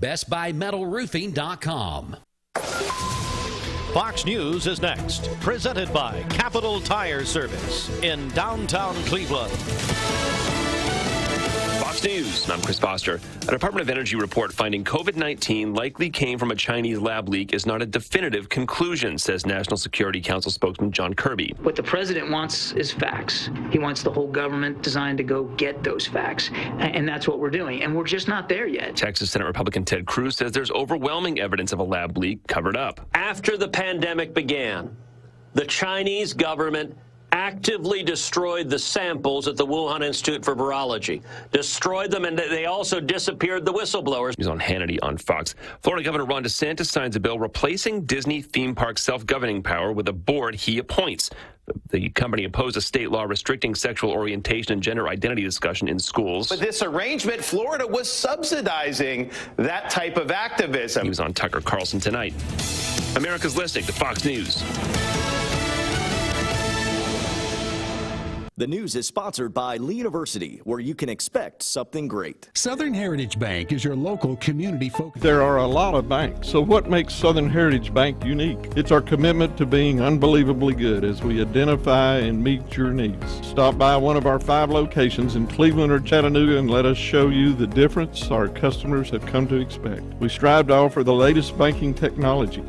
BestBuyMetalRoofing.com. Fox News is next, presented by Capital Tire Service in downtown Cleveland. Fox News, I'm Chris Foster. A Department of Energy report finding COVID-19 likely came from a Chinese lab leak is not a definitive conclusion, says National Security Council spokesman John Kirby. What the president wants is facts. He wants the whole government designed to go get those facts, and that's what we're doing, and we're just not there yet. Texas Senate Republican Ted Cruz says there's overwhelming evidence of a lab leak covered up. After the pandemic began, the Chinese government actively destroyed the samples at the Wuhan Institute for Virology, destroyed them, and they also disappeared the whistleblowers. He's on Hannity on Fox. Florida Governor Ron DeSantis signs a bill replacing Disney theme park self-governing power with a board he appoints. The company opposed a state law restricting sexual orientation and gender identity discussion in schools. But this arrangement, Florida was subsidizing that type of activism. He was on Tucker Carlson tonight. America's listening to Fox News. The news is sponsored by Lee University, where you can expect something great. Southern Heritage Bank is your local community focus. There are a lot of banks, so what makes Southern Heritage Bank unique? It's our commitment to being unbelievably good as we identify and meet your needs. Stop by one of our 5 locations in Cleveland or Chattanooga and let us show you the difference our customers have come to expect. We strive to offer the latest banking technology,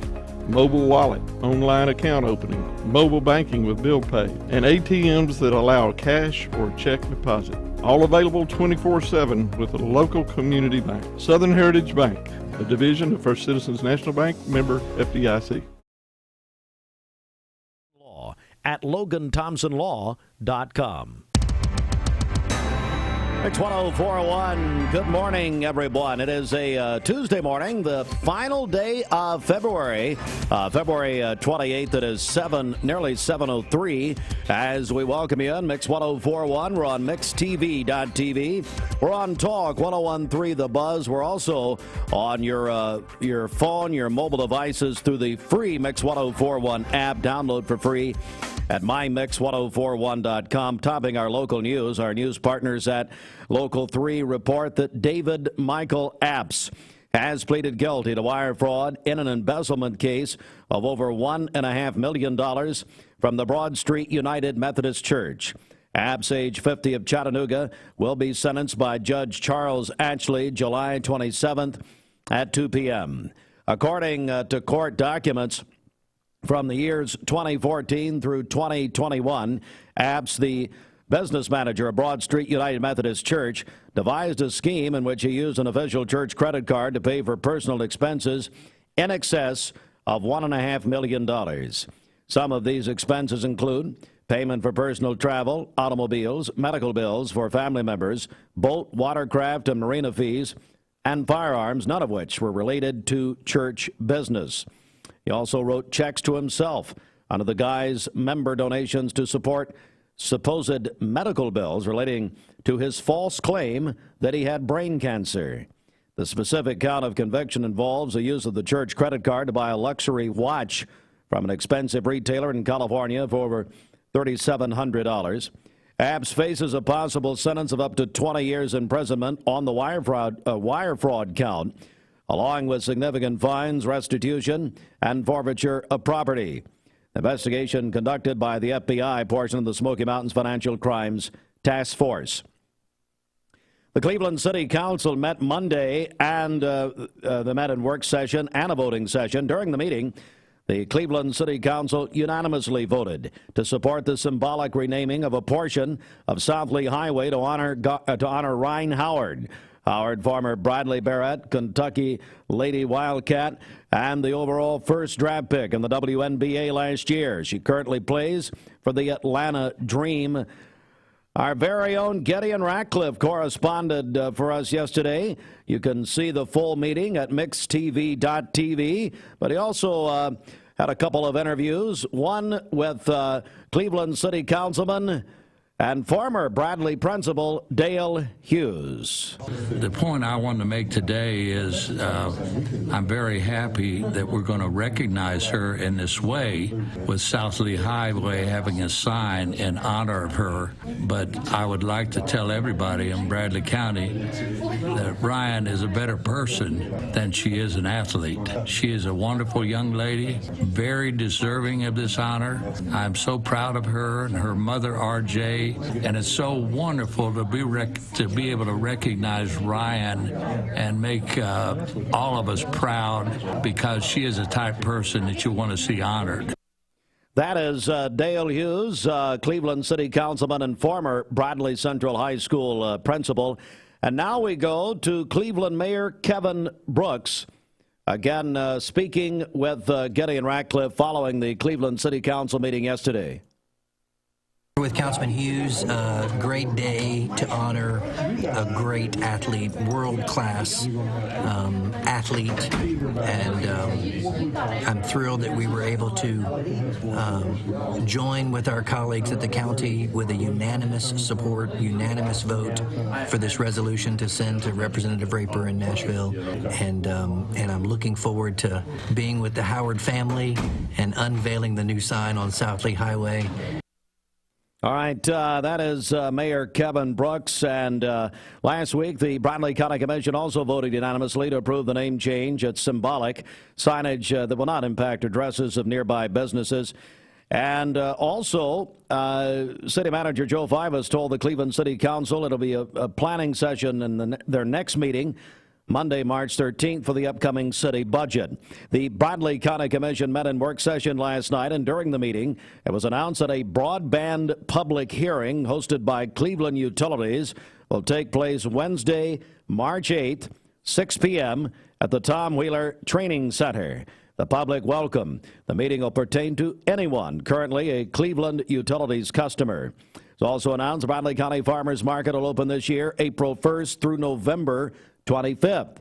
mobile wallet, online account opening, mobile banking with bill pay, and ATMs that allow cash or check deposit. All available 24/7 with a local community bank. Southern Heritage Bank, a division of First Citizens National Bank, member FDIC. Law at LoganThompsonLaw.com. It's 104.1. Good morning, everyone. It is a Tuesday morning, the final day of February, February 28th. It is nearly 7:03 as we welcome you on Mix 104.1. We're on MixTV.tv. We're on Talk 101.3 The Buzz. We're also on your phone, your mobile devices through the free Mix 104.1 app. Download for free at mymix1041.com. Topping our local news, our news partners at Local 3 report that David Michael Apps has pleaded guilty to wire fraud in an embezzlement case of over $1.5 million from the Broad Street United Methodist Church. Apps, age 50, of Chattanooga, will be sentenced by Judge Charles Ashley July 27th at 2 p.m. According to court documents from the years 2014 through 2021, Apps, the business manager of Broad Street United Methodist Church, devised a scheme in which he used an official church credit card to pay for personal expenses in excess of $1.5 million. Some of these expenses include payment for personal travel, automobiles, medical bills for family members, boat, watercraft, and marina fees, and firearms, none of which were related to church business. He also wrote checks to himself under the guise member donations to support supposed medical bills relating to his false claim that he had brain cancer. The specific count of conviction involves the use of the church credit card to buy a luxury watch from an expensive retailer in California for over $3,700. Apps faces a possible sentence of up to 20 years imprisonment on the wire fraud count, along with significant fines, restitution, and forfeiture of property. Investigation conducted by the FBI portion of the Smoky Mountains Financial Crimes Task Force. The Cleveland City Council met Monday, and they met in work session and a voting session. During the meeting, the Cleveland City Council unanimously voted to support the symbolic renaming of a portion of Southland Highway to honor Ryan Howard. Howard, former Bradley Barrett, Kentucky Lady Wildcat, and the overall first draft pick in the WNBA last year. She currently plays for the Atlanta Dream. Our very own Gideon Ratcliffe corresponded for us yesterday. You can see the full meeting at mixtv.tv, but he also had a couple of interviews, one with Cleveland City Councilman and former Bradley principal Dale Hughes. The point I want to make today is I'm very happy that we're going to recognize her in this way with Southland Highway having a sign in honor of her. But I would like to tell everybody in Bradley County that Ryan is a better person than she is an athlete. She is a wonderful young lady, very deserving of this honor. I'm so proud of her and her mother, RJ. And it's so wonderful to be able to recognize Ryan and make all of us proud, because she is a type person that you want to see honored. That is Dale Hughes, Cleveland City Councilman and former Bradley Central High School principal. And now we go to Cleveland Mayor Kevin Brooks. Again, speaking with Gideon Ratcliffe following the Cleveland City Council meeting yesterday. With Councilman Hughes, a great day to honor a great athlete, world-class athlete, and I'm thrilled that we were able to join with our colleagues at the county with a unanimous support, unanimous vote for this resolution to send to Representative Raper in Nashville, and I'm looking forward to being with the Howard family and unveiling the new sign on Southland Highway. All right, that is Mayor Kevin Brooks. And last week, the Bradley County Commission also voted unanimously to approve the name change. It's symbolic signage that will not impact addresses of nearby businesses. And also, City Manager Joe Fivas told the Cleveland City Council it'll be a planning session in their next meeting, Monday, March 13th, for the upcoming city budget. The Bradley County Commission met in work session last night, and during the meeting, it was announced that a broadband public hearing hosted by Cleveland Utilities will take place Wednesday, March 8th, 6 p.m. at the Tom Wheeler Training Center. The public welcome. The meeting will pertain to anyone currently a Cleveland Utilities customer. It's also announced the Bradley County Farmers Market will open this year, April 1st through November 25th.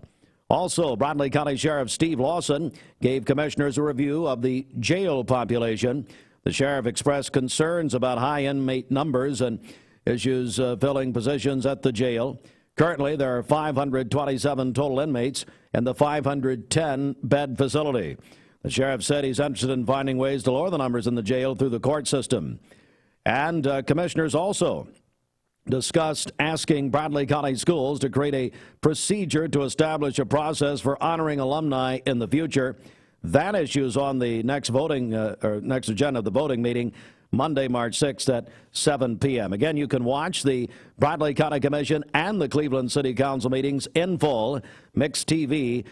Also, Bradley County Sheriff Steve Lawson gave commissioners a review of the jail population. The sheriff expressed concerns about high inmate numbers and issues filling positions at the jail. Currently, there are 527 total inmates in the 510-bed facility. The sheriff said he's interested in finding ways to lower the numbers in the jail through the court system. And commissioners also discussed asking Bradley County Schools to create a procedure to establish a process for honoring alumni in the future. That issue is on the next next agenda of the voting meeting, Monday, March 6th at 7 p.m. Again, you can watch the Bradley County Commission and the Cleveland City Council meetings in full, mixtv.tv.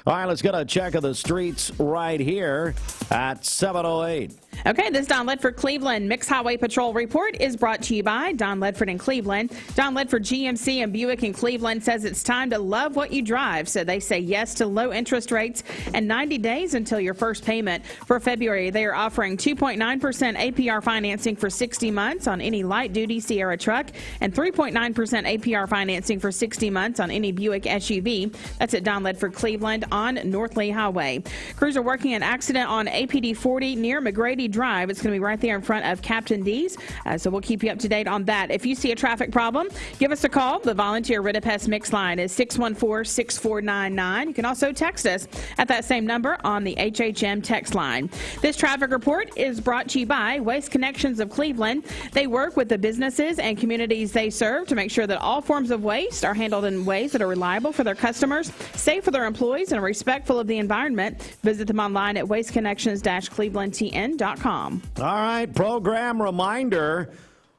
All right, let's get a check of the streets right here at 7:08. Okay, this Don Ledford Cleveland Mixed Highway Patrol report is brought to you by Don Ledford in Cleveland. Don Ledford GMC and Buick in Cleveland says it's time to love what you drive. So they say yes to low interest rates and 90 days until your first payment. For February, they are offering 2.9% APR financing for 60 months on any light-duty Sierra truck and 3.9% APR financing for 60 months on any Buick SUV. That's at Don Ledford Cleveland on North Lee Highway. Crews are working an accident on APD 40 near McGrady Drive. It's going to be right there in front of Captain D's. So we'll keep you up to date on that. If you see a traffic problem, give us a call. The volunteer Ridipest mix line is 614-6499. You can also text us at that same number on the HHM text line. This traffic report is brought to you by Waste Connections of Cleveland. They work with the businesses and communities they serve to make sure that all forms of waste are handled in ways that are reliable for their customers, safe for their employees, and respectful of the environment. Visit them online at wasteconnections-clevelandtn.com. All right, program reminder.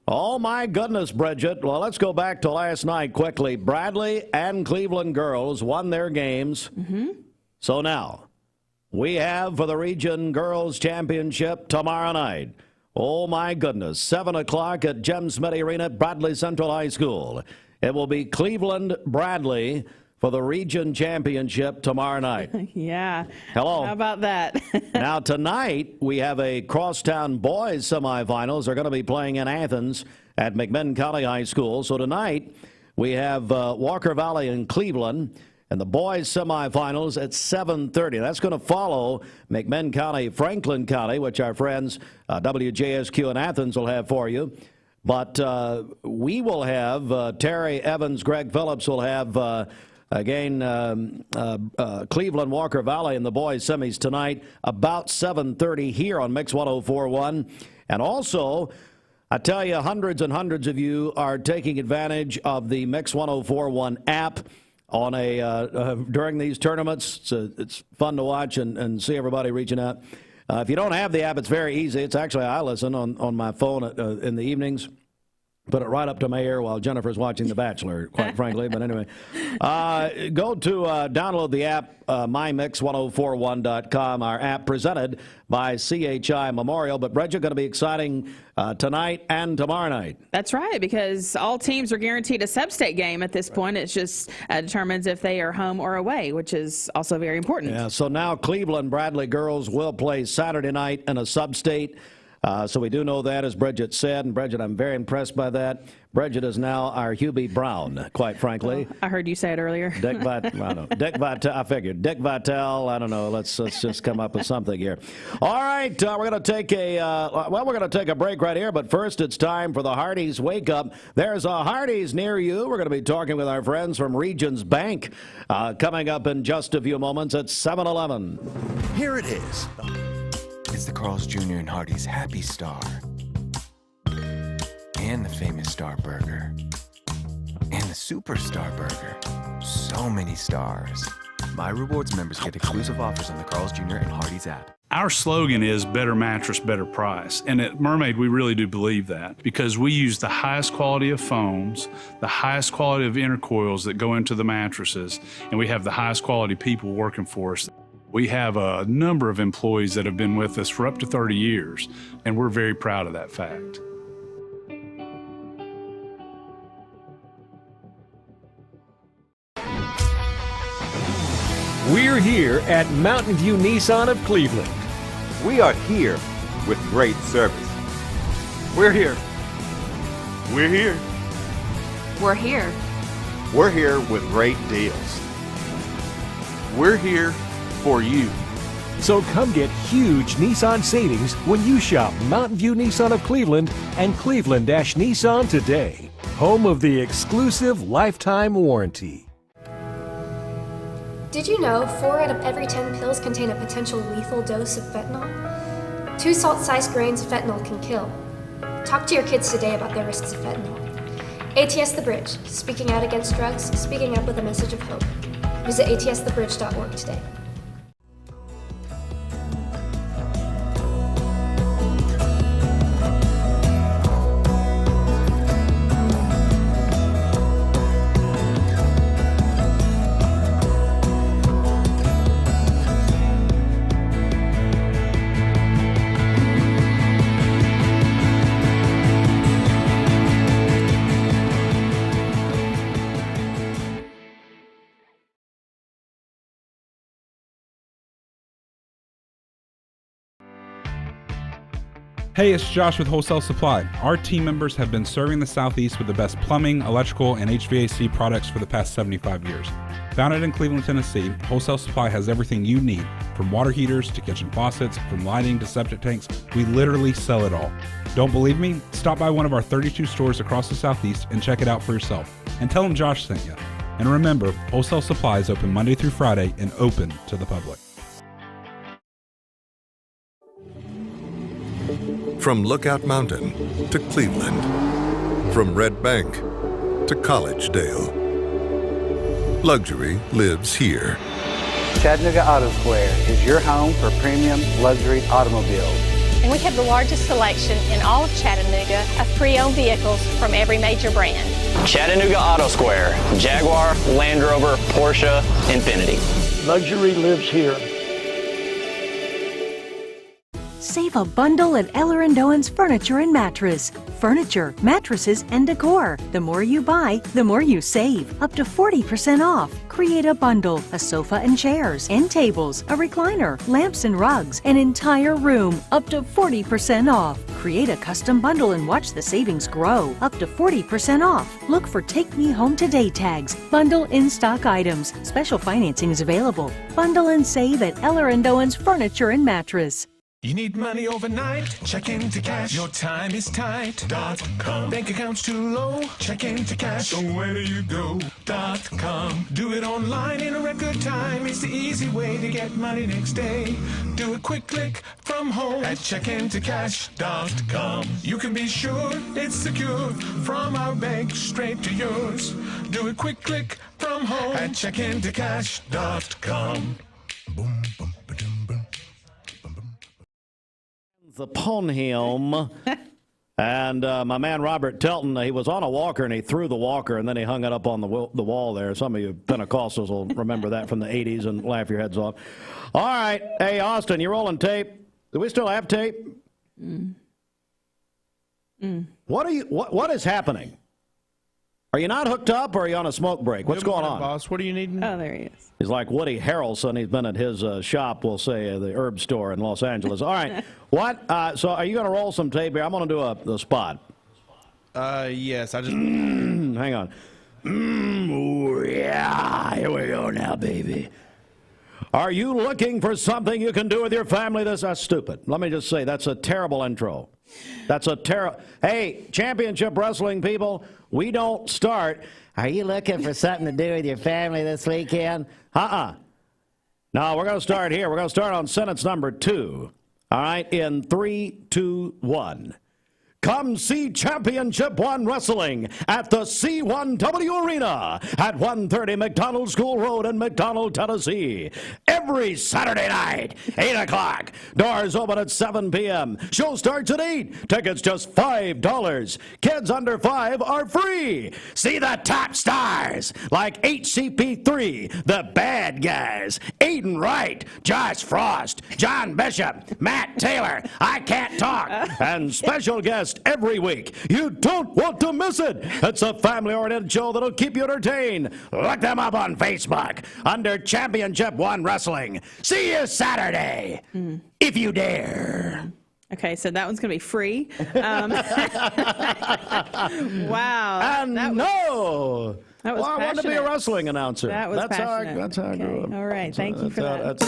Oh, my goodness, Bridget. Well, let's go back to last night quickly. Bradley and Cleveland girls won their games. So now we have for the Region Girls Championship tomorrow night. Oh, my goodness, 7 o'clock at Jem Smitty Arena at Bradley Central High School. It will be Cleveland-Bradley for the Region Championship tomorrow night. Yeah. Hello. How about that? Now, tonight, we have a Crosstown boys semifinals. They're going to be playing in Athens at McMinn County High School. So tonight, we have Walker Valley and Cleveland. and the boys semifinals at 7:30. That's going to follow McMinn County, Franklin County, which our friends WJSQ in Athens will have for you. But we will have Terry Evans, Greg Phillips will have Cleveland Walker Valley in the boys semis tonight about 7:30 here on Mix 104.1. And also, I tell you, hundreds and hundreds of you are taking advantage of the Mix 104.1 app on during these tournaments. It's fun to watch and see everybody reaching out. If you don't have the app, it's very easy. It's actually, I listen on my phone in the evenings. Put it right up to my ear while Jennifer's watching The Bachelor, quite frankly. But anyway, go to download the app, mymix1041.com, our app presented by CHI Memorial. But, Bridget, going to be exciting tonight and tomorrow night. That's right, because all teams are guaranteed a sub-state game at this point. It just determines if they are home or away, which is also very important. Yeah, so now Cleveland Bradley girls will play Saturday night in a sub-state. So we do know that, as Bridget said. And, Bridget, I'm very impressed by that. Bridget is now our Hubie Brown, quite frankly. I heard you say it earlier. Dick Vitale, I figured. Dick Vitale, I don't know. Let's just come up with something here. All right, we're going to take a break right here. But first, it's time for the Hardee's Wake Up. There's a Hardee's near you. We're going to be talking with our friends from Regions Bank coming up in just a few moments at 7-Eleven. Here it is. It's the Carl's Jr. and Hardee's Happy Star. And the famous Star Burger. And the Superstar Burger. So many stars. My Rewards members get exclusive offers on the Carl's Jr. and Hardee's app. Our slogan is better mattress, better price. And at Mermaid, we really do believe that because we use the highest quality of foams, the highest quality of intercoils that go into the mattresses, and we have the highest quality people working for us. We have a number of employees that have been with us for up to 30 years, and we're very proud of that fact. We're here at Mountain View Nissan of Cleveland. We are here with great service. We're here. We're here. We're here. We're here with great deals. We're here for you. So come get huge Nissan savings when you shop Mountain View Nissan of Cleveland and Cleveland-Nissan today. Home of the exclusive lifetime warranty. Did you know 4 out of every 10 pills contain a potential lethal dose of fentanyl? 2 salt-sized grains of fentanyl can kill. Talk to your kids today about the risks of fentanyl. ATS The Bridge, speaking out against drugs, speaking up with a message of hope. Visit atsthebridge.org today. Hey, it's Josh with Wholesale Supply. Our team members have been serving the Southeast with the best plumbing, electrical, and HVAC products for the past 75 years. Founded in Cleveland, Tennessee, Wholesale Supply has everything you need, from water heaters to kitchen faucets, from lighting to septic tanks. We literally sell it all. Don't believe me? Stop by one of our 32 stores across the Southeast and check it out for yourself. And tell them Josh sent you. And remember, Wholesale Supply is open Monday through Friday and open to the public. From Lookout Mountain to Cleveland, from Red Bank to Collegedale, luxury lives here. Chattanooga Auto Square is your home for premium luxury automobiles. And we have the largest selection in all of Chattanooga of pre-owned vehicles from every major brand. Chattanooga Auto Square, Jaguar, Land Rover, Porsche, Infiniti. Luxury lives here. Save a bundle at Eller & Owen's Furniture and Mattress. Furniture, mattresses, and decor. The more you buy, the more you save. Up to 40% off. Create a bundle, a sofa and chairs, end tables, a recliner, lamps and rugs, an entire room. Up to 40% off. Create a custom bundle and watch the savings grow. Up to 40% off. Look for Take Me Home Today tags. Bundle in-stock items. Special financing is available. Bundle and save at Eller & Owen's Furniture and Mattress. You need money overnight? Check into cash. Your time is tight. .com. Bank account's too low? Check into cash. So where do you go? .com. Do it online in a record time. It's the easy way to get money next day. Do a quick click from home at checkintocash.com. You can be sure it's secure from our bank straight to yours. Do a quick click from home at checkintocash.com. Boom, boom. Upon him, and my man Robert Telton, he was on a walker and he threw the walker and then he hung it up on the wall there. Some of you Pentecostals will remember that from the 80s and laugh your heads off. All right. Hey, Austin, you're rolling tape. Do we still have tape? What is happening? Are you not hooked up or are you on a smoke break? What's going on? Boss, what do you need? Oh, there he is. He's like Woody Harrelson. He's been at his shop, we'll say, the herb store in Los Angeles. All right. What? So are you going to roll some tape here? I'm going to do a spot. Yes. I just... hang on. Oh, yeah. Here we go now, baby. Are you looking for something you can do with your family? That's stupid. Let me just say, that's a terrible intro. That's a terrible... Hey, championship wrestling people, we don't start... Are you looking for something to do with your family this weekend? No, we're going to start here. We're going to start on sentence number 2. All right, in 3, 2, 1. Come see Championship One Wrestling at the C1W Arena at 130 McDonald School Road in McDonald, Tennessee. Every Saturday night, 8 o'clock. Doors open at 7 p.m. Show starts at 8. Tickets just $5. Kids under 5 are free. See the top stars like HCP3, the bad guys, Aiden Wright, Josh Frost, John Bishop, Matt Taylor, I Can't Talk, and special guests every week. You don't want to miss it. It's a family-oriented show that'll keep you entertained. Look them up on Facebook under Championship One Wrestling. See you Saturday, if you dare. Okay, so that one's going to be free. Wow. And no. That was I wanted to be a wrestling announcer. That's passionate. That's how I grew up. All right, thank you for that.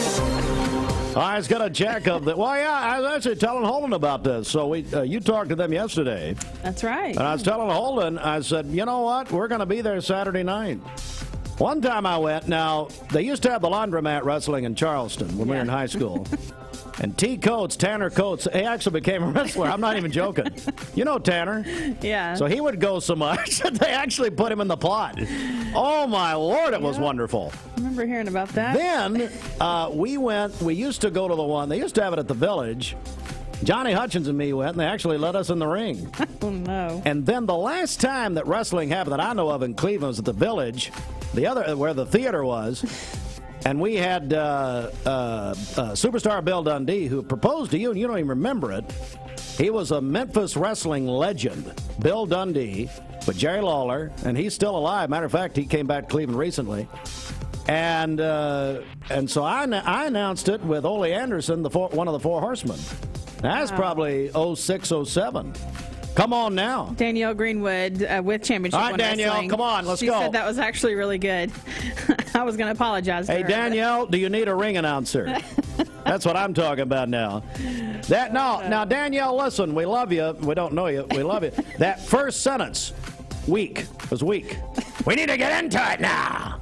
I was going to check up that. Well, yeah, I was actually telling Holden about this. So you talked to them yesterday. That's right. And I was telling Holden, I said, you know what? We're going to be there Saturday night. One time I went. Now, they used to have the laundromat wrestling in Charleston when we were in high school. And Tanner Coates, he actually became a wrestler. I'm not even joking. You know Tanner. Yeah. So he would go so much that they actually put him in the plot. Oh, my Lord, it was wonderful. I remember hearing about that. Then we used to go to the one, they used to have it at the Village. Johnny Hutchins and me went, and they actually let us in the ring. Oh, no. And then the last time that wrestling happened that I know of in Cleveland was at the Village, where the theater was. And we had superstar Bill Dundee, who proposed to you, and you don't even remember it. He was a Memphis wrestling legend, Bill Dundee, with Jerry Lawler, and he's still alive. Matter of fact, he came back to Cleveland recently. And so I announced it with Ole Anderson, one of the Four Horsemen. That's probably 06, 07. Come on now. Danielle Greenwood with Championship All right, One Danielle, Wrestling. come on, let's go. She said that was actually really good. I was going to apologize to her. Hey, Danielle, do you need a ring announcer? That's what I'm talking about now. Now, Danielle, listen, we love you. We don't know you. We love you. That first sentence, was weak. We need to get into it now.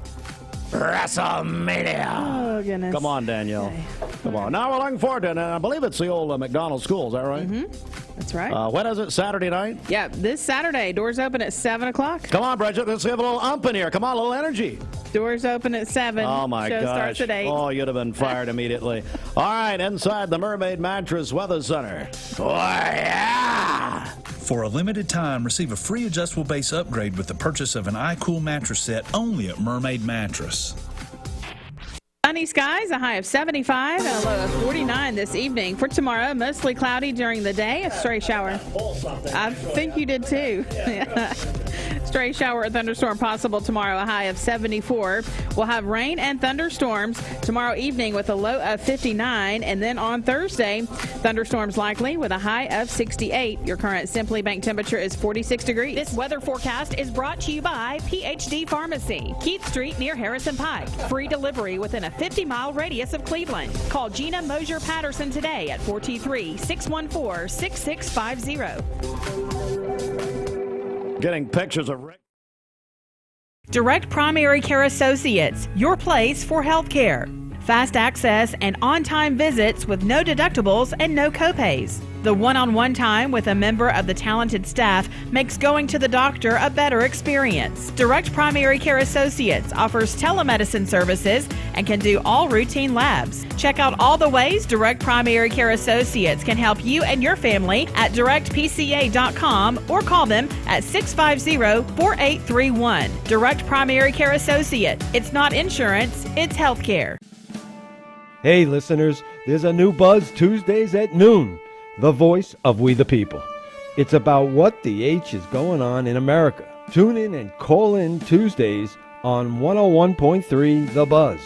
WrestleMania. Oh, goodness. Come on, Danielle. Okay. Come on. Now we're looking forward to it. And I believe it's the old McDonald's School. Is that right? Mm-hmm. That's right. When is it? Saturday night? Yeah, this Saturday. Doors open at 7 o'clock. Come on, Bridget. Let's have a little ump in here. Come on, a little energy. Doors open at 7. Oh, my gosh. Show starts at 8. Oh, you'd have been fired immediately. All right, inside the Mermaid Mattress Weather Center. Oh, yeah! For a limited time, receive a free adjustable base upgrade with the purchase of an iCool mattress set only at Mermaid Mattress. Sunny skies, a high of 75 and a low of 49 this evening. For tomorrow, mostly cloudy during the day, a stray shower. I think you did too. Stray shower or thunderstorm possible tomorrow, a high of 74. We'll have rain and thunderstorms tomorrow evening with a low of 59. And then on Thursday, thunderstorms likely with a high of 68. Your current Simply Bank temperature is 46 degrees. This weather forecast is brought to you by PhD Pharmacy, Keith Street near Harrison Pike. Free delivery within a 50-mile radius of Cleveland. Call Gina Mosier Patterson today at 423-614-6650. Getting pictures of Rick. Direct Primary Care Associates, your place for health care. Fast access and on-time visits with no deductibles and no copays. The one-on-one time with a member of the talented staff makes going to the doctor a better experience. Direct Primary Care Associates offers telemedicine services and can do all routine labs. Check out all the ways Direct Primary Care Associates can help you and your family at directpca.com or call them at 650-4831. Direct Primary Care Associate. It's not insurance, it's health care. Hey listeners, there's a new buzz Tuesdays at noon. The voice of We the People. It's about what the H is going on in America. Tune in and call in Tuesdays on 101.3 The Buzz.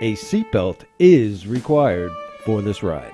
A seatbelt is required for this ride.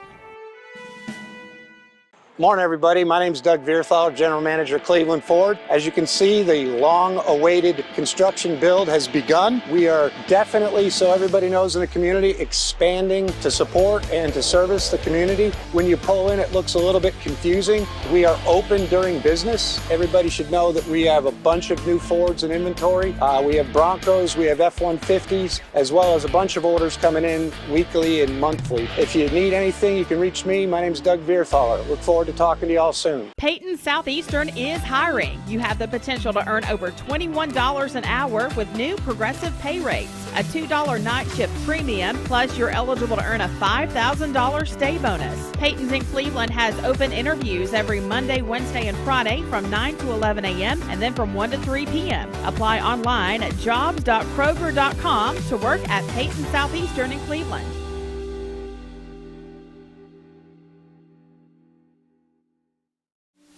Morning, everybody. My name is Doug Vierthaler, General Manager of Cleveland Ford. As you can see, the long-awaited construction build has begun. We are definitely, so everybody knows in the community, expanding to support and to service the community. When you pull in, it looks a little bit confusing. We are open during business. Everybody should know that we have a bunch of new Fords in inventory. We have Broncos, we have F-150s, as well as a bunch of orders coming in weekly and monthly. If you need anything, you can reach me. My name is Doug Vierthaler. Look forward to talking to y'all soon. Peyton Southeastern is hiring. You have the potential to earn over $21 an hour with new progressive pay rates. A $2 night shift premium, plus you're eligible to earn a $5,000 stay bonus. Peyton's in Cleveland has open interviews every Monday, Wednesday, and Friday from 9 to 11 a.m. and then from 1 to 3 p.m. Apply online at jobs.kroger.com to work at Peyton Southeastern in Cleveland.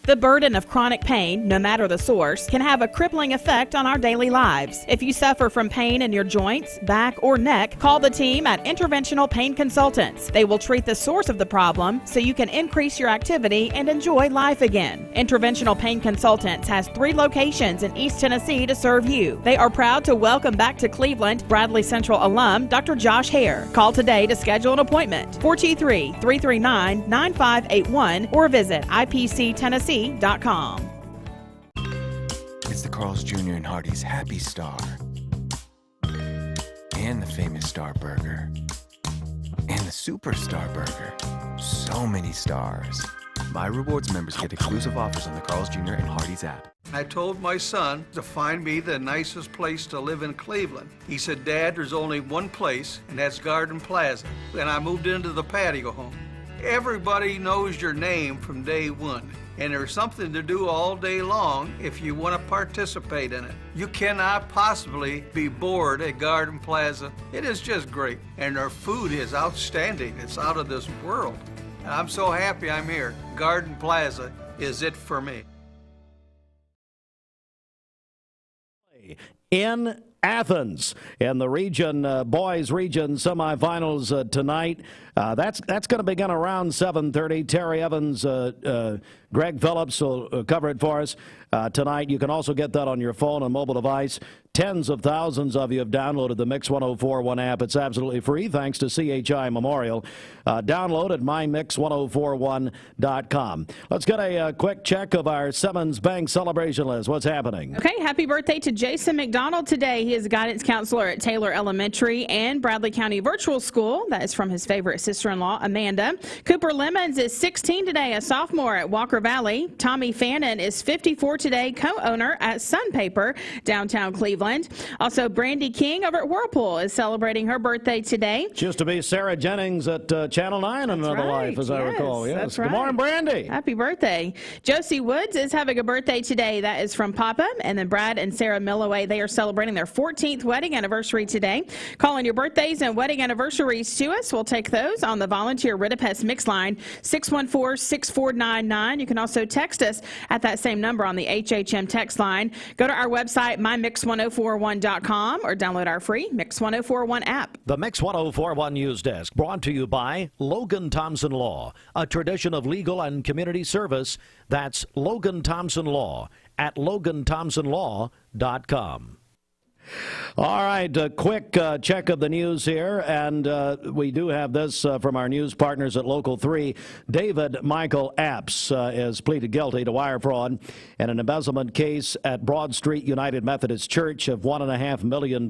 The burden of chronic pain, no matter the source, can have a crippling effect on our daily lives. If you suffer from pain in your joints, back, or neck, call the team at Interventional Pain Consultants. They will treat the source of the problem so you can increase your activity and enjoy life again. Interventional Pain Consultants has 3 locations in East Tennessee to serve you. They are proud to welcome back to Cleveland Bradley Central alum Dr. Josh Hare. Call today to schedule an appointment. 423-339-9581 or visit IPCTennessee.com. It's the Carl's Jr. and Hardee's Happy Star. And the famous Star Burger. And the Superstar Burger. So many stars. My Rewards members get exclusive offers on the Carl's Jr. and Hardee's app. I told my son to find me the nicest place to live in Cleveland. He said, Dad, there's only one place, and that's Garden Plaza. And I moved into the patio home. Everybody knows your name from day one. And there's something to do all day long if you want to participate in it. You cannot possibly be bored at Garden Plaza. It is just great. And their food is outstanding. It's out of this world. And I'm so happy I'm here. Garden Plaza is it for me. In Athens, in the region, boys region semifinals tonight. That's going to begin around 7:30. Terry Evans, Greg Phillips will cover it for us tonight. You can also get that on your phone and mobile device. Tens of thousands of you have downloaded the Mix 1041 app. It's absolutely free thanks to CHI Memorial. Download at mymix1041.com. Let's get a quick check of our Simmons Bank celebration list. What's happening? Okay, happy birthday to Jason McDonald today. He is a guidance counselor at Taylor Elementary and Bradley County Virtual School. That is from his favorite sister-in-law, Amanda. Cooper Lemons is 16 today, a sophomore at Walker Valley. Tommy Fannin is 54 today, co-owner at Sun Paper, downtown Cleveland. Cleveland. Also, Brandy King over at Whirlpool is celebrating her birthday today. She used to be Sarah Jennings at Channel 9 in another life, as I recall. Yes, that's right. Good morning, Brandy. Happy birthday. Josie Woods is having a birthday today. That is from Papa. And then Brad and Sarah Milloway, they are celebrating their 14th wedding anniversary today. Calling your birthdays and wedding anniversaries to us. We'll take those on the Volunteer Ridipest Mix line, 614-6499. You can also text us at that same number on the HHM text line. Go to our website, mymix1041.com, or download our free Mix 1041 app. The Mix 1041 News Desk, brought to you by Logan Thompson Law, a tradition of legal and community service. That's Logan Thompson Law at LoganThompsonLaw.com. All right, a quick check of the news here, and we do have this from our news partners at Local 3. David Michael Apps is pleaded guilty to wire fraud and an embezzlement case at Broad Street United Methodist Church of $1.5 million.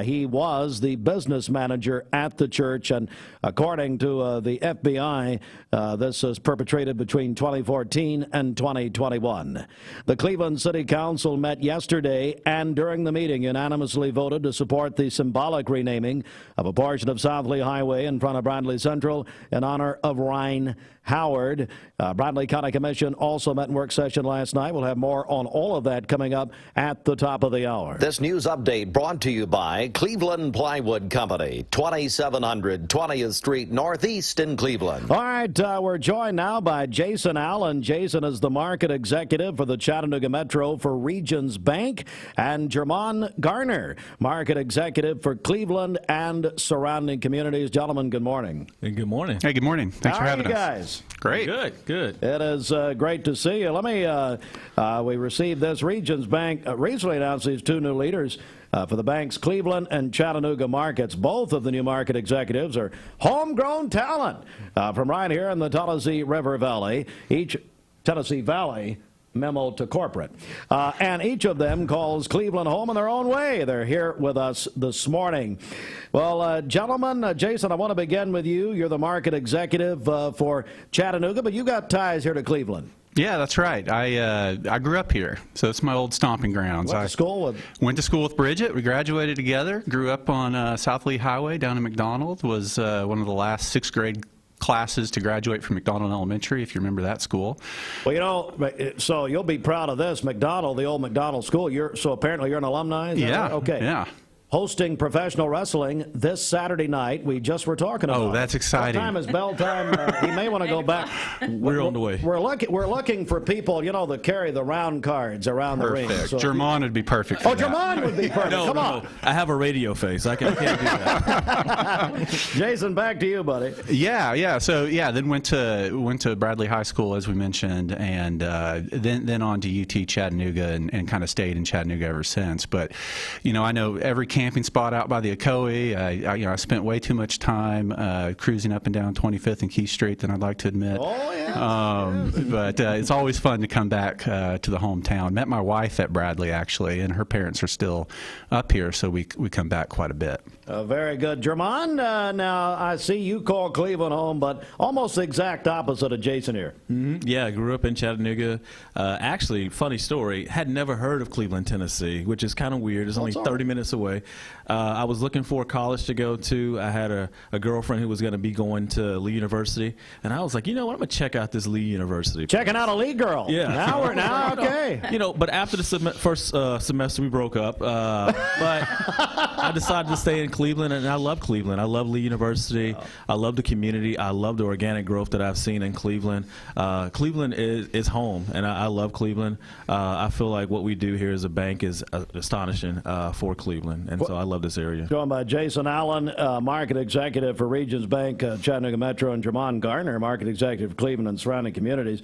He was the business manager at the church, and according to the FBI, this was perpetrated between 2014 and 2021. The Cleveland City Council met yesterday and during the meeting unanimously voted to support the symbolic renaming of a portion of Southland Highway in front of Bradley Central in honor of Ryan Howard. Bradley County Commission also met in work session last night. We'll have more on all of that coming up at the top of the hour. This news update brought to you by Cleveland Plywood Company, 2700 20th Street Northeast in Cleveland. All right, we're joined now by Jason Allen. Jason is the market executive for the Chattanooga Metro for Regions Bank, and Jermon Garner, market executive for Cleveland and surrounding communities. Gentlemen, good morning. Hey, good morning. Hey, good morning. Thanks for having us. How are you guys? Great. Good. It is great to see you. Let me, we received this. Regions Bank recently announced these two new leaders for the bank's Cleveland and Chattanooga markets. Both of the new market executives are homegrown talent from right here in the Tennessee River Valley. Each Tennessee Valley memo to corporate. And each of them calls Cleveland home in their own way. They're here with us this morning. Well, gentlemen, Jason, I want to begin with you. You're the market executive for Chattanooga, but you got ties here to Cleveland. Yeah, that's right. I grew up here, so it's my old stomping grounds. Went to school with Bridget. We graduated together. Grew up on Southland Highway down in McDonald. Was one of the last sixth grade classes to graduate from McDonald Elementary, if you remember that school. Well, you know, so you'll be proud of this. McDonald, the old McDonald school. So apparently you're an alumni? Is that yeah. Right? Okay. Yeah. Hosting professional wrestling this Saturday night. We just were talking about. Oh, that's exciting. What time is bell time? He may want to go back. We're on the way. We're looking for people, you know, that carry the round cards around the ring. So Jermon would be perfect for that. Jermon would be perfect. Come on. No. I have a radio face. I can't do that. Jason, back to you, buddy. Yeah. So then went to Bradley High School, as we mentioned, and then on to UT Chattanooga, and kind of stayed in Chattanooga ever since. But you know, I know every camping spot out by the Ocoee. I spent way too much time cruising up and down 25th and Key Street than I'd like to admit. Oh, yeah. But it's always fun to come back to the hometown. Met my wife at Bradley, actually, and her parents are still up here, so we come back quite a bit. Very good. Jermon, now I see you call Cleveland home, but almost the exact opposite of Jason here. Mm-hmm. Yeah, I grew up in Chattanooga. Actually, funny story, had never heard of Cleveland, Tennessee, which is kind of weird. It's only 30 minutes away. I was looking for a college to go to. I had a girlfriend who was going to be going to Lee University, and I was like, you know what, I'm going to check out this Lee University. Checking out a Lee girl. Yeah. Now okay. You know, but after the first semester, we broke up. But I decided to stay in Cleveland, and I love Cleveland. I love Lee University. I love the community. I love the organic growth that I've seen in Cleveland. Cleveland is home, and I love Cleveland. I feel like what we do here as a bank is astonishing for Cleveland, and so I love this area. Joined by Jason Allen, market executive for Regions Bank, Chattanooga Metro, and Jermon Garner, market executive for Cleveland and surrounding communities.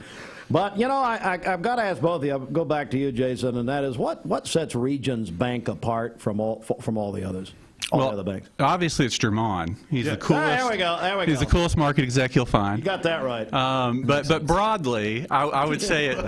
But, you know, I've got to ask both of you. I'll go back to you, Jason, and that is what sets Regions Bank apart from all the others? all the other banks? Obviously it's Jermon. He's the coolest. There we go. He's the coolest market exec you'll find. You got that right. But broadly, I would say it.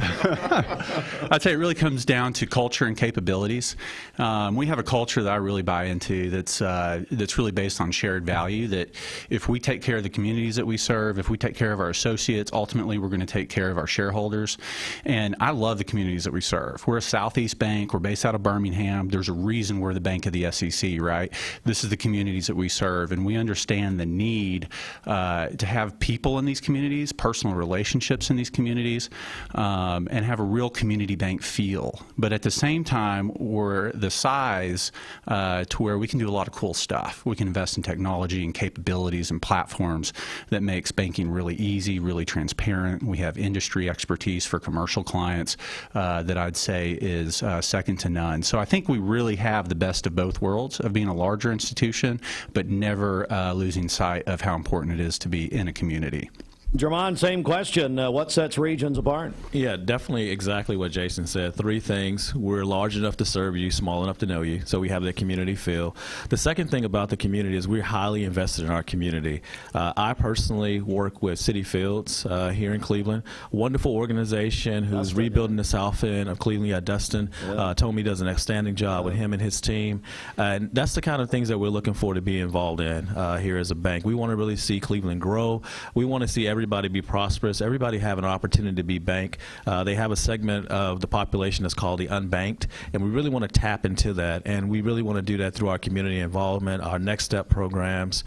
I'd say it really comes down to culture and capabilities. We have a culture that I really buy into that's really based on shared value. That if we take care of the communities that we serve, if we take care of our associates, ultimately we're going to take care of our shareholders. And I love the communities that we serve. We're a Southeast bank. We're based out of Birmingham. There's a reason we're the bank of the SEC, right? This is the communities that we serve, and we understand the need to have people in these communities, personal relationships in these communities, and have a real community bank feel. But at the same time, we're the size to where we can do a lot of cool stuff. We can invest in technology and capabilities and platforms that makes banking really easy, really transparent. We have industry expertise for commercial clients that I'd say is second to none. So I think we really have the best of both worlds of being a larger institution, but never losing sight of how important it is to be in a community. Jermon, same question. What sets Regions apart? Yeah, definitely exactly what Jason said. Three things. We're large enough to serve you, small enough to know you, so we have that community feel. The second thing about the community is we're highly invested in our community. I personally work with City Fields here in Cleveland. Wonderful organization who's rebuilding the south end of Cleveland. Yeah, Dustin told me does an outstanding job with him and his team. And that's the kind of things that we're looking for to be involved in here as a bank. We want to really see Cleveland grow. We want to see everybody be prosperous, everybody have an opportunity to be banked. They have a segment of the population that's called the unbanked, and we really want to tap into that, and we really want to do that through our community involvement, our Next Step programs,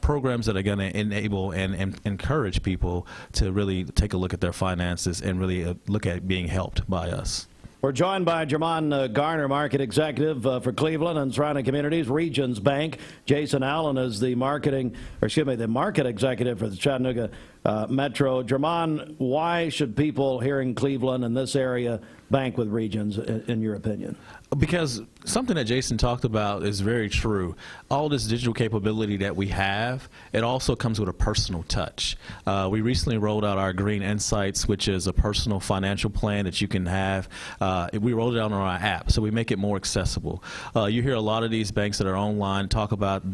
programs that are going to enable and encourage people to really take a look at their finances and really look at being helped by us. We're joined by Jermon Garner, Market Executive for Cleveland and surrounding communities, Regions Bank. Jason Allen is the Market Executive for the Chattanooga Metro. Jermon, why should people here in Cleveland and this area bank with Regions, in your opinion? Because something that Jason talked about is very true. All this digital capability that we have, it also comes with a personal touch. We recently rolled out our Green Insights, which is a personal financial plan that you can have. We rolled it out on our app, so we make it more accessible. You hear a lot of these banks that are online talk about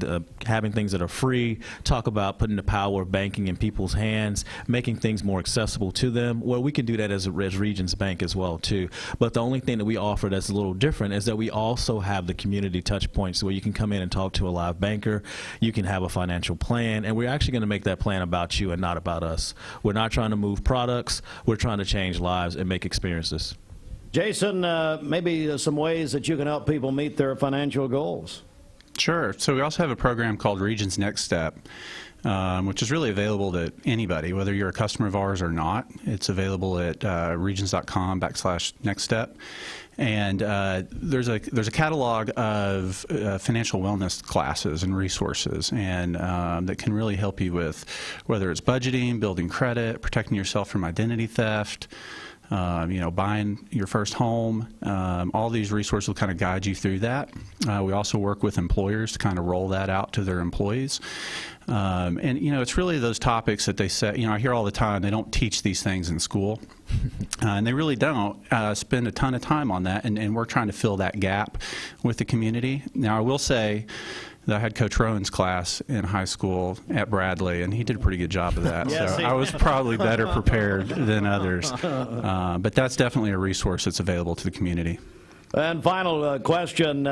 having things that are free, talk about putting the power of banking in people's hands, making things more accessible to them. Well, we can do that as Regions Bank as well, too. But the only thing that we offer that's a little different is that we also have the community touch points where you can come in and talk to a live banker, you can have a financial plan, and we're actually going to make that plan about you and not about us. We're not trying to move products, we're trying to change lives and make experiences. Jason, maybe some ways that you can help people meet their financial goals. Sure. So we also have a program called Regions Next Step, which is really available to anybody, whether you're a customer of ours or not. It's available at regions.com/nextstep. And there's a catalog of financial wellness classes and resources, and that can really help you with whether it's budgeting, building credit, protecting yourself from identity theft, buying your first home. All these resources will kind of guide you through that. We also work with employers to kind of roll that out to their employees. And, it's really those topics that they say, I hear all the time, they don't teach these things in school. And they really don't spend a ton of time on that, and we're trying to fill that gap with the community. Now, I will say that I had Coach Rowan's class in high school at Bradley, and he did a pretty good job of that. Yes, so I was probably better prepared than others. But that's definitely a resource that's available to the community. And final question,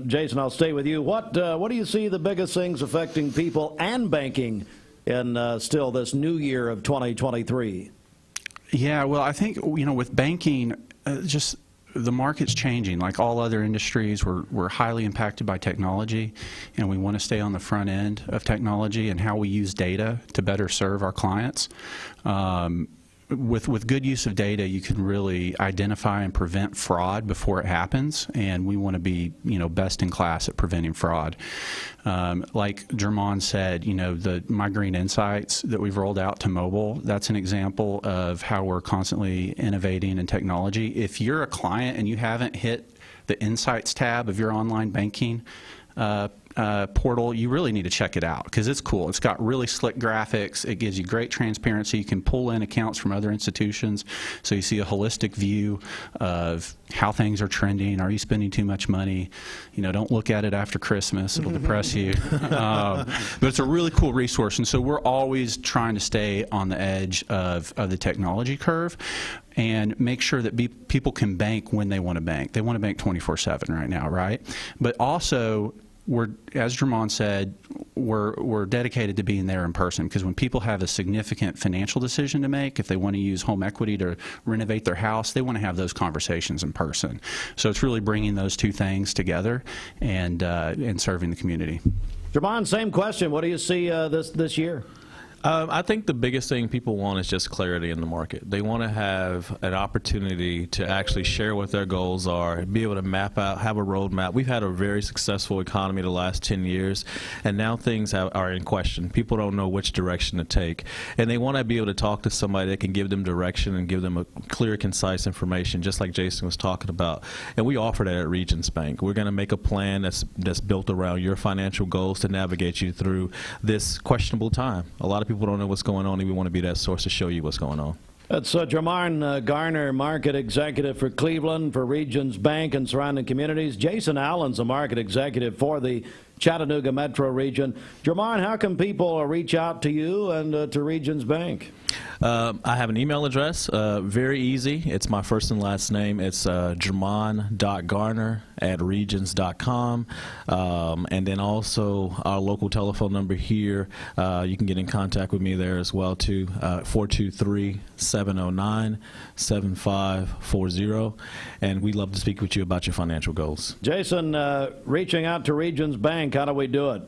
Jason, I'll stay with you. What do you see the biggest things affecting people and banking in still this new year of 2023? Yeah, well, I think, with banking, just the market's changing. Like all other industries, we're highly impacted by technology, and we want to stay on the front end of technology and how we use data to better serve our clients. With good use of data, you can really identify and prevent fraud before it happens, and we want to be, best in class at preventing fraud. Like Jermon said, my Green Insights that we've rolled out to mobile, that's an example of how we're constantly innovating in technology. If you're a client and you haven't hit the Insights tab of your online banking portal, you really need to check it out because it's cool. It's got really slick graphics. It gives you great transparency. You can pull in accounts from other institutions, so you see a holistic view of how things are trending. Are you spending too much money? Don't look at it after Christmas. It'll depress you. But it's a really cool resource, and so we're always trying to stay on the edge of the technology curve and make sure that people can bank when they want to bank. They want to bank 24/7 right now, right? But also, as Jermon said, we're dedicated to being there in person, because when people have a significant financial decision to make, if they want to use home equity to renovate their house, they want to have those conversations in person. So it's really bringing those two things together and serving the community. Jermon, same question. What do you see this year? I think the biggest thing people want is just clarity in the market. They want to have an opportunity to actually share what their goals are, be able to map out, have a roadmap. We've had a very successful economy the last 10 years, and now things are in question. People don't know which direction to take, and they want to be able to talk to somebody that can give them direction and give them a clear, concise information, just like Jason was talking about. And we offer that at Regions Bank. We're going to make a plan that's built around your financial goals to navigate you through this questionable time. A lot of people don't know what's going on, and we want to be that source to show you what's going on. That's Jermon Garner, Market Executive for Cleveland, for Regions Bank and surrounding communities. Jason Allen's a Market Executive for the Chattanooga Metro region. Jermon, how can people reach out to you and to Regions Bank? I have an email address, very easy. It's my first and last name. It's jermon.garner@regions.com. And then also our local telephone number here. You can get in contact with me there as well, too, 423-709-7540. And we'd love to speak with you about your financial goals. Jason, reaching out to Regions Bank, how do we do it?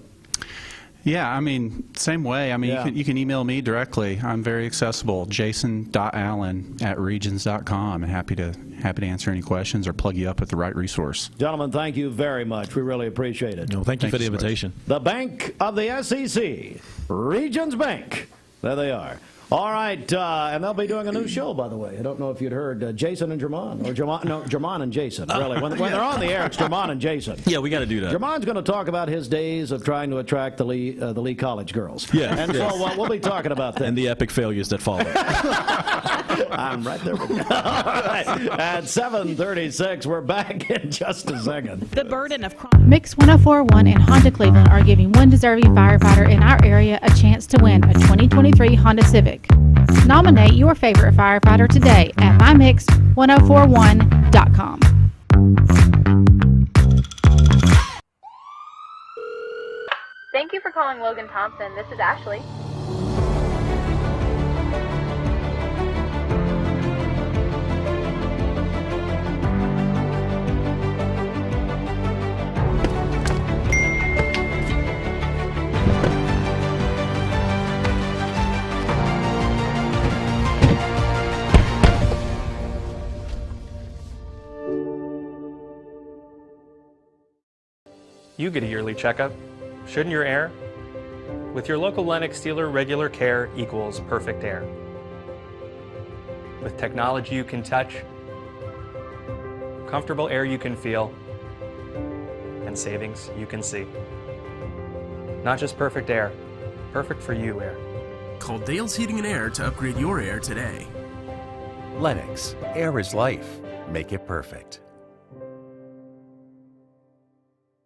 Yeah, I mean, same way. I mean, you can email me directly. I'm very accessible. jason.allen@regions.com. I'm happy to answer any questions or plug you up with the right resource. Gentlemen, thank you very much. We really appreciate it. No, thank you for the invitation. The Bank of the SEC, Regions Bank. There they are. All right, and they'll be doing a new show, by the way. I don't know if you'd heard Jason and Jermon, or Jermon and Jason, really. When they're on the air, it's Jermon and Jason. Yeah, we got to do that. Jermon's going to talk about his days of trying to attract the Lee College girls. Yeah. And so we'll be talking about that. And the epic failures that follow. I'm right there with you. All right. At 7:36, we're back in just a second. The burden of Mix 104.1 and Honda Cleveland are giving one deserving firefighter in our area a chance to win a 2023 Honda Civic. Nominate your favorite firefighter today at mymix1041.com. Thank you for calling Logan Thompson. This is Ashley. You get a yearly checkup, shouldn't your air? With your local Lennox dealer, regular care equals perfect air. With technology you can touch, comfortable air you can feel, and savings you can see. Not just perfect air, perfect for you air. Call Dale's Heating and Air to upgrade your air today. Lennox, air is life. Make it perfect.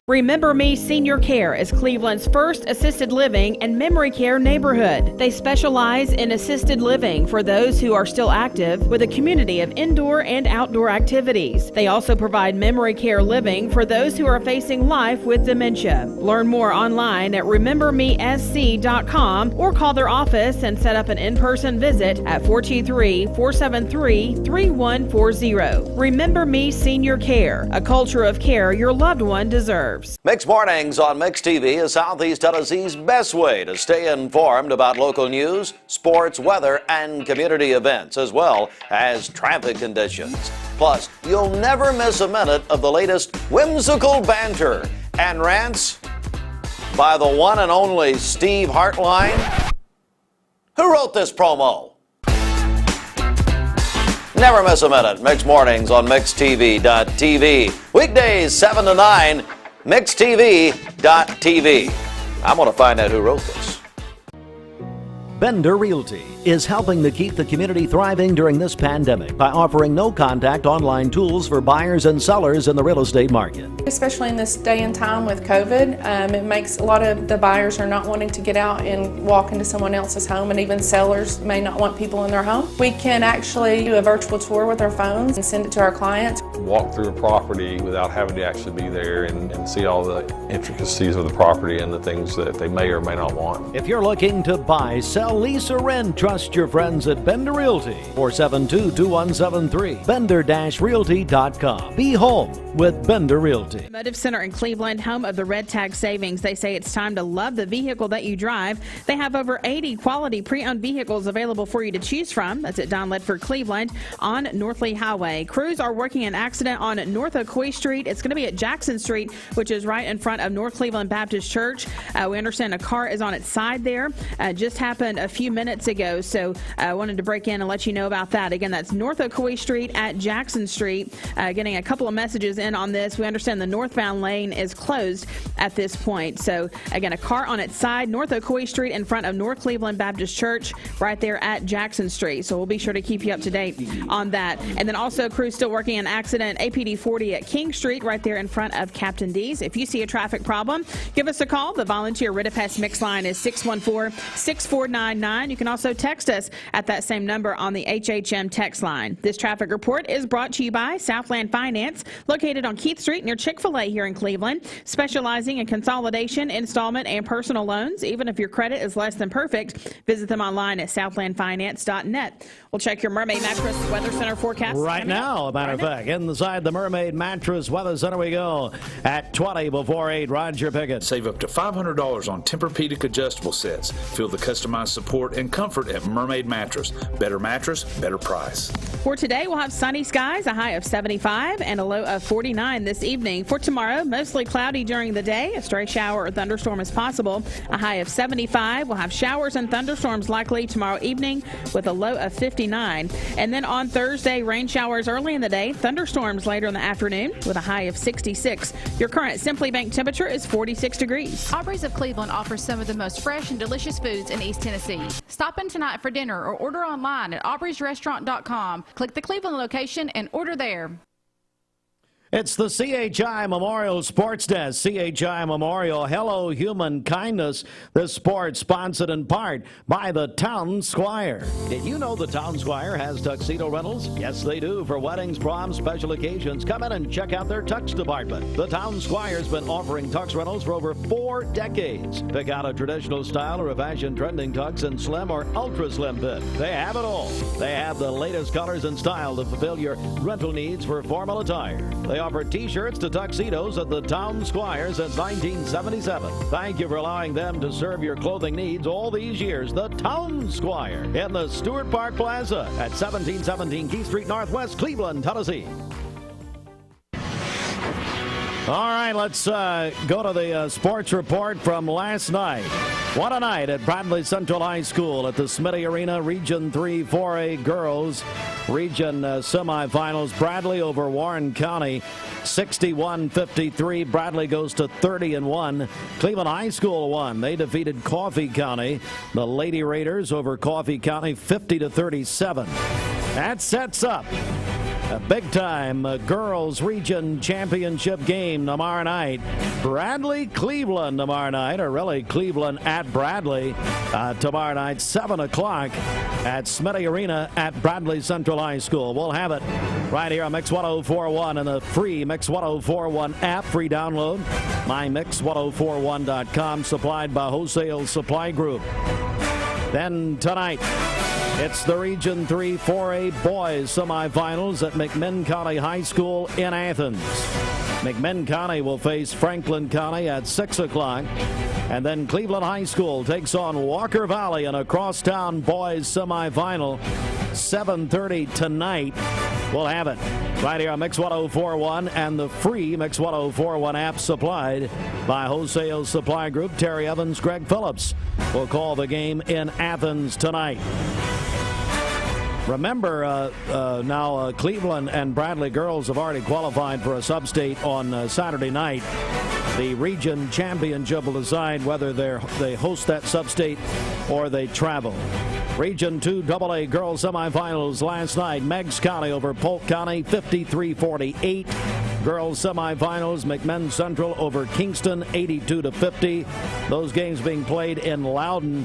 Remember Me Senior Care is Cleveland's first assisted living and memory care neighborhood. They specialize in assisted living for those who are still active, with a community of indoor and outdoor activities. They also provide memory care living for those who are facing life with dementia. Learn more online at remembermesc.com or call their office and set up an in-person visit at 423-473-3140. Remember Me Senior Care, a culture of care your loved one deserves. Mixed Mornings on Mix TV is Southeast Tennessee's best way to stay informed about local news, sports, weather, and community events, as well as traffic conditions. Plus, you'll never miss a minute of the latest whimsical banter and rants by the one and only Steve Hartline. Who wrote this promo? Never miss a minute. Mixed Mornings on MixTV.tv. Weekdays 7 to 9. mixtv.tv. I'm going to find out who wrote this. Bender Realty is helping to keep the community thriving during this pandemic by offering no-contact online tools for buyers and sellers in the real estate market. Especially in this day and time with COVID, it makes a lot of the buyers are not wanting to get out and walk into someone else's home, and even sellers may not want people in their home. We can actually do a virtual tour with our phones and send it to our clients. Walk through a property without having to actually be there and see all the intricacies of the property and the things that they may or may not want. If you're looking to buy, sell, lease, or rent, trust your friends at Bender Realty. 472-2173. Bender-Realty.com. Be home with Bender Realty. Automotive Center in Cleveland, home of the Red Tag Savings. They say it's time to love the vehicle that you drive. They have over 80 quality pre-owned vehicles available for you to choose from. That's at Don Ledford, Cleveland on North Lee Highway. Crews are working an accident on North Ocoee Street. It's going to be at Jackson Street, which is right in front of North Cleveland Baptist Church. We understand a car is on its side there. Just happened a few minutes ago, so I wanted to break in and let you know about that. Again, that's North Ocoee Street at Jackson Street. Getting a couple of messages in on this. We understand the northbound lane is closed at this point. So again, a car on its side, North Ocoee Street in front of North Cleveland Baptist Church, right there at Jackson Street. So we'll be sure to keep you up to date on that. And then also, crews still working an accident, APD 40 at King Street, right there in front of Captain D's. If you see a traffic problem, give us a call. The volunteer Ridipest mix line is 614-6499. You can also text us at that same number on the HHM text line. This traffic report is brought to you by Southland Finance, located on Keith Street near Chick-fil-A here in Cleveland, specializing in consolidation, installment, and personal loans. Even if your credit is less than perfect, visit them online at southlandfinance.net. We'll check your Mermaid Mattress Weather Center forecast Right now, a matter of fact. Inside the Mermaid Mattress Weather Center we go at 20 before 8. Roger Pickett. Save up to $500 on Tempur-Pedic adjustable sets. Feel the customized support and comfort at Mermaid Mattress. Better mattress, better price. For today, we'll have sunny skies, a high of 75 and a low of 49 this evening. For tomorrow, mostly cloudy during the day. A stray shower or thunderstorm is possible. A high of 75. We'll have showers and thunderstorms likely tomorrow evening with a low of 59. And then on Thursday, rain showers early in the day, thunderstorms later in the afternoon with a high of 66. Your current Simply Bank temperature is 46 degrees. Aubrey's of Cleveland offers some of the most fresh and delicious foods in East Tennessee. Stop in tonight for dinner or order online at aubreysrestaurant.com. Click the Cleveland location and order there. It's the CHI Memorial Sports Desk. CHI Memorial, Hello Human Kindness. This sport sponsored in part by the Town Squire. Did you know the Town Squire has tuxedo rentals? Yes, they do. For weddings, proms, special occasions, come in and check out their tux department. The Town Squire's been offering tux rentals for over 4 decades. Pick out a traditional style or a fashion trending tux in slim or ultra slim fit. They have it all. They have the latest colors and style to fulfill your rental needs for formal attire. They offer t-shirts to tuxedos at the Town Squire since 1977. Thank you for allowing them to serve your clothing needs all these years. The Town Squire in the Stewart Park Plaza at 1717 Keith Street Northwest, Cleveland, Tennessee. All right, let's go to the sports report from last night. What a night at Bradley Central High School at the Smitty Arena, Region 3 4A Girls Region semifinals. Bradley over Warren County, 61-53. Bradley goes to 30-1. Cleveland High School won. They defeated Coffee County. The Lady Raiders over Coffee County, 50-37. That sets up a big-time girls region championship game tomorrow night. Bradley-Cleveland tomorrow night, or really Cleveland at Bradley tomorrow night, 7 o'clock at Smitty Arena at Bradley Central High School. We'll have it right here on Mix 1041 and the free Mix 1041 app, free download. MyMix1041.com, supplied by Wholesale Supply Group. Then tonight, it's the Region 3 4A boys semifinals at McMinn County High School in Athens. McMinn County will face Franklin County at 6 o'clock. And then Cleveland High School takes on Walker Valley in a crosstown boys semifinal. 7:30 tonight. We'll have it right here on Mix 1041 and the free Mix 1041 app, supplied by Wholesale Supply Group. Terry Evans, Greg Phillips will call the game in Athens tonight. Remember, now Cleveland and Bradley girls have already qualified for a sub-state on Saturday night. The region championship will decide whether they host that sub-state or they travel. Region 2 AA girls semifinals last night. Meigs County over Polk County 53-48. Girls semifinals, McMinn Central over Kingston 82-50. Those games being played in Loudon.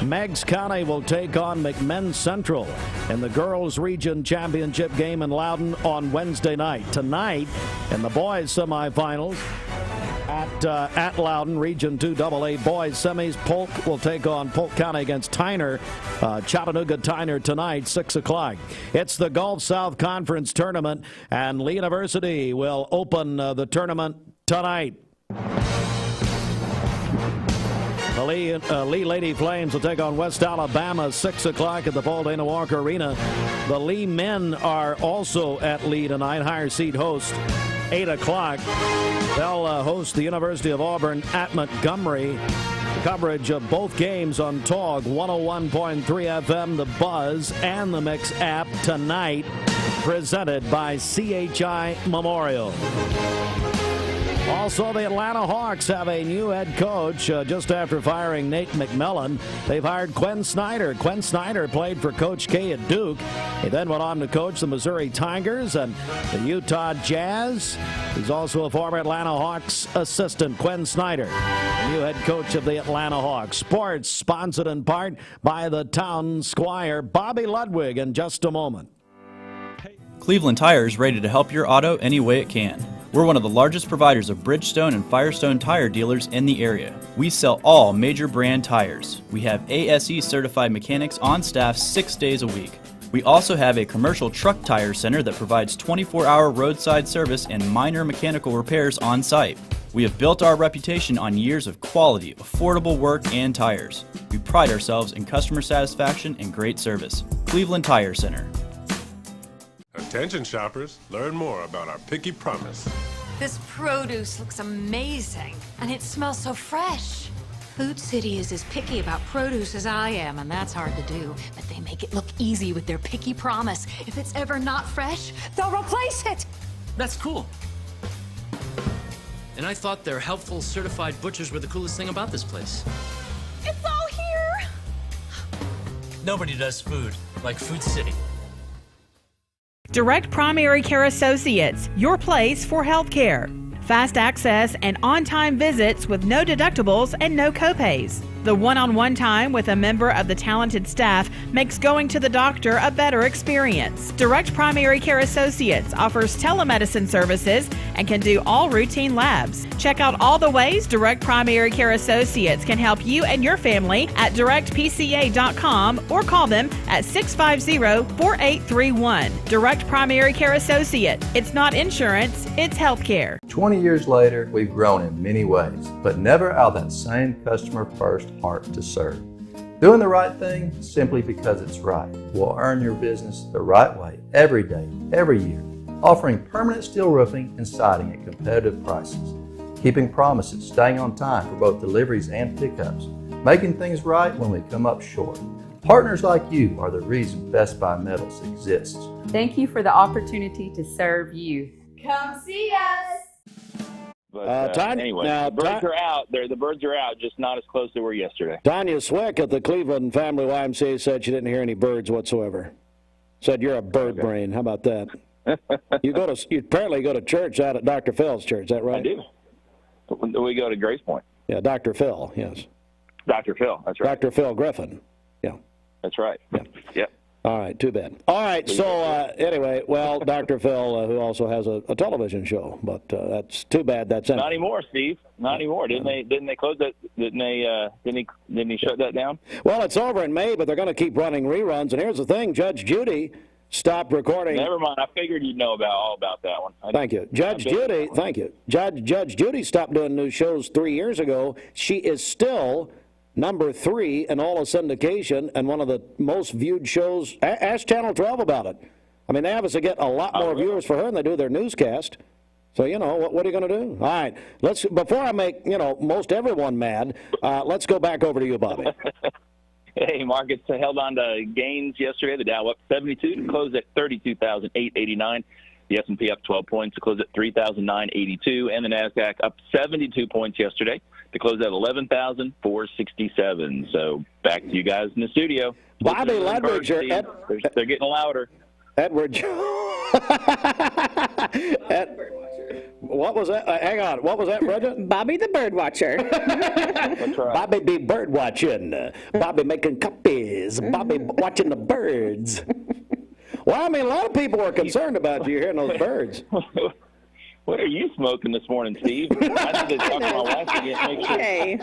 Meigs County will take on McMinn Central in the girls region championship game in Loudon on Wednesday night. Tonight in the boys semifinals at Loudon, Region 2 AA boys semis, Polk will take on Polk County against Tyner. Chattanooga Tyner tonight, 6 o'clock. It's the Gulf South Conference Tournament, and Lee University will open the tournament tonight. The Lee Lady Flames will take on West Alabama, 6 o'clock at the Paul Dana Walker Arena. The Lee men are also at Lee tonight, higher seed host, 8 o'clock. They'll host the University of Auburn at Montgomery. Coverage of both games on TOG 101.3 FM, The Buzz, and the Mix app tonight, presented by CHI Memorial. Also, the Atlanta Hawks have a new head coach just after firing Nate McMillan. They've hired Quinn Snyder. Quinn Snyder played for Coach K at Duke. He then went on to coach the Missouri Tigers and the Utah Jazz. He's also a former Atlanta Hawks assistant, Quinn Snyder, new head coach of the Atlanta Hawks. Sports sponsored in part by the town squire, Bobby Ludwig, in just a moment. Cleveland Tire is ready to help your auto any way it can. We're one of the largest providers of Bridgestone and Firestone tire dealers in the area. We sell all major brand tires. We have ASE certified mechanics on staff 6 days a week. We also have a commercial truck tire center that provides 24-hour roadside service and minor mechanical repairs on site. We have built our reputation on years of quality, affordable work and tires. We pride ourselves in customer satisfaction and great service. Cleveland Tire Center. Attention shoppers, learn more about our Picky Promise. This produce looks amazing, and it smells so fresh. Food City is as picky about produce as I am, and that's hard to do. But they make it look easy with their Picky Promise. If it's ever not fresh, they'll replace it. That's cool. And I thought their helpful certified butchers were the coolest thing about this place. It's all here. Nobody does food like Food City. Direct Primary Care Associates, your place for health care. Fast access and on-time visits with no deductibles and no copays. The one-on-one time with a member of the talented staff makes going to the doctor a better experience. Direct Primary Care Associates offers telemedicine services and can do all routine labs. Check out all the ways Direct Primary Care Associates can help you and your family at directpca.com or call them at 650-4831. Direct Primary Care Associate. It's not insurance, it's health care. 20 years later, we've grown in many ways, but never out of that same customer-first heart to serve. Doing the right thing simply because it's right will earn your business the right way every day, every year. Offering permanent steel roofing and siding at competitive prices. Keeping promises, staying on time for both deliveries and pickups. Making things right when we come up short. Partners like you are the reason Best Buy Metals exists. Thank you for the opportunity to serve you. Come see us. But anyway, the birds are out. The birds are out, just not as close as they were yesterday. Tanya Swick at the Cleveland Family YMCA said she didn't hear any birds whatsoever. Said you're a bird brain. How about that? You apparently go to church out at Dr. Phil's church. Is that right? I do. We go to Grace Point. Yeah, Dr. Phil. Yes. Dr. Phil. That's right. Dr. Phil Griffin. Yeah. That's right. Yeah. Yep. All right, too bad. All right, so anyway, well, Dr. Phil, who also has a television show, but that's too bad. That's not anymore, Steve. Not anymore. Didn't they close that? Didn't he shut that down? Well, it's over in May, but they're going to keep running reruns. And here's the thing: Judge Judy stopped recording. Never mind. I figured you'd know all about that one. Thank you, Judge Judy. Thank you, Judge Judy stopped doing new shows 3 years ago. She is still number 3 in all of syndication and one of the most viewed shows. Ask Channel 12 about it. I mean, they obviously get a lot more viewers for her than they do their newscast. So, what are you going to do? All right, before I make, most everyone mad, let's go back over to you, Bobby. Hey, markets held on to gains yesterday. The Dow up 72 to close at 32,889. The S&P up 12 points to close at 3,982, and the NASDAQ up 72 points yesterday to close at 11,467. So back to you guys in the studio. Bobby Ludwig, they're getting louder. Edward. What was that? Hang on. What was that, Bridget? Bobby the bird watcher. That's right. Bobby be bird watching. Bobby making copies. Bobby watching the birds. Well, I mean, a lot of people are concerned about you hearing those birds. What are you smoking this morning, Steve? I need to talk to my wife again. Make sure. Okay.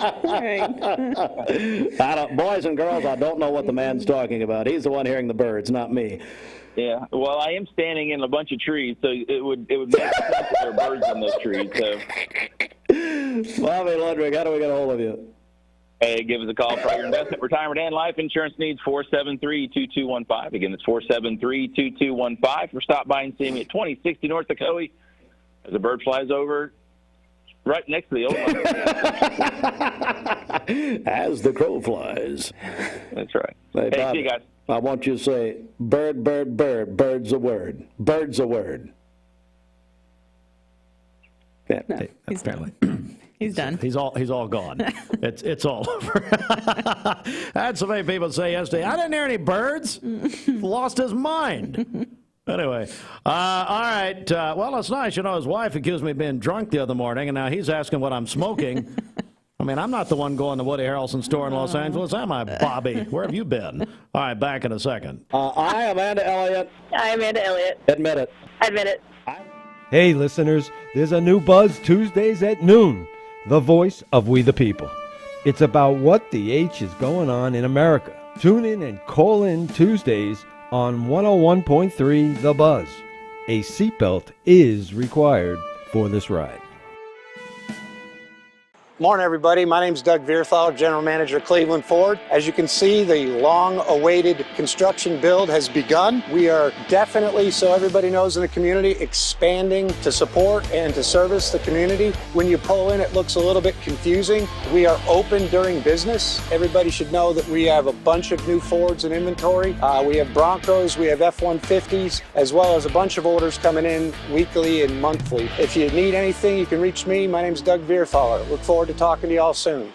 Right. Boys and girls, I don't know what the man's talking about. He's the one hearing the birds, not me. Yeah, well, I am standing in a bunch of trees, so it would make sense that there are birds in those trees. So, Bobby Ludwig, how do we get a hold of you? Hey, give us a call for all your investment, retirement, and life insurance needs. 473-2215. Again, it's 473-2215. Or stop by and see me at 2060 North Dakota. As a bird flies over, right next to the old one. As the crow flies. That's right. Hey, Bobby, see you guys. I want you to say, bird, bird, bird, bird's a word. Bird's a word. Yeah, No, he's apparently. He's done. He's all gone. It's all over. I had so many people say yesterday, I didn't hear any birds. Lost his mind. Anyway, all right. Well, it's nice. You know, his wife accused me of being drunk the other morning, and now he's asking what I'm smoking. I mean, I'm not the one going to Woody Harrelson store in Los Angeles, am I, Bobby? Where have you been? All right, back in a second. I, Amanda Elliott. Hi, Amanda Elliott. Admit it. Admit it. Hey, listeners, there's a new Buzz Tuesdays at noon, the voice of We the People. It's about what the H is going on in America. Tune in and call in Tuesdays on 101.3 The Buzz. A seatbelt is required for this ride. Morning, everybody. My name is Doug Vierthal, General Manager, Cleveland Ford. As you can see, the long-awaited construction build has begun. We are definitely, so everybody knows in the community, expanding to support and to service the community. When you pull in, it looks a little bit confusing. We are open during business. Everybody should know that we have a bunch of new Fords in inventory. We have Broncos, we have F-150s, as well as a bunch of orders coming in weekly and monthly. If you need anything, you can reach me. My name is Doug Vierthaler. Look forward to talking to y'all soon.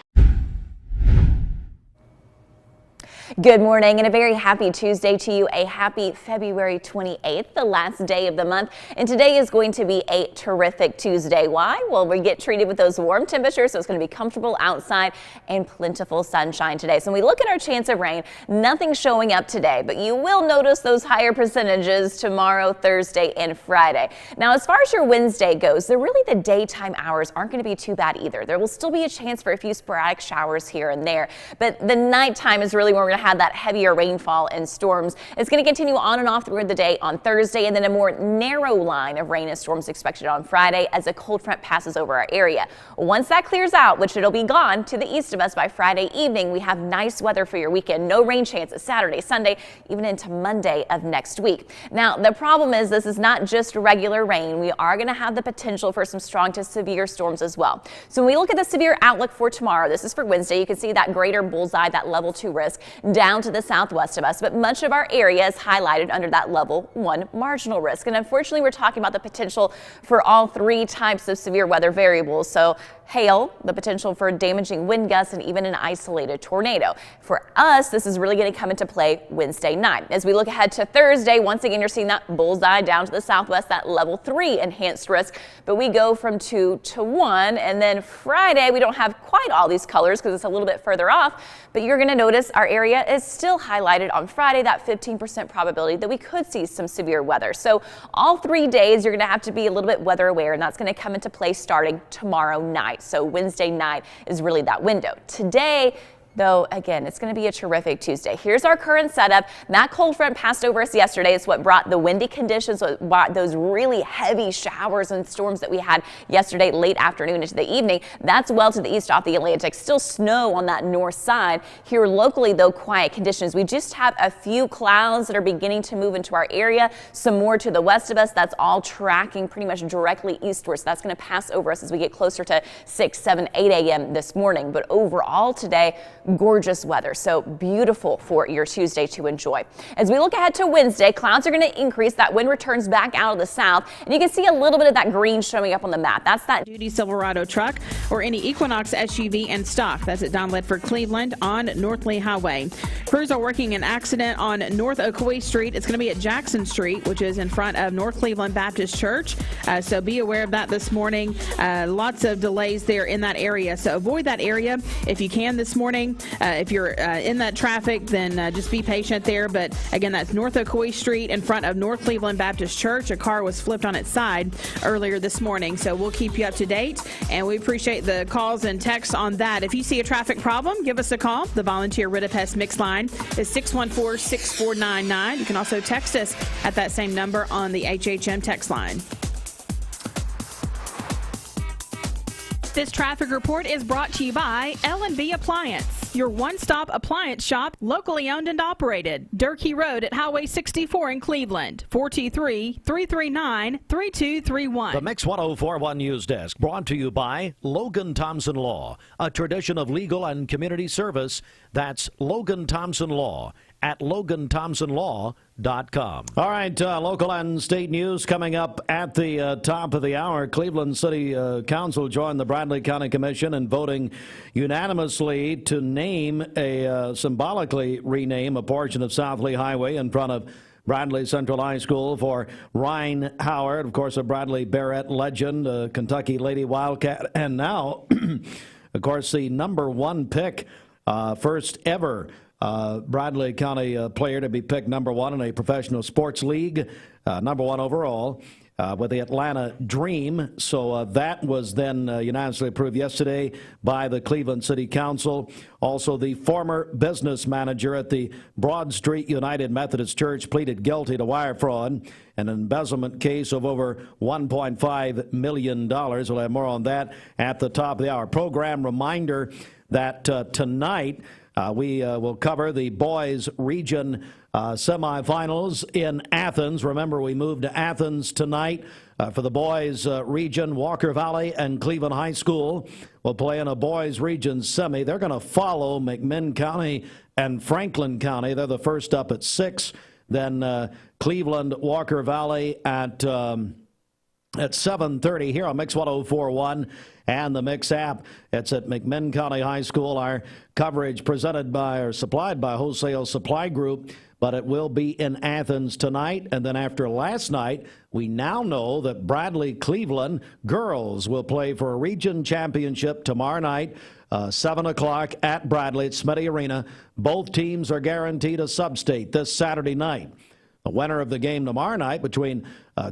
Good morning and a very happy Tuesday to you. A happy February 28th, the last day of the month. And today is going to be a terrific Tuesday. Why? Well, we get treated with those warm temperatures, so it's going to be comfortable outside and plentiful sunshine today. So when we look at our chance of rain, nothing showing up today, but you will notice those higher percentages tomorrow, Thursday, and Friday. Now, as far as your Wednesday goes, the daytime hours aren't going to be too bad either. There will still be a chance for a few sporadic showers here and there, but the nighttime is really where we're going to have that heavier rainfall and storms. It's going to continue on and off throughout the day on Thursday, and then a more narrow line of rain and storms expected on Friday as a cold front passes over our area. Once that clears out, which it'll be gone to the east of us by Friday evening, we have nice weather for your weekend. No rain chances Saturday, Sunday, even into Monday of next week. Now, the problem is this is not just regular rain. We are going to have the potential for some strong to severe storms as well. So when we look at the severe outlook for tomorrow, this is for Wednesday, you can see that greater bullseye, that level 2 risk down to the southwest of us, but much of our area is highlighted under that level 1 marginal risk. And unfortunately, we're talking about the potential for all 3 types of severe weather variables. So hail, the potential for damaging wind gusts, and even an isolated tornado. For us, this is really going to come into play Wednesday night. As we look ahead to Thursday, once again, you're seeing that bullseye down to the southwest, that level 3 enhanced risk, but we go from 2 to 1. And then Friday, we don't have quite all these colors because it's a little bit further off, but you're going to notice our area is still highlighted on Friday, that 15% probability that we could see some severe weather. So all 3 days, you're going to have to be a little bit weather aware, and that's going to come into play starting tomorrow night. So Wednesday night is really that window. Today, though, again, it's going to be a terrific Tuesday. Here's our current setup. That cold front passed over us yesterday. It's what brought the windy conditions, what brought those really heavy showers and storms that we had yesterday late afternoon into the evening. That's well to the east off the Atlantic. Still snow on that north side. Here locally, though, quiet conditions. We just have a few clouds that are beginning to move into our area. Some more to the west of us. That's all tracking pretty much directly eastward. So that's going to pass over us as we get closer to 6, 7, 8 a.m. this morning. But overall today, gorgeous weather. So beautiful for your Tuesday to enjoy. As we look ahead to Wednesday, clouds are going to increase. That wind returns back out of the south, and you can see a little bit of that green showing up on the map. That's that duty Silverado truck or any Equinox SUV in stock. That's at Don Ledford Cleveland on North Lee Highway. Crews are working an accident on North Ocoee Street. It's going to be at Jackson Street, which is in front of North Cleveland Baptist Church. So be aware of that this morning. Lots of delays there in that area. So avoid that area if you can this morning. If you're in that traffic, then just be patient there. But again, that's North Ocoee Street in front of North Cleveland Baptist Church. A car was flipped on its side earlier this morning. So we'll keep you up to date, and we appreciate the calls and texts on that. If you see a traffic problem, give us a call. The volunteer Rid-A-Pest mix line is 614-6499. You can also text us at that same number on the HHM text line. This traffic report is brought to you by L&B Appliance, your one-stop appliance shop, locally owned and operated. Durkee Road at Highway 64 in Cleveland, 423-339-3231. The Mix 1041 News Desk brought to you by Logan Thompson Law, a tradition of legal and community service. That's Logan Thompson Law at LoganThompsonLaw.com. All right, local and state news coming up at the top of the hour. Cleveland City Council joined the Bradley County Commission in voting unanimously to symbolically rename a portion of South Lee Highway in front of Bradley Central High School for Ryan Howard, of course, a Bradley Barrett legend, a Kentucky Lady Wildcat, and now, of course, the #1 pick, first ever Bradley County player to be picked #1 in a professional sports league, #1 overall with the Atlanta Dream. So that was then unanimously approved yesterday by the Cleveland City Council. Also, the former business manager at the Broad Street United Methodist Church pleaded guilty to wire fraud, an embezzlement case of over $1.5 million. We'll have more on that at the top of the hour. Program reminder that tonight, we will cover the boys region semifinals in Athens. Remember, we moved to Athens tonight for the boys region. Walker Valley and Cleveland High School will play in a boys region semi. They're going to follow McMinn County and Franklin County. They're the first up at 6. Then Cleveland, Walker Valley at 7:30 here on Mix 1041 and the Mix app. It's at McMinn County High School. Our coverage presented by or supplied by Wholesale Supply Group, but it will be in Athens tonight. And then after last night, we now know that Bradley Cleveland girls will play for a region championship tomorrow night, 7 o'clock at Bradley at Smitty Arena. Both teams are guaranteed a sub-state this Saturday night. The winner of the game tomorrow night between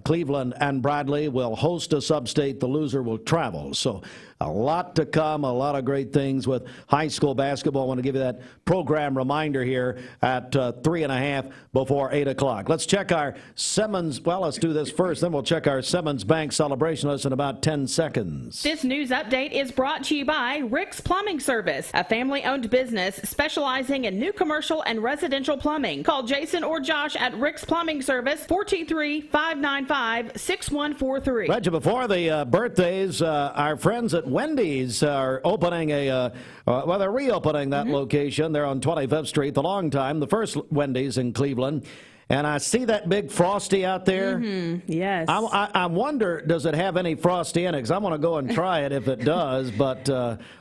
Cleveland and Bradley will host a sub-state. The loser will travel. So a lot to come, a lot of great things with high school basketball. I want to give you that program reminder here at 3:30 before 8 o'clock. Let's check our Simmons. Well, let's do this first. Then we'll check our Simmons Bank celebration list in about 10 seconds. This news update is brought to you by Rick's Plumbing Service, a family-owned business specializing in new commercial and residential plumbing. Call Jason or Josh at Rick's Plumbing Service, 423-595-6143. Reggie, before the birthdays, our friends at Wendy's are opening they're reopening that location. They're on 25th Street, the long time, the first Wendy's in Cleveland. And I see that big Frosty out there. Yes. I wonder, does it have any Frosty in it? Because I want to go and try it if it does. But,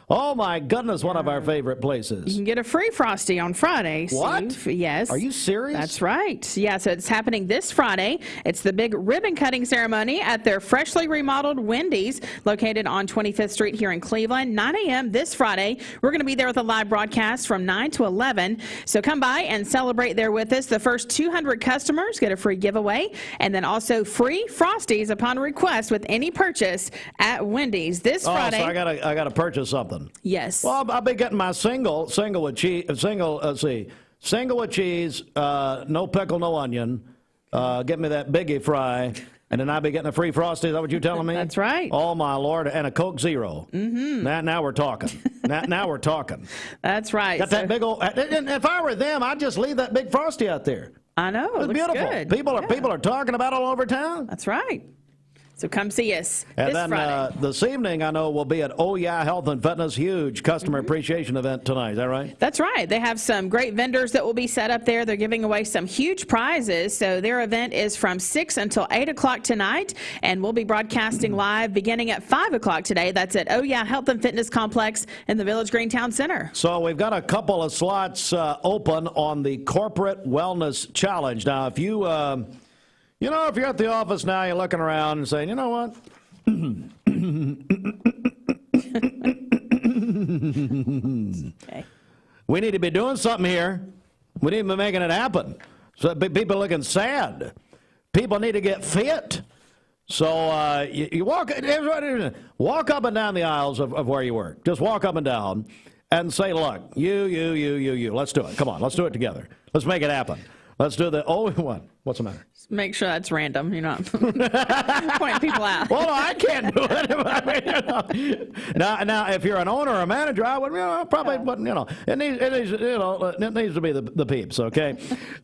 oh, my goodness, one of our favorite places. You can get a free Frosty on Friday, Steve. What? Yes. Are you serious? That's right. Yeah, so it's happening this Friday. It's the big ribbon cutting ceremony at their freshly remodeled Wendy's located on 25th Street here in Cleveland, 9 a.m. this Friday. We're going to be there with a live broadcast from 9 to 11. So come by and celebrate there with us. The first 200 customers get a free giveaway, and then also free Frosties upon request with any purchase at Wendy's this Friday. So I gotta purchase something. Yes. Well, I'll be getting my single with cheese. Single with cheese, no pickle, no onion. Get me that biggie fry. And then I'll be getting a free Frosty. Is that what you're telling me? That's right. Oh, my Lord. And a Coke Zero. Now we're talking. now we're talking. That's right. Got that big old. And if I were them, I'd just leave that big Frosty out there. I know. It's beautiful. Good. People are talking about it all over town. That's right. So come see us And this then Friday. this evening, I know we'll be at Oh Yeah Health and Fitness, huge customer appreciation event tonight. Is that right? That's right. They have some great vendors that will be set up there. They're giving away some huge prizes. So their event is from 6 until 8 o'clock tonight, and we'll be broadcasting live beginning at 5 o'clock today. That's at Oh Yeah Health and Fitness Complex in the Village Green Town Center. So we've got a couple of slots open on the Corporate Wellness Challenge. Now, if you, if you're at the office now, you're looking around and saying, you know what? Okay. We need to be doing something here. We need to be making it happen. So people are looking sad. People need to get fit. So you walk up and down the aisles of where you work. Just walk up and down and say, look, you. Let's do it. Come on, let's do it together. Let's make it happen. Let's do the one. What's the matter? Just make sure that's random. You're not pointing people out. Well, no, I can't do it. Now, if you're an owner or a manager, I would, probably, but it needs to be the peeps. Okay.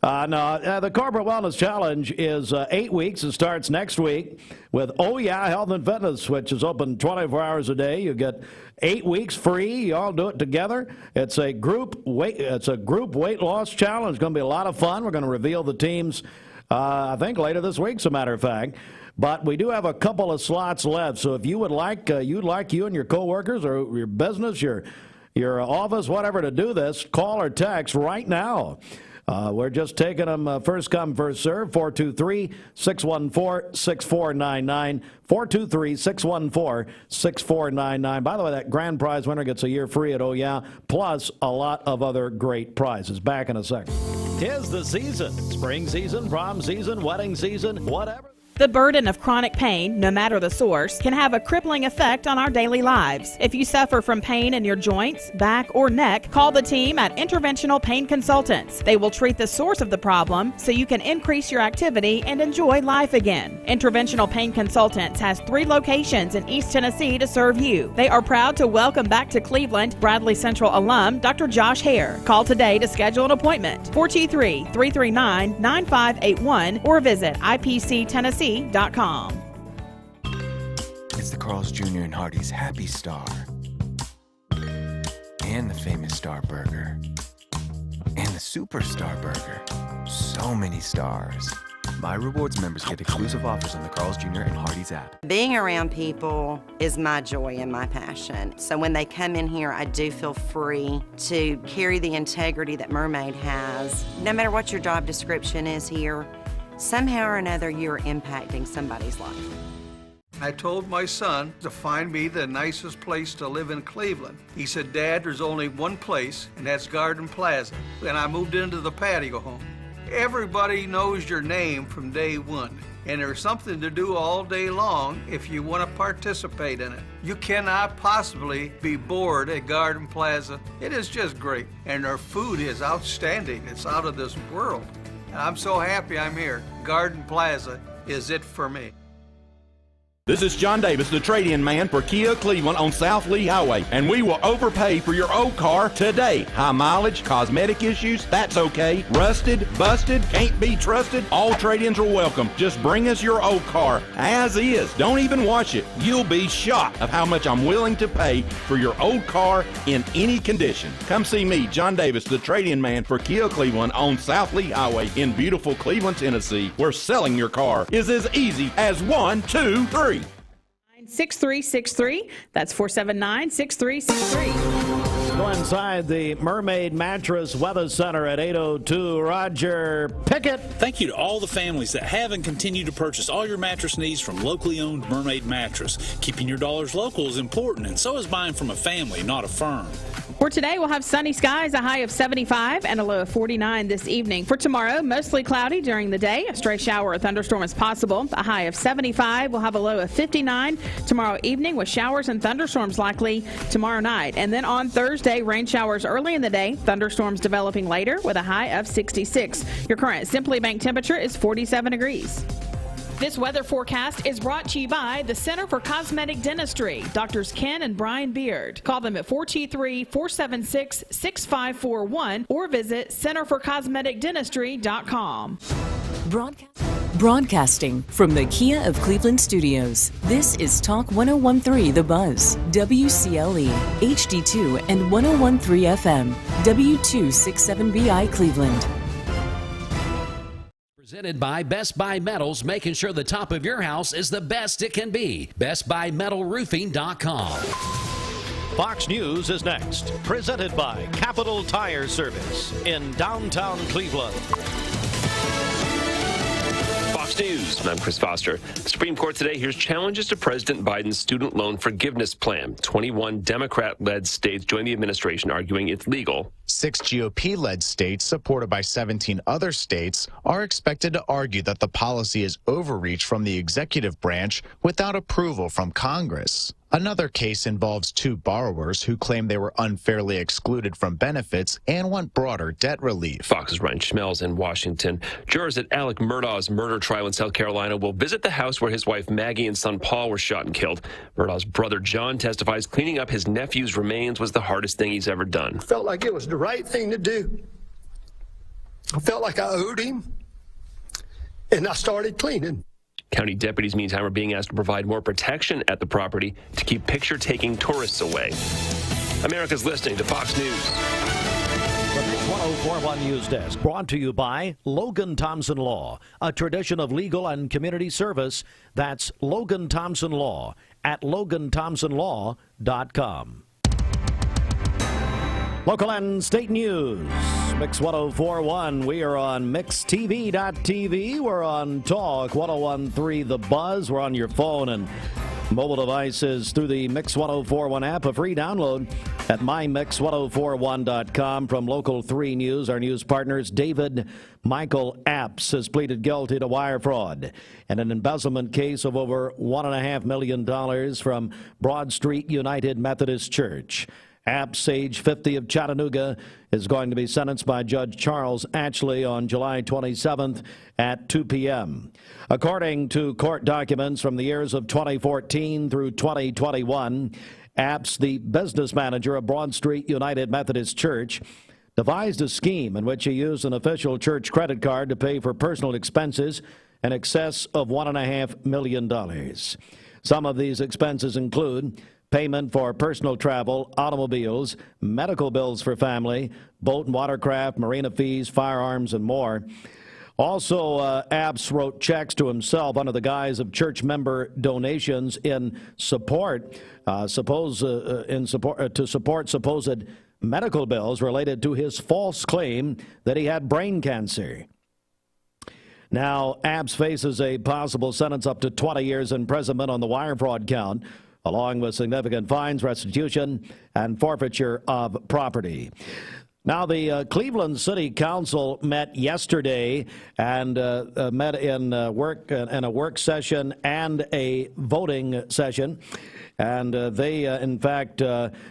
The Corporate Wellness Challenge is 8 weeks. It starts next week with Oh Yeah Health and Fitness, which is open 24 hours a day. You get 8 weeks free. You all do it together. It's a group weight loss challenge. It's going to be a lot of fun. We're going to reveal the teams. I think later this week, as a matter of fact. But we do have a couple of slots left. So if you would like, you and your coworkers or your business, your office, whatever, to do this, call or text right now. We're just taking them first come, first serve, 423-614-6499, 423-614-6499. By the way, that grand prize winner gets a year free at Oh Yeah, plus a lot of other great prizes. Back in a second. 'Tis the season. Spring season, prom season, wedding season, whatever. The burden of chronic pain, no matter the source, can have a crippling effect on our daily lives. If you suffer from pain in your joints, back, or neck, call the team at Interventional Pain Consultants. They will treat the source of the problem so you can increase your activity and enjoy life again. Interventional Pain Consultants has 3 locations in East Tennessee to serve you. They are proud to welcome back to Cleveland Bradley Central alum Dr. Josh Hare. Call today to schedule an appointment. 423-339-9581 or visit IPCTennessee.com. It's the Carl's Jr. and Hardee's Happy Star. And the famous Star Burger. And the Superstar Burger. So many stars. My Rewards members get exclusive offers on the Carl's Jr. and Hardee's app. Being around people is my joy and my passion. So when they come in here, I do feel free to carry the integrity that Mermaid has. No matter what your job description is here, somehow or another, you're impacting somebody's life. I told my son to find me the nicest place to live in Cleveland. He said, Dad, there's only one place, and that's Garden Plaza. And I moved into the patio home. Everybody knows your name from day one, and there's something to do all day long if you want to participate in it. You cannot possibly be bored at Garden Plaza. It is just great, and their food is outstanding. It's out of this world. I'm so happy I'm here. Garden Plaza is it for me. This is John Davis, the trade-in man for Kia Cleveland on South Lee Highway, and we will overpay for your old car today. High mileage, cosmetic issues, that's okay. Rusted, busted, can't be trusted, all trade-ins are welcome. Just bring us your old car as is. Don't even wash it. You'll be shocked of how much I'm willing to pay for your old car in any condition. Come see me, John Davis, the trade-in man for Kia Cleveland on South Lee Highway in beautiful Cleveland, Tennessee, where selling your car is as easy as 1, 2, 3. 6363. That's 479-6363. Go inside the Mermaid Mattress Weather Center at 802. Roger Pickett. Thank you to all the families that have and continue to purchase all your mattress needs from locally owned Mermaid Mattress. Keeping your dollars local is important, and so is buying from a family, not a firm. For today, we'll have sunny skies, a high of 75 and a low of 49 this evening. For tomorrow, mostly cloudy during the day. A stray shower or thunderstorm is possible. A high of 75. We'll have a low of 59 tomorrow evening with showers and thunderstorms likely tomorrow night. And then on Thursday, rain showers early in the day, thunderstorms developing later with a high of 66. Your current Simply Bank temperature is 47 degrees. This weather forecast is brought to you by the Center for Cosmetic Dentistry, Drs. Ken and Brian Beard. Call them at 423-476-6541 or visit centerforcosmeticdentistry.com. Broadcast. Broadcasting from the Kia of Cleveland studios, this is Talk 1013 The Buzz, WCLE, HD2 and 1013 FM, W267BI Cleveland. Presented by Best Buy Metals, making sure the top of your house is the best it can be. BestBuyMetalRoofing.com. Fox News is next, presented by Capital Tire Service in downtown Cleveland. Fox News, I'm Chris Foster. The Supreme Court today hears challenges to President Biden's student loan forgiveness plan. 21 Democrat-led states join the administration, arguing it's legal. 6 GOP-led states, supported by 17 other states, are expected to argue that the policy is overreach from the executive branch without approval from Congress. Another case involves 2 borrowers who claim they were unfairly excluded from benefits and want broader debt relief. Fox's Ryan Schmelz in Washington. Jurors at Alec Murdaugh's murder trial in South Carolina will visit the house where his wife Maggie and son Paul were shot and killed. Murdaugh's brother John testifies cleaning up his nephew's remains was the hardest thing he's ever done. I felt like it was the right thing to do. I felt like I owed him, and I started cleaning. County deputies, meantime, are being asked to provide more protection at the property to keep picture-taking tourists away. America's listening to Fox News. The 1041 News Desk, brought to you by Logan Thompson Law, a tradition of legal and community service. That's Logan Thompson Law at LoganThompsonLaw.com. Local and state news. Mix 1041. We are on MixTV.tv. We're on Talk 1013 The Buzz. We're on your phone and mobile devices through the Mix 1041 app. A free download at mymix1041.com. From Local 3 News, our news partners, David Michael Apps has pleaded guilty to wire fraud and an embezzlement case of over $1.5 million from Broad Street United Methodist Church. Apps, age 50, of Chattanooga, is going to be sentenced by Judge Charles Atchley on July 27th at 2 p.m. According to court documents from the years of 2014 through 2021, Apps, the business manager of Broad Street United Methodist Church, devised a scheme in which he used an official church credit card to pay for personal expenses in excess of $1.5 million. Some of these expenses include payment for personal travel, automobiles, medical bills for family, boat and watercraft, marina fees, firearms, and more. Also, Apps wrote checks to himself under the guise of church member donations to support supposed medical bills related to his false claim that he had brain cancer. Now, Apps faces a possible sentence up to 20 years imprisonment on the wire fraud count, along with significant fines, restitution, and forfeiture of property. Now, the Cleveland City Council met yesterday and met in a work session and a voting session. And they, in fact,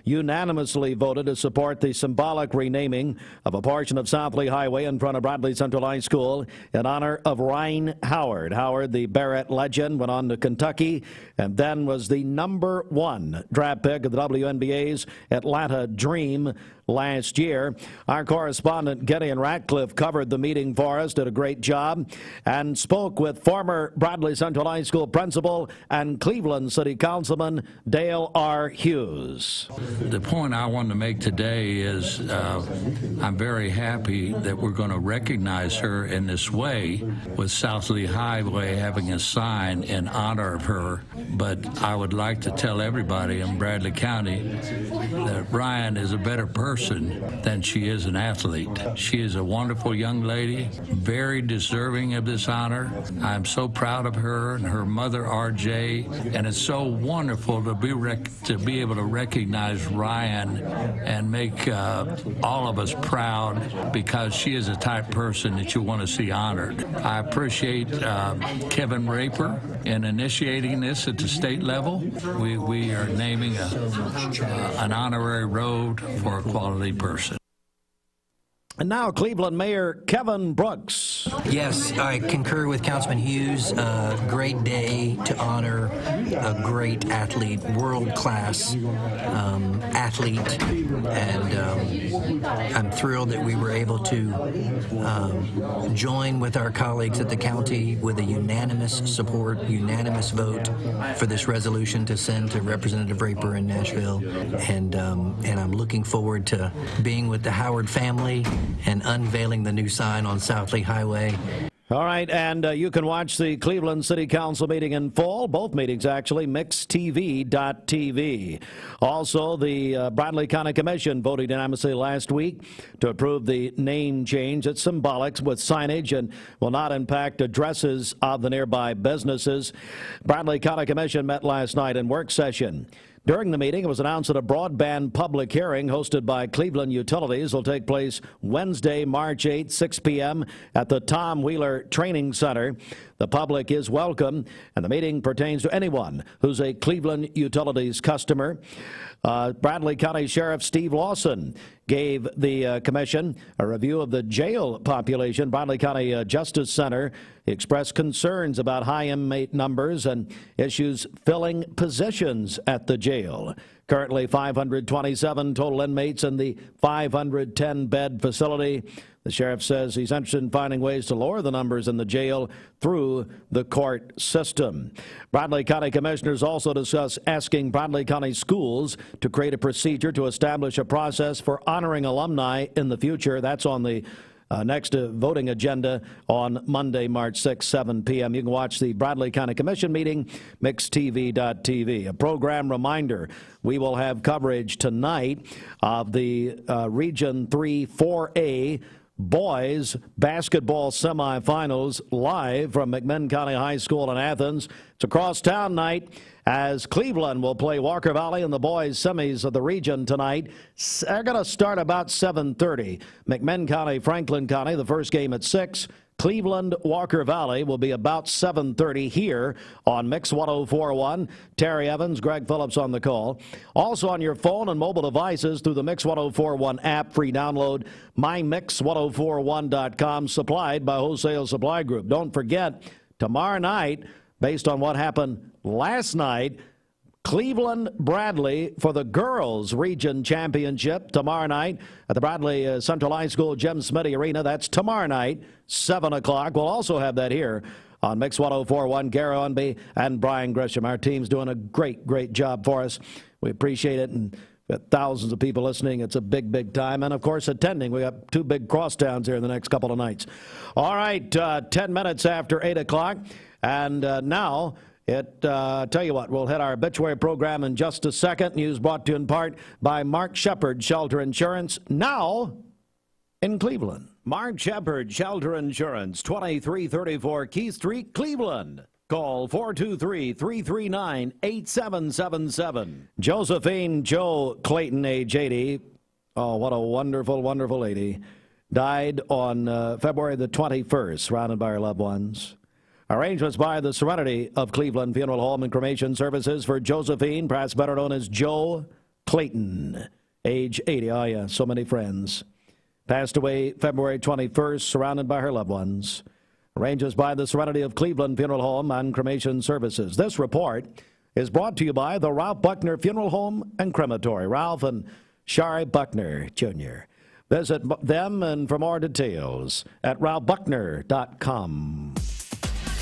unanimously voted to support the symbolic renaming of a portion of South Lee Highway in front of Bradley Central High School in honor of Ryan Howard. Howard, the Barrett legend, went on to Kentucky and then was the #1 draft pick of the WNBA's Atlanta Dream last year. Our correspondent Gideon Ratcliffe covered the meeting for us, did a great job, and spoke with former Bradley Central High School principal and Cleveland City Councilman Dale R. Hughes. The point I wanted to make today is I'm very happy that we're going to recognize her in this way, with South Lee Highway having a sign in honor of her. But I would like to tell everybody in Bradley County that Ryan is a better person than she is an athlete. She is a wonderful young lady, very deserving of this honor. I'm so proud of her and her mother, RJ, and it's so wonderful to be able to recognize Ryan and make all of us proud, because she is a type person that you want to see honored. I appreciate Kevin Raper in initiating this at the state level. We are naming an honorary road for a quality person. And now Cleveland Mayor Kevin Brooks. Yes, I concur with Councilman Hughes. Great day to honor a great athlete, world-class athlete, and I'm thrilled that we were able to join with our colleagues at the county with a unanimous support, unanimous vote for this resolution to send to Representative Raper in Nashville, and I'm looking forward to being with the Howard family and unveiling the new sign on South Lee Highway. All right, and you can watch the Cleveland City Council meeting in full, both meetings actually, mixtv.tv. Also, the Bradley County Commission voted unanimously last week to approve the name change. It's symbolic with signage and will not impact addresses of the nearby businesses. Bradley County Commission met last night in work session. During the meeting, it was announced that a broadband public hearing hosted by Cleveland Utilities will take place Wednesday, March 8, 6 p.m. at the Tom Wheeler Training Center. The public is welcome, and the meeting pertains to anyone who's a Cleveland Utilities customer. Bradley County Sheriff Steve Lawson gave the commission a review of the jail population. Bradley County Justice Center expressed concerns about high inmate numbers and issues filling positions at the jail. Currently 527 total inmates in the 510-bed facility. The sheriff says he's interested in finding ways to lower the numbers in the jail through the court system. Bradley County commissioners also discuss asking Bradley County schools to create a procedure to establish a process for honoring alumni in the future. That's on the next voting agenda on Monday, March 6, 7 p.m. You can watch the Bradley County Commission meeting, mixtv.tv. A program reminder, we will have coverage tonight of the Region 3 4A boys basketball semifinals live from McMinn County High School in Athens. It's a crosstown night as Cleveland will play Walker Valley in the boys semis of the region tonight. They're going to start about 7:30. McMinn County, Franklin County, the first game at 6. Cleveland, Walker Valley will be about 7:30 here on Mix 104.1. Terry Evans, Greg Phillips on the call. Also on your phone and mobile devices through the Mix 104.1 app, free download, mymix1041.com, supplied by Wholesale Supply Group. Don't forget, tomorrow night, based on what happened last night, Cleveland Bradley for the girls region championship tomorrow night at the Bradley Central High School Jim Smitty Arena. That's tomorrow night, 7 o'clock. We'll also have that here on Mix 104.1. Gary Unby and Brian Grisham. Our team's doing a great job for us. We appreciate it, and got thousands of people listening. It's a big time. And, of course, attending. We got 2 big crosstowns here in the next couple of nights. All right, 10 minutes after 8 o'clock. And now, tell you what, we'll hit our obituary program in just a second. News brought to you in part by Mark Shepard Shelter Insurance, now in Cleveland. Mark Shepard Shelter Insurance, 2334 Key Street, Cleveland. Call 423-339-8777. Josephine Joe Clayton, age 80. Oh, what a wonderful lady. Died on February the 21st, surrounded by her loved ones. Arrangements by the Serenity of Cleveland Funeral Home and Cremation Services for Josephine, perhaps better known as Joe Clayton, age 80. Oh, yeah, so many friends. Passed away February 21st, surrounded by her loved ones. Arrangements by the Serenity of Cleveland Funeral Home and Cremation Services. This report is brought to you by the Ralph Buckner Funeral Home and Crematory. Ralph and Shari Buckner, Jr. Visit them and for more details at ralphbuckner.com.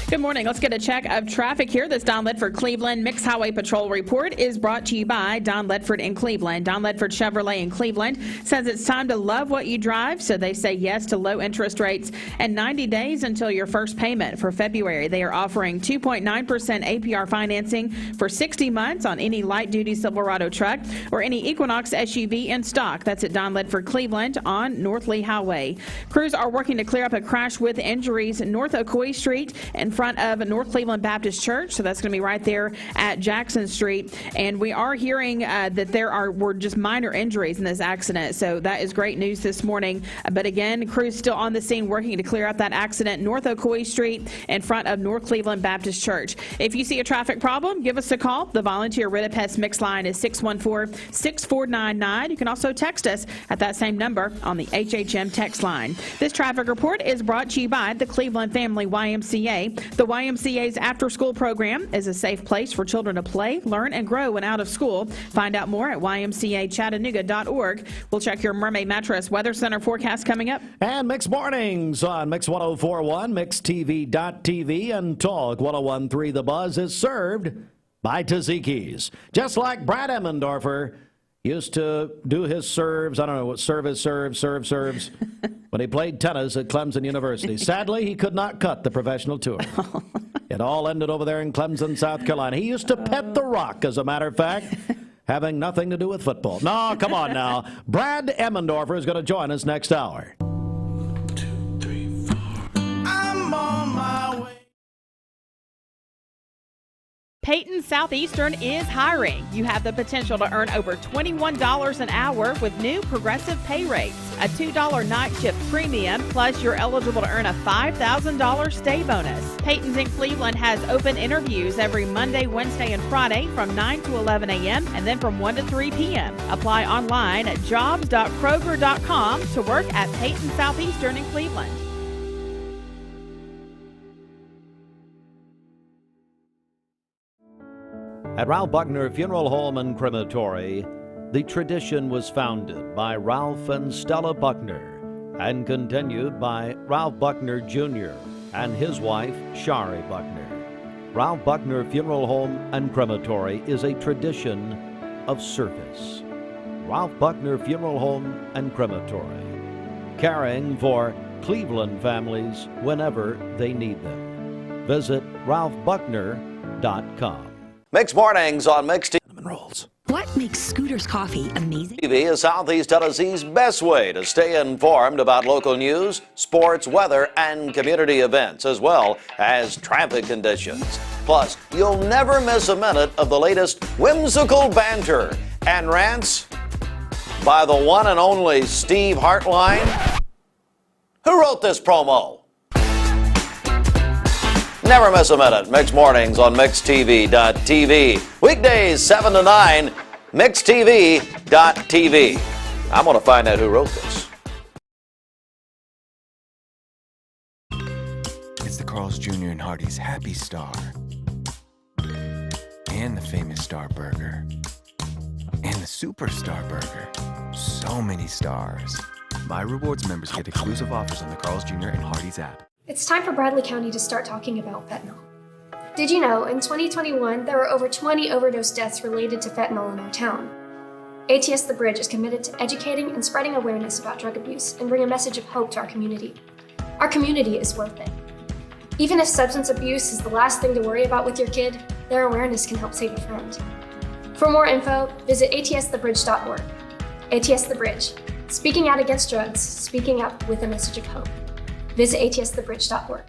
Good morning. Let's get a check of traffic here. This Don Ledford Cleveland Mixed Highway Patrol report is brought to you by Don Ledford in Cleveland. Don Ledford Chevrolet in Cleveland says it's time to love what you drive, so they say yes to low interest rates and 90 days until your first payment. For February, they are offering 2.9% APR financing for 60 months on any light-duty Silverado truck or any Equinox SUV in stock. That's at Don Ledford Cleveland on North Lee Highway. Crews are working to clear up a crash with injuries north of Coy Street and front of North Cleveland Baptist Church. So that's going to be right there at Jackson Street. And we are hearing that were just minor injuries in this accident. So that is great news this morning. But again, crews still on the scene working to clear up that accident North Ocoee Street in front of North Cleveland Baptist Church. If you see a traffic problem, give us a call. The volunteer Rid-A-Pest mix line is 614-6499. You can also text us at that same number on the HHM text line. This traffic report is brought to you by the Cleveland Family YMCA. The YMCA's after-school program is a safe place for children to play, learn, and grow when out of school. Find out more at ymcachattanooga.org. We'll check your Mermaid Mattress Weather Center forecast coming up. And Mix Mornings on Mix 104.1, MixTV.tv, and Talk 101.3 The Buzz is served by Taziki's. Just like Brad Emendorfer used to do his serves, I don't know what serves, when he played tennis at Clemson University. Sadly, he could not cut the professional tour. It all ended over there in Clemson, South Carolina. He used to pet the rock, as a matter of fact, having nothing to do with football. No, come on now. Brad Emendorfer is going to join us next hour. 1, 2, 3, 4. I'm on my way. Peyton Southeastern is hiring. You have the potential to earn over $21 an hour with new progressive pay rates, a $2 night shift premium, plus you're eligible to earn a $5,000 stay bonus. Peyton's in Cleveland has open interviews every Monday, Wednesday, and Friday from 9 to 11 a.m. and then from 1 to 3 p.m. Apply online at jobs.kroger.com to work at Peyton Southeastern in Cleveland. At Ralph Buckner Funeral Home and Crematory, the tradition was founded by Ralph and Stella Buckner and continued by Ralph Buckner Jr. and his wife, Shari Buckner. Ralph Buckner Funeral Home and Crematory is a tradition of service. Ralph Buckner Funeral Home and Crematory, caring for Cleveland families whenever they need them. Visit ralphbuckner.com. Mix Mornings on Mix TV. Rolls. What makes Scooter's Coffee amazing? TV is Southeast Tennessee's best way to stay informed about local news, sports, weather, and community events, as well as traffic conditions. Plus, you'll never miss a minute of the latest whimsical banter and rants by the one and only Steve Hartline. Who wrote this promo? Never miss a minute. Mix Mornings on MixTV.tv. Weekdays 7 to 9, MixTV.tv. I'm going to find out who wrote this. It's the Carl's Jr. and Hardee's Happy Star. And the famous Star Burger. And the Superstar Burger. So many stars. My Rewards members get exclusive offers on the Carl's Jr. and Hardee's app. It's time for Bradley County to start talking about fentanyl. Did you know, in 2021, there were over 20 overdose deaths related to fentanyl in our town? ATS The Bridge is committed to educating and spreading awareness about drug abuse and bring a message of hope to our community. Our community is worth it. Even if substance abuse is the last thing to worry about with your kid, their awareness can help save a friend. For more info, visit atsthebridge.org. ATS The Bridge, speaking out against drugs, speaking up with a message of hope. Visit atsthebridge.org.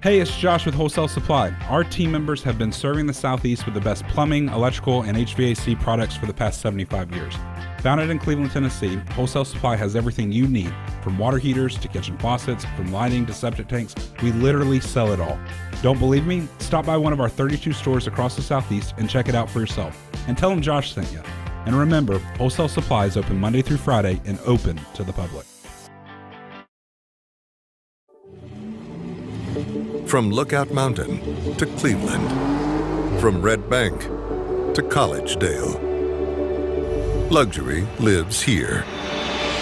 Hey, it's Josh with Wholesale Supply. Our team members have been serving the Southeast with the best plumbing, electrical, and HVAC products for the past 75 years. Founded in Cleveland, Tennessee, Wholesale Supply has everything you need, from water heaters to kitchen faucets, from lighting to septic tanks. We literally sell it all. Don't believe me? Stop by one of our 32 stores across the Southeast and check it out for yourself. And tell them Josh sent you. And remember, Wholesale Supply is open Monday through Friday and open to the public. From Lookout Mountain to Cleveland, from Red Bank to Collegedale, luxury lives here.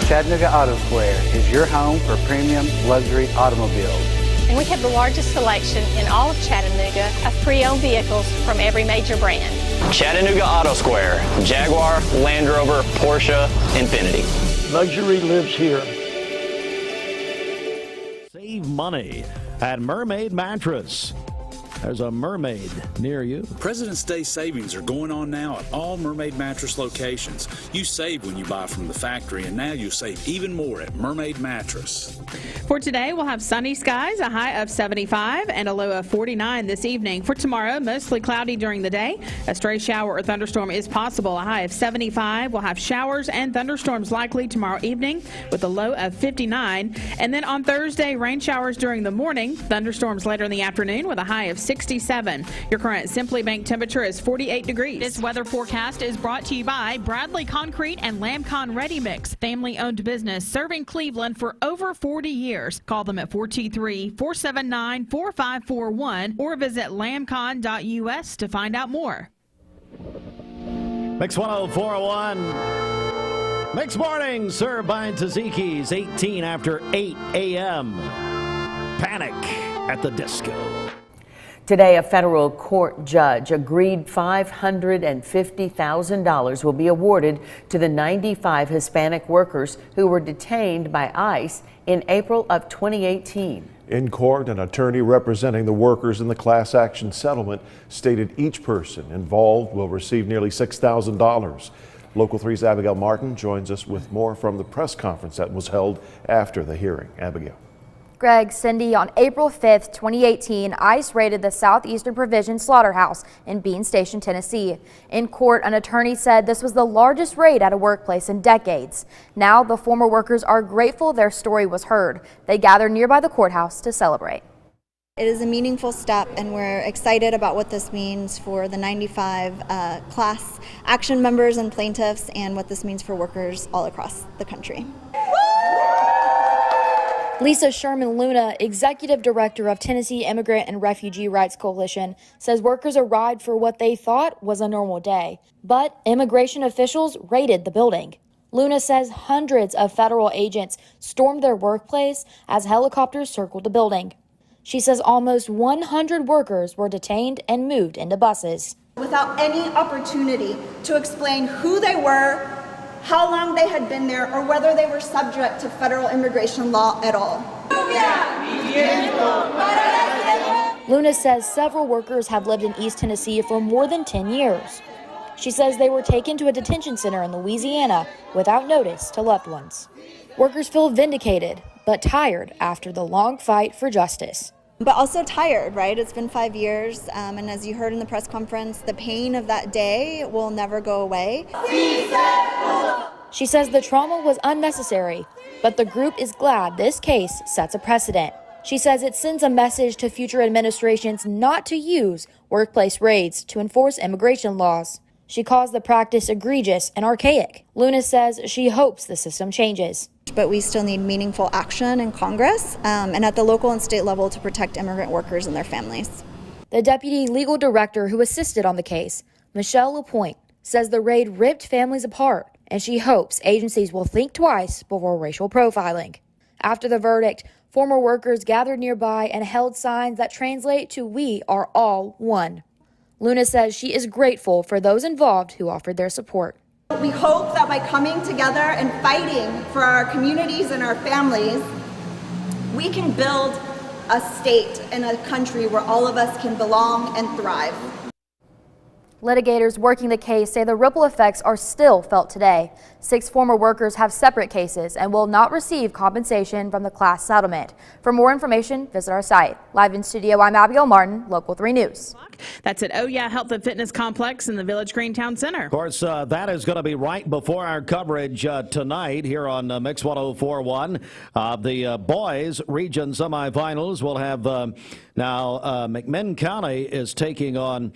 Chattanooga Auto Square is your home for premium luxury automobiles. And we have the largest selection in all of Chattanooga of pre-owned vehicles from every major brand. Chattanooga Auto Square, Jaguar, Land Rover, Porsche, Infiniti. Luxury lives here. Save money at Mermaid Mattress. There's a Mermaid near you. President's Day savings are going on now at all Mermaid Mattress locations. You save when you buy from the factory, and now you'll save even more at Mermaid Mattress. For today, we'll have sunny skies, a high of 75 and a low of 49 this evening. For tomorrow, mostly cloudy during the day. A stray shower or thunderstorm is possible, a high of 75. We'll have showers and thunderstorms likely tomorrow evening with a low of 59. And then on Thursday, rain showers during the morning, thunderstorms later in the afternoon with a high of 67. Your current Simply Bank temperature is 48 degrees. This weather forecast is brought to you by Bradley Concrete and Lamcon Ready Mix, family-owned business serving Cleveland for over 40 years. Call them at 423-479-4541 or visit lamcon.us to find out more. Mix 104.1. Mix Morning, served by Taziki's 18 after 8 a.m. Panic at the Disco. Today, a federal court judge agreed $550,000 will be awarded to the 95 Hispanic workers who were detained by ICE in April of 2018. In court, an attorney representing the workers in the class action settlement stated each person involved will receive nearly $6,000. Local 3's Abigail Martin joins us with more from the press conference that was held after the hearing. Abigail. Greg, Cindy, on April 5th, 2018, ICE raided the Southeastern Provision Slaughterhouse in Bean Station, Tennessee. In court, an attorney said this was the largest raid at a workplace in decades. Now, the former workers are grateful their story was heard. They gathered nearby the courthouse to celebrate. It is a meaningful step, and we're excited about what this means for the 95 class action members and plaintiffs, and what this means for workers all across the country. Lisa Sherman Luna, executive director of Tennessee Immigrant and Refugee Rights Coalition, says workers arrived for what they thought was a normal day, but immigration officials raided the building. Luna says hundreds of federal agents stormed their workplace as helicopters circled the building. She says almost 100 workers were detained and moved into buses. Without any opportunity to explain who they were, how long they had been there, or whether they were subject to federal immigration law at all. Luna says several workers have lived in East Tennessee for more than 10 years. She says they were taken to a detention center in Louisiana without notice to loved ones. Workers feel vindicated, but tired after the long fight for justice. But also tired, right? It's been 5 years, and as you heard in the press conference, the pain of that day will never go away. She says the trauma was unnecessary, but the group is glad this case sets a precedent. She says it sends a message to future administrations not to use workplace raids to enforce immigration laws. She calls the practice egregious and archaic. Luna says she hopes the system changes. But we still need meaningful action in Congress and at the local and state level to protect immigrant workers and their families. The deputy legal director who assisted on the case, Michelle LaPointe, says the raid ripped families apart, and she hopes agencies will think twice before racial profiling. After the verdict, former workers gathered nearby and held signs that translate to "We are all one." Luna says she is grateful for those involved who offered their support. We hope that by coming together and fighting for our communities and our families, we can build a state and a country where all of us can belong and thrive. Litigators working the case say the ripple effects are still felt today. 6 former workers have separate cases and will not receive compensation from the class settlement. For more information, visit our site. Live in studio, I'm Abigail Martin, Local 3 News. That's at Oh Yeah Health and Fitness Complex in the Village Green Town Center. Of course, that is going to be right before our coverage tonight here on Mix 104.1. The boys region semifinals will have now McMinn County is taking on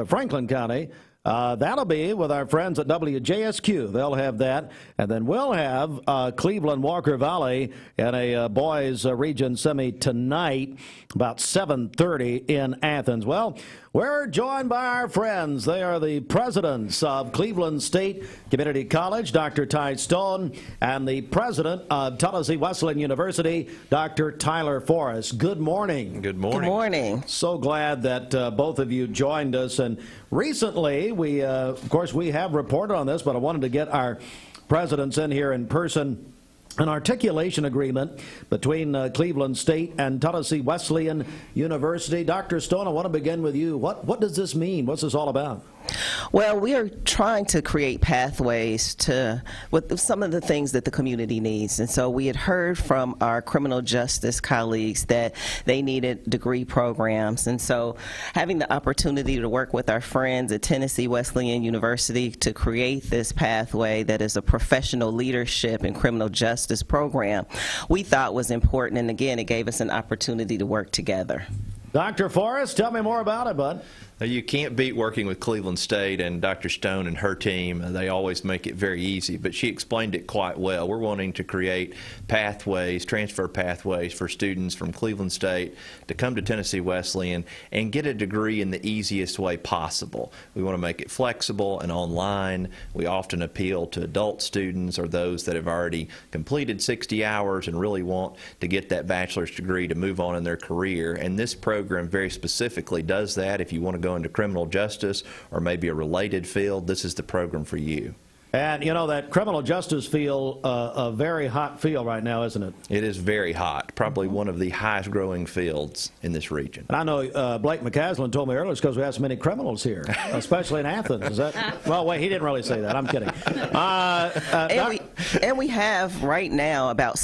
Franklin County. That'll be with our friends at WJSQ. They'll have that. And then we'll have Cleveland Walker Valley in a boys region semi tonight, about 7:30 in Athens. Well, we're joined by our friends. They are the presidents of Cleveland State Community College, Dr. Ty Stone, and the president of Tennessee Wesleyan University, Dr. Tyler Forrest. Good morning. Good morning. Good morning. So glad that both of you joined us. And recently, we, of course, we have reported on this, but I wanted to get our presidents in here in person. An articulation agreement between Cleveland State and Tennessee Wesleyan University. Dr. Stone, I want to begin with you. What does this mean? What's this all about? Well, we are trying to create pathways with some of the things that the community needs. And so we had heard from our criminal justice colleagues that they needed degree programs. And so having the opportunity to work with our friends at Tennessee Wesleyan University to create this pathway that is a professional leadership and criminal justice program, we thought was important. And again, it gave us an opportunity to work together. Dr. Forrest, tell me more about it, bud. You can't beat working with Cleveland State and Dr. Stone and her team. They always make it very easy, but she explained it quite well. We're wanting to create pathways, transfer pathways for students from Cleveland State to come to Tennessee Wesleyan and get a degree in the easiest way possible. We want to make it flexible and online. We often appeal to adult students or those that have already completed 60 hours and really want to get that bachelor's degree to move on in their career. And this program very specifically does that. If you want to go into criminal justice or maybe a related field, this is the program for you. And you know that criminal justice field, a very hot field right now, isn't it? It is very hot, probably one of the highest growing fields in this region. And I know Blake McCaslin told me earlier it's because we have so many criminals here, especially in Athens. Is that? Well, wait, he didn't really say that. I'm kidding. And we have right now about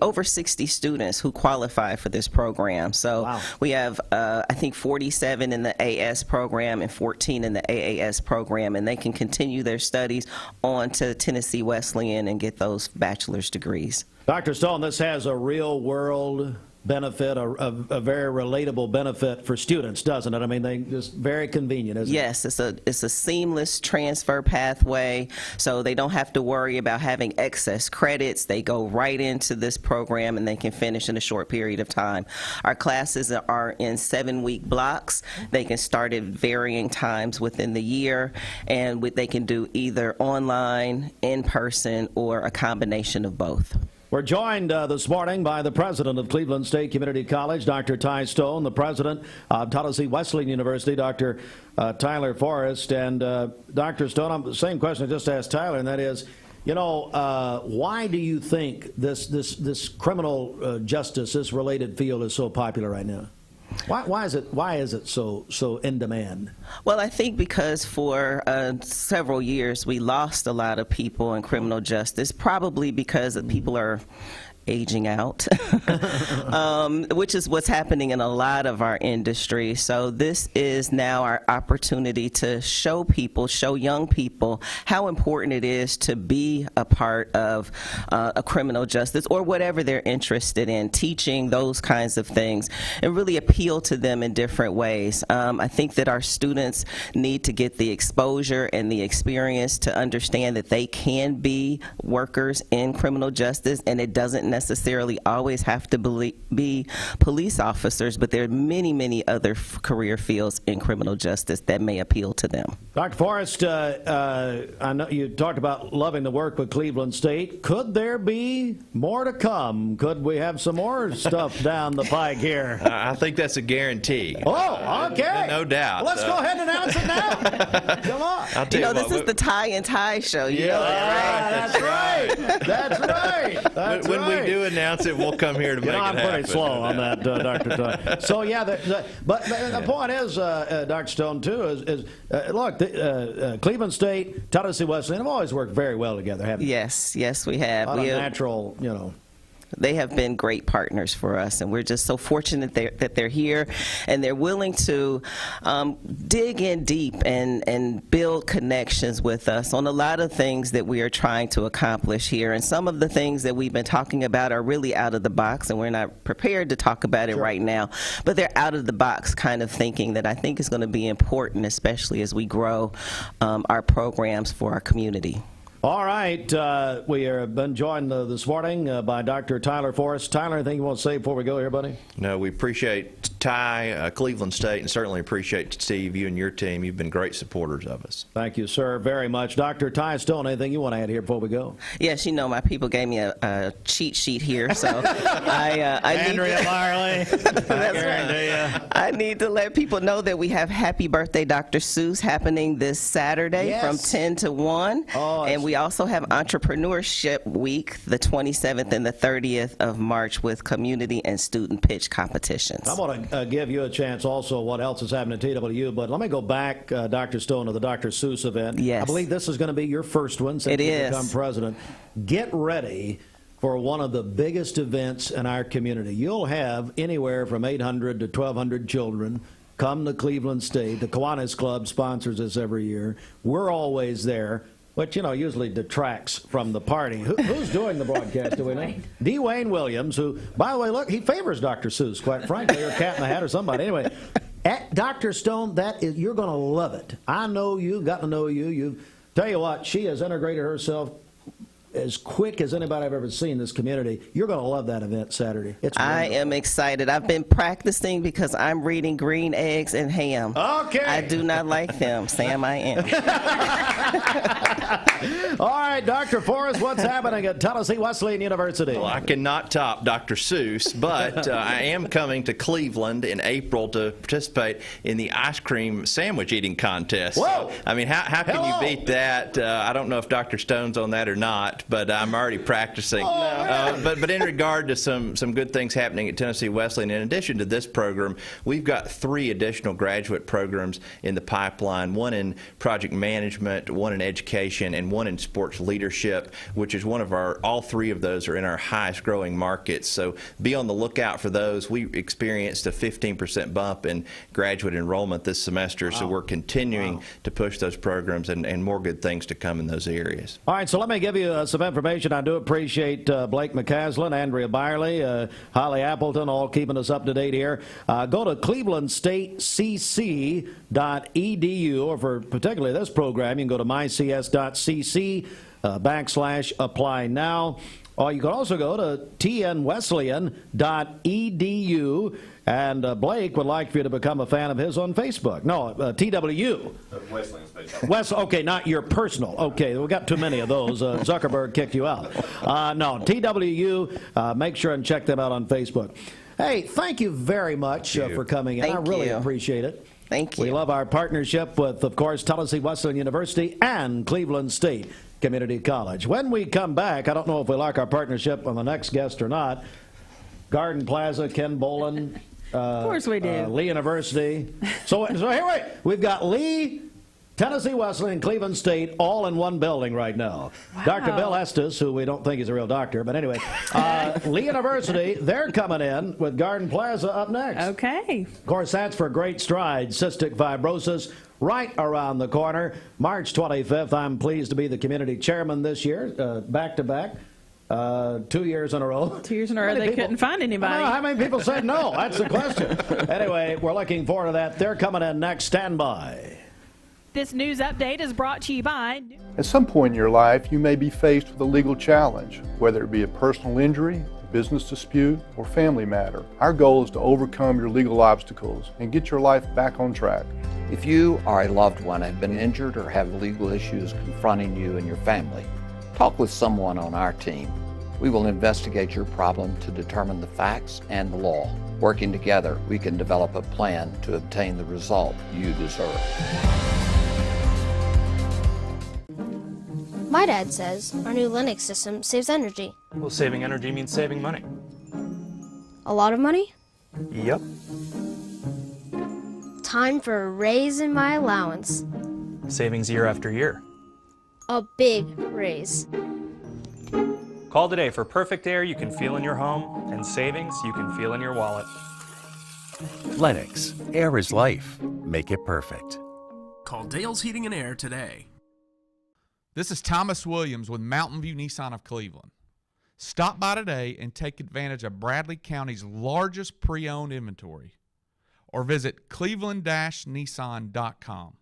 over 60 students who qualify for this program. So wow. We have, I think, 47 in the AS program and 14 in the AAS program, and they can continue their studies on to Tennessee Wesleyan and get those bachelor's degrees. Dr. Stone, this has a real world benefit, a very relatable benefit for students, doesn't it? I mean, they just very convenient, isn't it? Yes, it's a seamless transfer pathway, so they don't have to worry about having excess credits. They go right into this program and they can finish in a short period of time. Our classes are in 7-week blocks. They can start at varying times within the year, and they can do either online, in person, or a combination of both. We're joined this morning by the president of Cleveland State Community College, Dr. Ty Stone, the president of Tennessee Wesleyan University, Dr. Tyler Forrest. And Dr. Stone, the same question I just asked Tyler, and that is, you know, why do you think this criminal justice, this related field is so popular right now? Why is it so in demand? Well, I think because for several years we lost a lot of people in criminal justice, probably because people are aging out, which is what's happening in a lot of our industry. So this is now our opportunity to show young people how important it is to be a part of a criminal justice or whatever they're interested in, teaching those kinds of things, and really appeal to them in different ways. I think that our students need to get the exposure and the experience to understand that they can be workers in criminal justice, and it doesn't necessarily always have to be police officers, but there are many, many other career fields in criminal justice that may appeal to them. Dr. Forrest, I know you talked about loving to work with Cleveland State. Could there be more to come? Could we have some more stuff down the pike here? I think that's a guarantee. Oh, okay. No doubt. Well, let's go ahead and announce it now. Come on. You know, this is the Tie and Tie show. You know that, right? That's right. That's right. When we do announce it, we'll come here to make it happen. I'm pretty slow on that, Dr. Ty. So, yeah, but the point is, Dr. Stone, too, is look, Cleveland State, Tennessee Wesleyan have always worked very well together, haven't they? Yes, we have. A lot of natural, you know. They have been great partners for us, and we're just so fortunate that they're here, and they're willing to dig in deep and build connections with us on a lot of things that we are trying to accomplish here. And some of the things that we've been talking about are really out of the box, and we're not prepared to talk about it right now, but they're out of the box kind of thinking that I think is going to be important, especially as we grow our programs for our community. All right, we have been joined this morning by Dr. Tyler Forrest. Tyler, anything you want to say before we go here, buddy? No, we appreciate Ty, Cleveland State, and certainly appreciate, Steve, you and your team. You've been great supporters of us. Thank you, sir, very much. Dr. Ty Stone, anything you want to add here before we go? Yes, you know, my people gave me a cheat sheet here, so I Andrea Marley. I need to let people know that we have Happy Birthday Dr. Seuss happening this Saturday from 10 to 1. And we also have Entrepreneurship Week, the 27th and the 30th of March, with community and student pitch competitions. I want to give you a chance also what else is happening at TWU, but let me go back, Dr. Stone, to the Dr. Seuss event. Yes. I believe this is going to be your first one since you become president. Get ready for one of the biggest events in our community. You'll have anywhere from 800 to 1,200 children come to Cleveland State. The Kiwanis Club sponsors this every year. We're always there, which, you know, usually detracts from the party. Who's doing the broadcast, do we know? D. Wayne Williams, who, by the way, look, he favors Dr. Seuss, quite frankly, or Cat in the Hat or somebody. Anyway, at Dr. Stone, you're going to love it. I know you, got to know you. Tell you what, she has integrated herself as quick as anybody I've ever seen in this community. You're going to love that event Saturday. I am excited. I've been practicing because I'm reading Green Eggs and Ham. Okay. I do not like them. Sam, I am. All right, Dr. Forrest, what's happening at Tennessee Wesleyan University? Well, I cannot top Dr. Seuss, but I am coming to Cleveland in April to participate in the ice cream sandwich eating contest. Whoa! So, I mean, how can you beat that? I don't know if Dr. Stone's on that or not, but I'm already practicing. But in regard to some good things happening at Tennessee Wesleyan, in addition to this program, we've got 3 additional graduate programs in the pipeline, one in project management, one in education, and one in sports leadership, which is all 3 of those are in our highest growing markets. So be on the lookout for those. We experienced a 15% bump in graduate enrollment this semester, so we're continuing to push those programs and more good things to come in those areas. All right, so let me give you some information. I do appreciate Blake McCaslin, Andrea Byerly, Holly Appleton, all keeping us up to date here. Go to clevelandstatecc.edu, or for particularly this program, you can go to mycs.cc/apply now. Or you can also go to tnwesleyan.edu. And Blake would like for you to become a fan of his on Facebook. No, TWU. Wesleyan State. Okay, not your personal. Okay, we got too many of those. Zuckerberg kicked you out. No, TWU. Make sure and check them out on Facebook. Hey, thank you very much for coming in. I really appreciate it. Thank you. We love our partnership with, of course, Tennessee Wesleyan University and Cleveland State Community College. When we come back, I don't know if we like our partnership on the next guest or not. Garden Plaza, Ken Bolin. Of course we do. Lee University. So here, wait. We've got Lee, Tennessee Wesleyan, Cleveland State, all in one building right now. Wow. Dr. Bill Estes, who we don't think is a real doctor, but anyway, Lee University, they're coming in with Garden Plaza up next. Okay. Of course, that's for Great Strides, cystic fibrosis, right around the corner. March 25th, I'm pleased to be the community chairman this year, back-to-back. 2 years in a row. 2 years in a row, they couldn't find anybody. I don't know how many people said no. That's the question. Anyway, we're looking forward to that. They're coming in next. Stand by. This news update is brought to you by... At some point in your life, you may be faced with a legal challenge, whether it be a personal injury, business dispute, or family matter. Our goal is to overcome your legal obstacles and get your life back on track. If you or a loved one have been injured or have legal issues confronting you and your family, talk with someone on our team. We will investigate your problem to determine the facts and the law. Working together, we can develop a plan to obtain the result you deserve. My dad says our new Linux system saves energy. Well, saving energy means saving money. A lot of money? Yep. Time for a raise in my allowance. Savings year after year. A big raise. Call today for perfect air you can feel in your home and savings you can feel in your wallet. Lennox, air is life. Make it perfect. Call Dale's Heating and Air today. This is Thomas Williams with Mountain View Nissan of Cleveland. Stop by today and take advantage of Bradley County's largest pre-owned inventory. Or visit cleveland-nissan.com,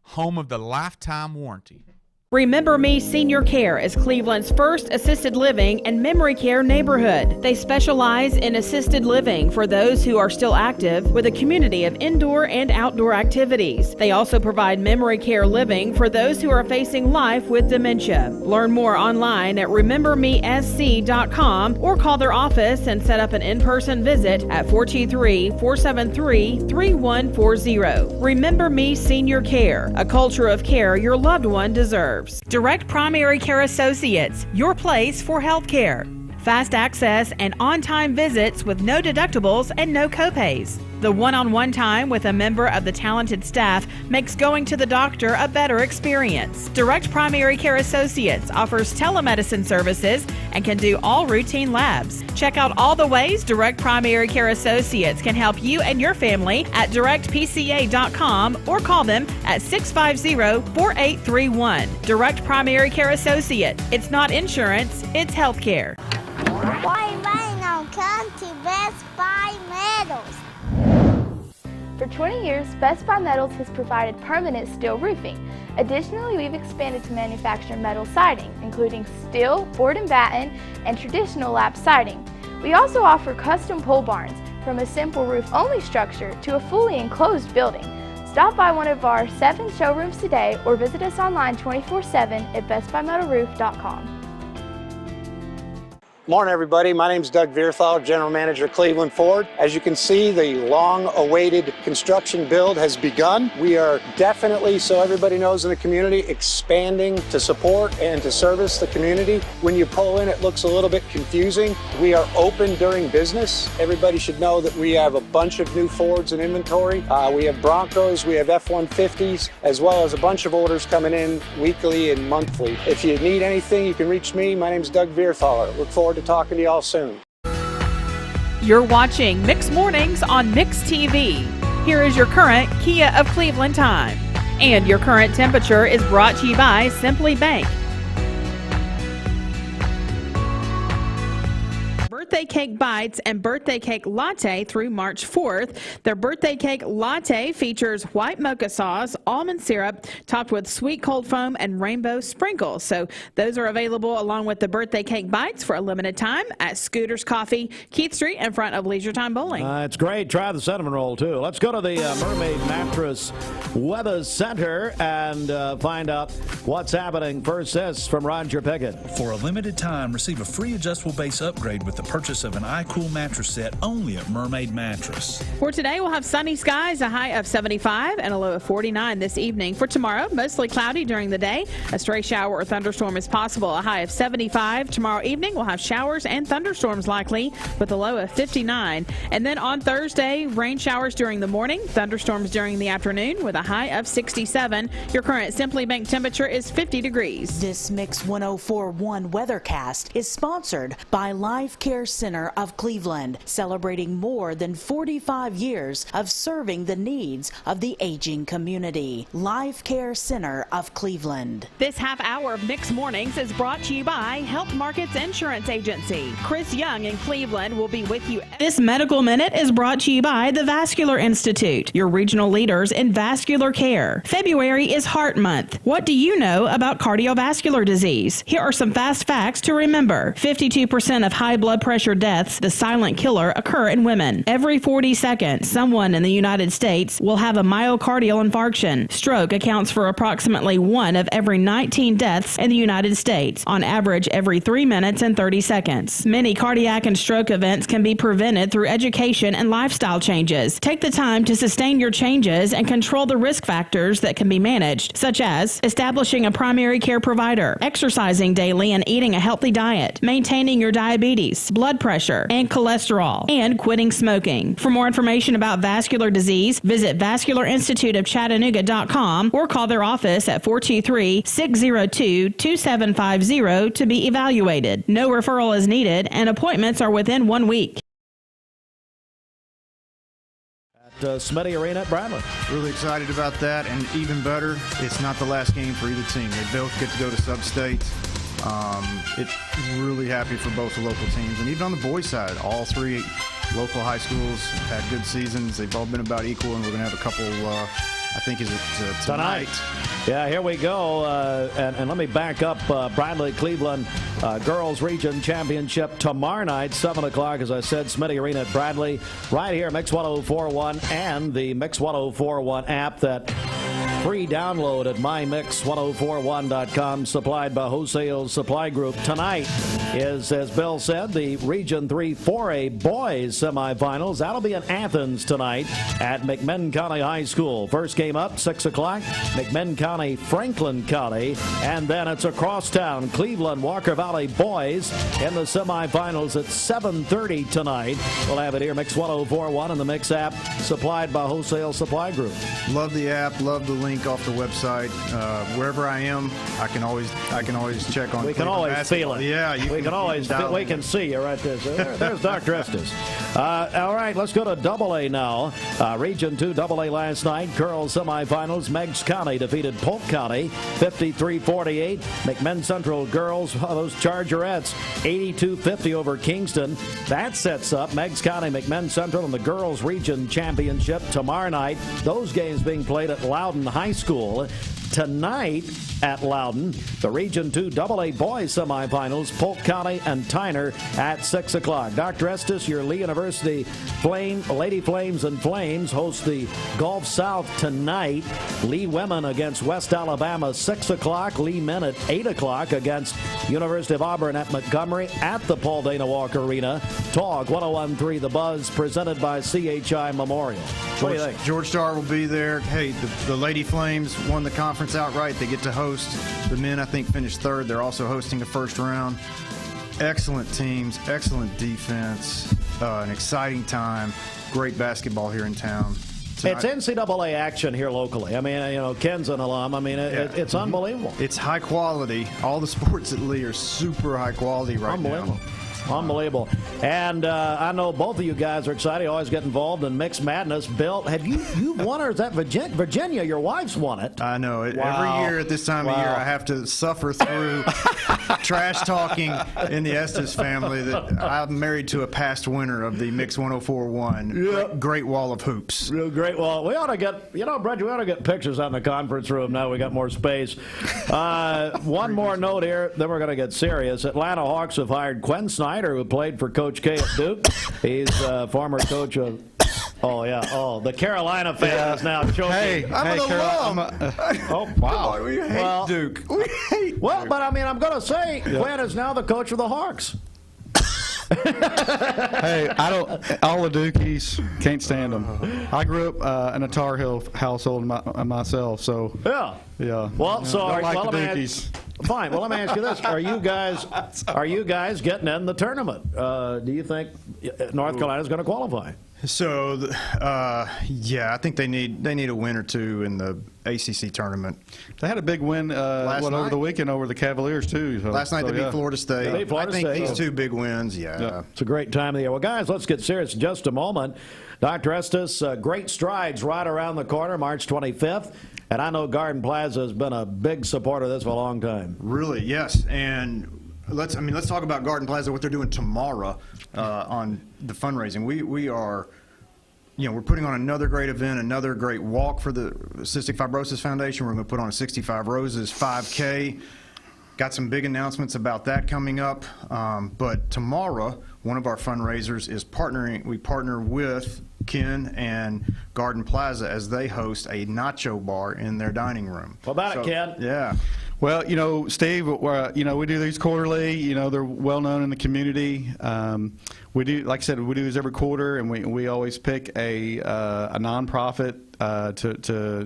home of the lifetime warranty. Remember Me Senior Care is Cleveland's first assisted living and memory care neighborhood. They specialize in assisted living for those who are still active with a community of indoor and outdoor activities. They also provide memory care living for those who are facing life with dementia. Learn more online at remembermesc.com or call their office and set up an in-person visit at 423-473-3140. Remember Me Senior Care, a culture of care your loved one deserves. Direct Primary Care Associates, your place for health care. Fast access and on-time visits with no deductibles and no copays. The one-on-one time with a member of the talented staff makes going to the doctor a better experience. Direct Primary Care Associates offers telemedicine services and can do all routine labs. Check out all the ways Direct Primary Care Associates can help you and your family at directpca.com or call them at 650-4831. Direct Primary Care Associates. It's not insurance, it's health care. Whitener, come to Best Buy Metals. For 20 years, Best Buy Metals has provided permanent steel roofing. Additionally, we've expanded to manufacture metal siding, including steel, board and batten, and traditional lap siding. We also offer custom pole barns, from a simple roof-only structure to a fully enclosed building. Stop by one of our 7 showrooms today or visit us online 24/7 at bestbuymetalroof.com. Morning, everybody. My name is Doug Vierthal, General Manager, Cleveland Ford. As you can see, the long-awaited construction build has begun. We are definitely, so everybody knows in the community, expanding to support and to service the community. When you pull in, it looks a little bit confusing. We are open during business. Everybody should know that we have a bunch of new Fords in inventory. We have Broncos, we have F-150s, as well as a bunch of orders coming in weekly and monthly. If you need anything, you can reach me. My name is Doug Vierthaler. Look forward to talking to y'all soon. You're watching Mix Mornings on Mix TV. Here is your current Kia of Cleveland time. And your current temperature is brought to you by Simply Bank. Birthday Cake Bites and Birthday Cake Latte through March 4th. Their Birthday Cake Latte features white mocha sauce, almond syrup, topped with sweet cold foam and rainbow sprinkles. So those are available along with the Birthday Cake Bites for a limited time at Scooter's Coffee, Keith Street, in front of Leisure Time Bowling. It's great. Try the cinnamon roll, too. Let's go to the Mermaid Mattress Weather Center and find out what's happening. First, this from Roger Pickett. For a limited time, receive a free adjustable base upgrade with the purchase of an iCool mattress set only at Mermaid Mattress. For today, we'll have sunny skies, a high of 75 and a low of 49 this evening. For tomorrow, mostly cloudy during the day. A stray shower or thunderstorm is possible, a high of 75. Tomorrow evening, we'll have showers and thunderstorms likely with a low of 59. And then on Thursday, rain showers during the morning, thunderstorms during the afternoon with a high of 67. Your current Simply Bank temperature is 50 degrees. This Mix 104.1 Weathercast is sponsored by Life Care Center of Cleveland, celebrating more than 45 years of serving the needs of the aging community. Life Care Center of Cleveland. This half hour of Mixed Mornings is brought to you by Health Markets Insurance Agency. Chris Young in Cleveland will be with you. This Medical Minute is brought to you by the Vascular Institute, your regional leaders in vascular care. February is Heart Month. What do you know about cardiovascular disease? Here are some fast facts to remember. 52% of high blood pressure deaths, the silent killer, occur in women. Every 40 seconds, someone in the United States will have a myocardial infarction. Stroke accounts for approximately 1 of every 19 deaths in the United States, on average every 3 minutes and 30 seconds. Many cardiac and stroke events can be prevented through education and lifestyle changes. Take the time to sustain your changes and control the risk factors that can be managed, such as establishing a primary care provider, exercising daily and eating a healthy diet, maintaining your diabetes, blood blood pressure, and cholesterol, and quitting smoking. For more information about vascular disease, visit VascularInstituteOfChattanooga.com or call their office at 423-602-2750 to be evaluated. No referral is needed, and appointments are within 1 week. Smitty Arena at Bradley. Really excited about that, and even better, it's not the last game for either team. They both get to go to sub-state. It's really happy for both the local teams, and even on the boys' side, all three local high schools had good seasons. They've all been about equal, and we're going to have a couple, I think, is it tonight? Yeah, here we go. And let me back up. Bradley Cleveland Girls Region Championship tomorrow night, 7 o'clock. As I said, Smitty Arena at Bradley. Right here, Mix 104.1 and the Mix 104.1 app that free download at mymix1041.com, supplied by Wholesale Supply Group. Tonight is, as Bill said, the Region 3 4A boys semifinals. That'll be in Athens tonight at McMinn County High School. First game up, 6 o'clock, McMinn County, Franklin County, and then it's across town. Cleveland, Walker Valley boys in the semifinals at 7:30 tonight. We'll have it here, Mix 104.1 and the Mix app, supplied by Wholesale Supply Group. Love the app, love the link off the website. Wherever I am, I can always check on. We can always basketball. feel it. Yeah, we can see you right there. So there's Dr. Estes. All right, let's go to AA now. Region 2 AA last night. Girls semifinals. Meigs County defeated Polk County 53-48. McMinn Central girls, those Chargerettes, 82-50 over Kingston. That sets up Meigs County, McMinn Central, and the girls region championship tomorrow night. Those games being played at Loudon High School. Tonight at Loudon, the Region 2 AA boys semifinals, Polk County and Tyner at 6 o'clock. Dr. Estes, your Lee University Lady Flames and Flames host the Gulf South tonight. Lee women against West Alabama, 6 o'clock. Lee men at 8 o'clock against University of Auburn at Montgomery at the Paul Dana Walker Arena. Talk 101.3 The Buzz, presented by CHI Memorial. What do you think? George Starr will be there. Hey, the Lady Flames won the conference outright. They get to host. The men, I think, finished third. They're also hosting a first round. Excellent teams, excellent defense, an exciting time. Great basketball here in town. It's NCAA action here locally. I mean, Ken's an alum. I mean, it's unbelievable. It's high quality. All the sports at Lee are super high quality right now. Unbelievable. And I know both of you guys are excited. You always get involved in Mixed Madness. Bill, have you won, or is that Virginia? Your wife's won it. I know. Wow. Every year at this time of year, I have to suffer through trash talking in the Estes family that I'm married to a past winner of the Mix 104.1. Yep. Great Wall of Hoops. Great Wall. We ought to get, Brett, we ought to get pictures out in the conference room now we got more space. One more note here, then we're going to get serious. Atlanta Hawks have hired Quinn Snyder, who played for Coach K at Duke. He's former coach of, the Carolina fan is now choking. Hey, I'm an alum. Oh, wow. On, we hate Duke. But I mean, I'm going to say, Quinn is now the coach of the Hawks. Hey, all the Dukies, can't stand them. I grew up in a Tar Heel household myself, so. Yeah. Well, so don't like the Dukies. Fine. Well, let me ask you this: Are you guys getting in the tournament? Do you think North Carolina is going to qualify? So, I think they need a win or two in the ACC tournament. They had a big win over the weekend over the Cavaliers too. So, last night they beat Florida State. Florida I think State. these two big wins. Yeah, it's a great time of the year. Well, guys, let's get serious in just a moment. Dr. Estes, great strides right around the corner, March 25th. And I know Garden Plaza has been a big supporter of this for a long time. Really, yes. And let's talk about Garden Plaza, what they're doing tomorrow on the fundraising. We are, we're putting on another great event, another great walk for the Cystic Fibrosis Foundation. We're going to put on a 65 Roses 5K. Got some big announcements about that coming up. But tomorrow, one of our fundraisers is we partner with Ken and Garden Plaza as they host a Nacho Bar in their dining room. What about it, Ken? Yeah. Well, Steve, we do these quarterly. They're well known in the community. We do, like I said, we do this every quarter, and we always pick a nonprofit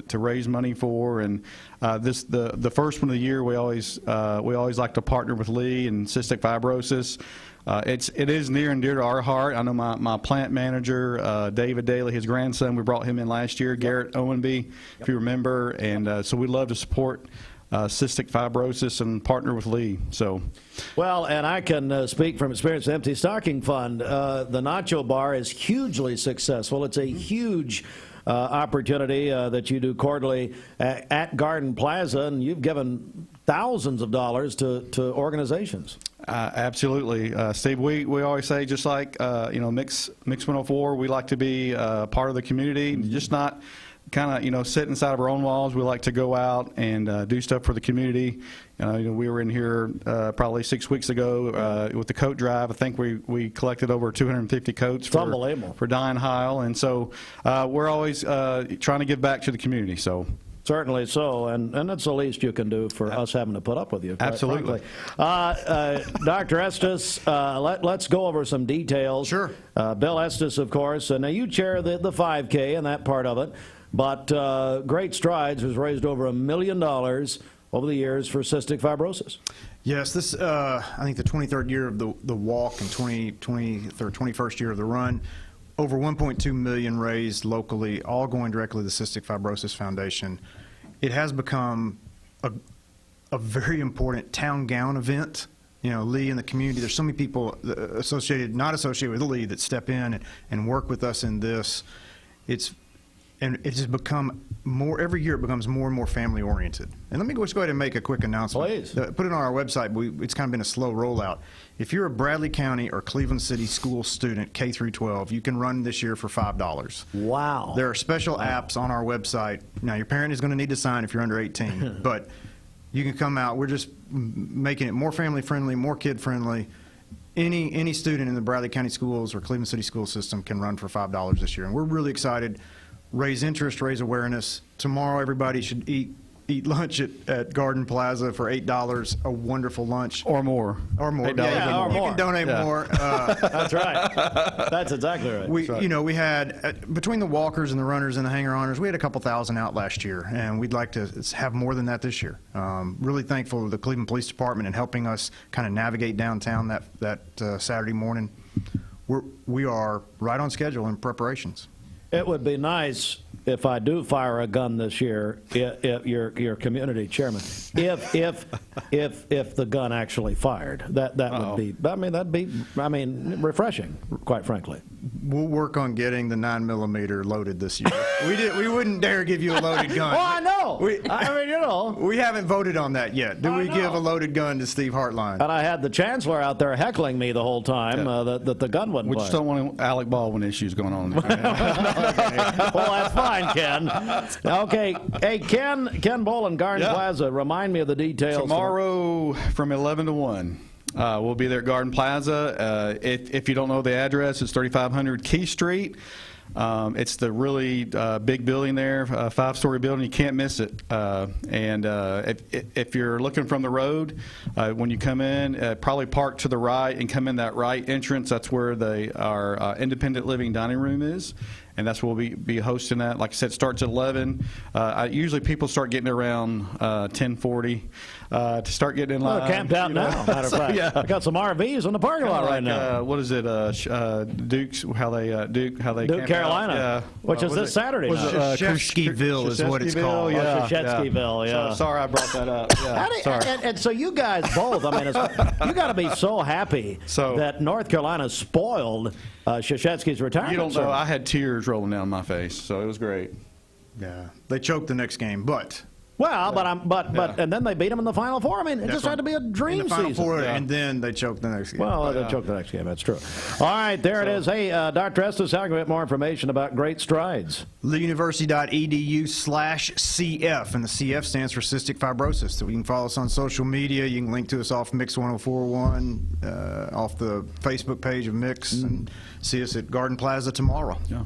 to raise money for. And the first one of the year, we always like to partner with Lee and cystic fibrosis. It is near and dear to our heart. I know my plant manager, David Daly, his grandson, we brought him in last year, Garrett Owenby, if you remember, and so we love to support cystic fibrosis and partner with Lee. So, well, and I can speak from experience. The Empty Stocking Fund, the Nacho Bar is hugely successful. It's a huge opportunity that you do quarterly at Garden Plaza, and you've given thousands of dollars to organizations. Absolutely, Steve. We always say, just like Mix 104, we like to be part of the community, just not kind of sit inside of our own walls. We like to go out and do stuff for the community. We were in here probably 6 weeks ago with the coat drive. I think we collected over 250 coats for Diane Heil, and so we're always trying to give back to the community. So. Certainly so, and that's the least you can do for us having to put up with you. Absolutely. Dr. Estes, let's go over some details. Sure. Bill Estes, of course. Now, you chair the 5K and that part of it, but Great Strides has raised over $1 million over the years for cystic fibrosis. Yes, this I think the 23rd year of the walk and 21st year of the run. Over 1.2 million raised locally, all going directly to the Cystic Fibrosis Foundation. It has become a very important town gown event. Lee and the community, there's so many people not associated with Lee that step in and work with us in this. It's just become more, every year it becomes more and more family oriented. And let me just go ahead and make a quick announcement. Please. Put it on our website. It's kind of been a slow rollout. If you're a Bradley County or Cleveland City school student, K through 12, you can run this year for $5. Wow. There are special apps on our website. Now, your parent is going to need to sign if you're under 18, but you can come out. We're just making it more family friendly, more kid friendly. Any student in the Bradley County schools or Cleveland City school system can run for $5 this year. And we're really excited. Raise interest, raise awareness. Tomorrow, everybody should eat lunch at Garden Plaza for $8, a wonderful lunch. Or more. Or more. Yeah, or you more. can donate more. That's right. That's exactly right. We had, between the walkers and the runners and the hanger-oners, we had a couple thousand out last year, and we'd like to have more than that this year. Really thankful to the Cleveland Police Department and helping us kind of navigate downtown that Saturday morning. We are right on schedule in preparations. It would be nice if I do fire a gun this year, if your community chairman, if the gun actually fired, that would be. That'd be refreshing, quite frankly. We'll work on getting the 9mm loaded this year. We wouldn't dare give you a loaded gun. Oh, I know. We haven't voted on that yet. Do we give a loaded gun to Steve Hartline? And I had the chancellor out there heckling me the whole time that the gun wouldn't. We just don't want Alec Baldwin issues going on. Well, that's fine, Ken. Okay, hey, Ken Bolin, Garden Plaza, remind me of the details. Tomorrow from 11 to 1. We'll be there at Garden Plaza. If you don't know the address, it's 3500 Key Street. It's the really big building there, 5-story building. You can't miss it. If you're looking from the road, when you come in, probably park to the right and come in that right entrance. That's where our independent living dining room is. And that's where we'll be hosting that. Like I said, it starts at 11. Usually people start getting around 10:40 to start getting in line. Well, camped out now, matter of fact. I got some RVs in the parking lot right now. What is it? Duke's, how they Duke camp Carolina, out. which is this Saturday night. Shefskyville is what it's called. Shefskyville, yeah. So, sorry I brought that up. Sorry. And so you guys both, you got to be so happy that North Carolina spoiled Krzyzewski's retirement. You don't know. I had tears rolling down my face, so it was great. Yeah, they choked the next game, but. Well, and then they beat them in the Final Four. It just had to be a dream in the Final season. Four, and then they choked the next game. Well, they choked the next game. That's true. All right, there it is. Hey, Dr. Estes, how can we get more information about Great Strides? leeuniversity.edu/CF, and the CF stands for cystic fibrosis. So you can follow us on social media. You can link to us off Mix 1041, off the Facebook page of Mix, and see us at Garden Plaza tomorrow. Yeah.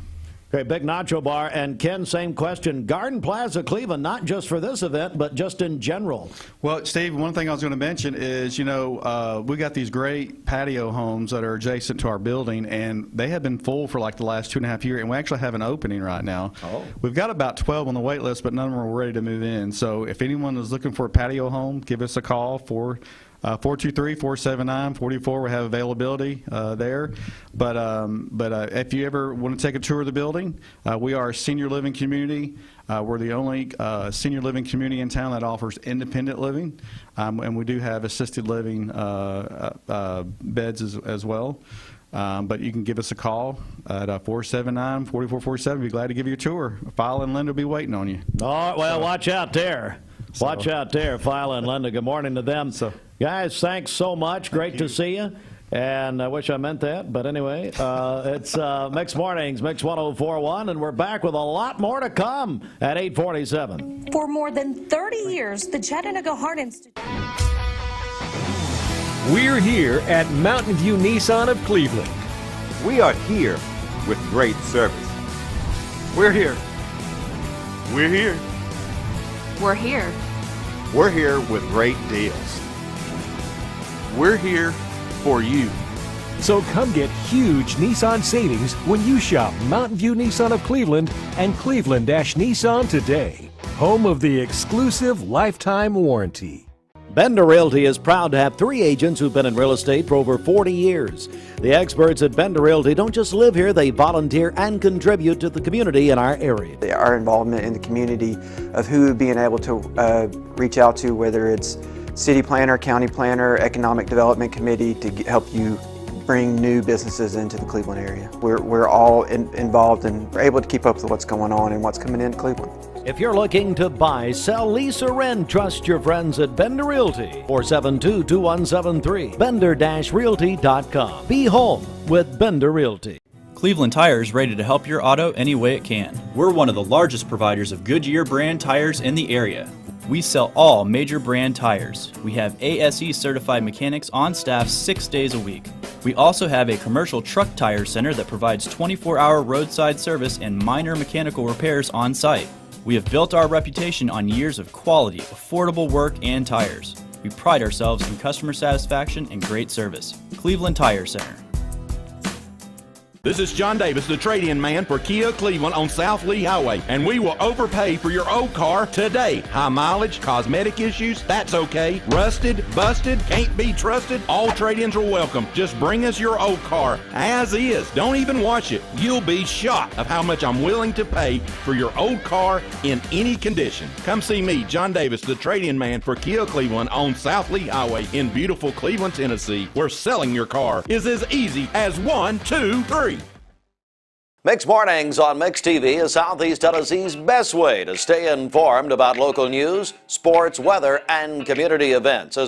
Okay, big Nacho Bar. And Ken, same question. Garden Plaza, Cleveland, not just for this event, but just in general. Well, Steve, one thing I was going to mention is, we got these great patio homes that are adjacent to our building, and they have been full for like the last 2.5 years, and we actually have an opening right now. Oh. We've got about 12 on the wait list, but none of them are ready to move in. So if anyone is looking for a patio home, give us a call for 423-479-44. We have availability there. But if you ever want to take a tour of the building, we are a senior living community. We're the only senior living community in town that offers independent living, and we do have assisted living beds as well. But you can give us a call at 479-4447. Be glad to give you a tour. File and Linda will be waiting on you. All right, well, watch out there. Watch out there, File and Linda. Good morning to them. Guys, thanks so much. Great to see you. And I wish I meant that, but anyway, it's Mix Mornings, Mix 104.1, and we're back with a lot more to come at 8:47. For more than 30 years, the Chattanooga Heart Institute. We're here at Mountain View Nissan of Cleveland. We are here with great service. We're here. We're here. We're here. We're here with great deals. We're here for you. So come get huge Nissan savings when you shop Mountain View Nissan of Cleveland and Cleveland-Nissan today, home of the exclusive lifetime warranty. Bender Realty is proud to have 3 agents who've been in real estate for over 40 years. The experts at Bender Realty don't just live here, they volunteer and contribute to the community in our area. Our involvement in the community of who being able to reach out to, whether it's city planner, county planner, economic development committee, to help you bring new businesses into the Cleveland area. We're all involved and we're able to keep up with what's going on and what's coming into Cleveland. If you're looking to buy, sell, lease, or rent, trust your friends at Bender Realty. 472-2173. Bender-Realty.com. Be home with Bender Realty. Cleveland Tire is ready to help your auto any way it can. We're one of the largest providers of Goodyear brand tires in the area. We sell all major brand tires. We have ASE certified mechanics on staff 6 days a week. We also have a commercial truck tire center that provides 24-hour roadside service and minor mechanical repairs on site. We have built our reputation on years of quality, affordable work and tires. We pride ourselves in customer satisfaction and great service. Cleveland Tire Center. This is John Davis, the trade-in man for Kia Cleveland on South Lee Highway, and we will overpay for your old car today. High mileage, cosmetic issues, that's okay. Rusted, busted, can't be trusted, all trade-ins are welcome. Just bring us your old car as is. Don't even wash it. You'll be shocked of how much I'm willing to pay for your old car in any condition. Come see me, John Davis, the trade-in man for Kia Cleveland on South Lee Highway in beautiful Cleveland, Tennessee, where selling your car is as easy as 1, 2, 3. Mix Mornings on Mix TV is Southeast Tennessee's best way to stay informed about local news, sports, weather, and community events.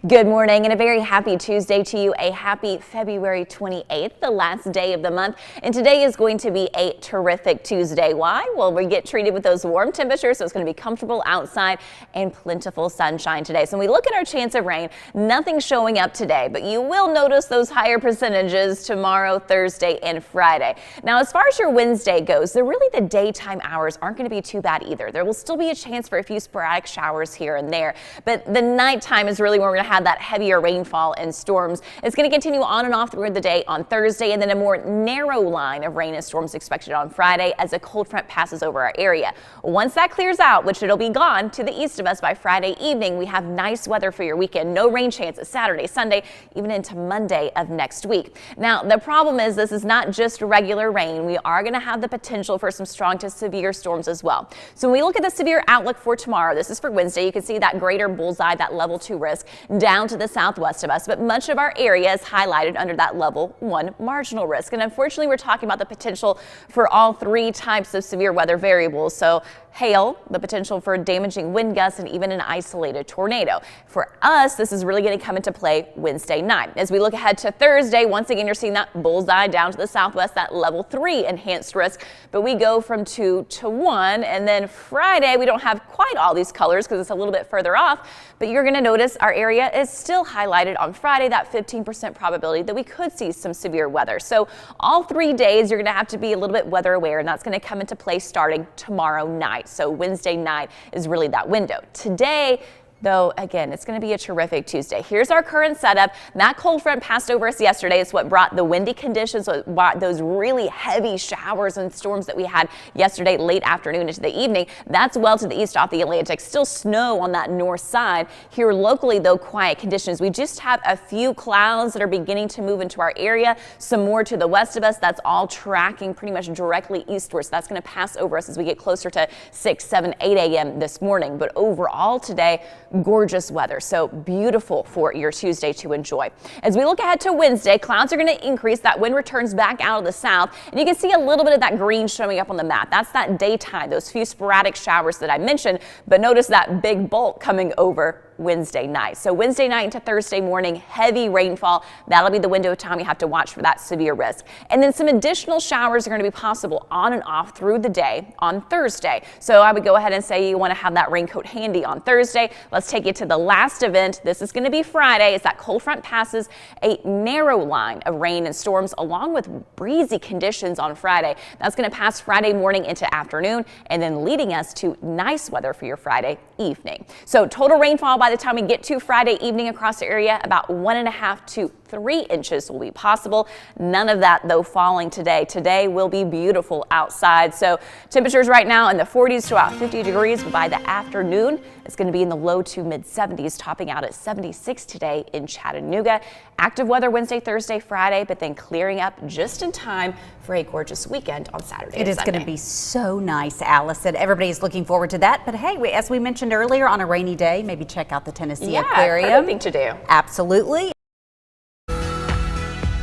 Good morning and a very happy Tuesday to you. A happy February 28th, the last day of the month. And today is going to be a terrific Tuesday. Why? Well, we get treated with those warm temperatures, so it's going to be comfortable outside and plentiful sunshine today. So when we look at our chance of rain, nothing showing up today, but you will notice those higher percentages tomorrow, Thursday, and Friday. Now, as far as your Wednesday goes, the daytime hours aren't going to be too bad either. There will still be a chance for a few sporadic showers here and there, but the nighttime is really where we're going to have that heavier rainfall and storms. It's going to continue on and off throughout the day on Thursday, and then a more narrow line of rain and storms expected on Friday as a cold front passes over our area. Once that clears out, which it'll be gone to the east of us by Friday evening, we have nice weather for your weekend. No rain chances Saturday, Sunday, even into Monday of next week. Now, the problem is this is not just regular rain. We are going to have the potential for some strong to severe storms as well. So when we look at the severe outlook for tomorrow, this is for Wednesday, you can see that greater bullseye, that level 2 risk down to the southwest of us, but much of our area is highlighted under that level 1 marginal risk. And unfortunately, we're talking about the potential for all 3 types of severe weather variables. So hail, the potential for damaging wind gusts, and even an isolated tornado. For us, this is really going to come into play Wednesday night. As we look ahead to Thursday, once again, you're seeing that bullseye down to the southwest, that level 3 enhanced risk, but we go from 2 to 1. And then Friday, we don't have quite all these colors because it's a little bit further off, but you're going to notice our area is still highlighted on Friday, that 15% probability that we could see some severe weather. So all 3 days, you're going to have to be a little bit weather aware, and that's going to come into play starting tomorrow night. So Wednesday night is really that window. Today, Though, again, it's going to be a terrific Tuesday. Here's our current setup. That cold front passed over us yesterday. It's what brought the windy conditions, what brought those really heavy showers and storms that we had yesterday late afternoon into the evening. That's well to the east off the Atlantic. Still snow on that north side. Here locally, though, quiet conditions. We just have a few clouds that are beginning to move into our area. Some more to the west of us. That's all tracking pretty much directly eastward. So that's going to pass over us as we get closer to 6, 7, 8 a.m. this morning. But overall today, gorgeous weather, so beautiful for your Tuesday to enjoy. As we look ahead to Wednesday, clouds are going to increase. That wind returns back out of the south, and you can see a little bit of that green showing up on the map. That's that daytime, those few sporadic showers that I mentioned, but notice that big bulk coming over Wednesday night. So Wednesday night into Thursday morning, heavy rainfall. That'll be the window of time you have to watch for that severe risk. And then some additional showers are going to be possible on and off through the day on Thursday. So I would go ahead and say you want to have that raincoat handy on Thursday. Let's take you to the last event. This is going to be Friday as that cold front passes a narrow line of rain and storms along with breezy conditions on Friday. That's going to pass Friday morning into afternoon and then leading us to nice weather for your Friday evening. So total rainfall by the time we get to Friday evening across the area, about 1.5 to 3 inches will be possible. None of that, though, falling today. Today will be beautiful outside. So temperatures right now in the 40s to about 50 degrees, but by the afternoon, it's going to be in the low to mid 70s, topping out at 76 today in Chattanooga. Active weather Wednesday, Thursday, Friday, but then clearing up just in time for a gorgeous weekend on Saturday. It is going to be so nice, Allison. Everybody's looking forward to that. But hey, as we mentioned earlier, on a rainy day, maybe check out the Tennessee Aquarium. Perfect thing to do. Absolutely.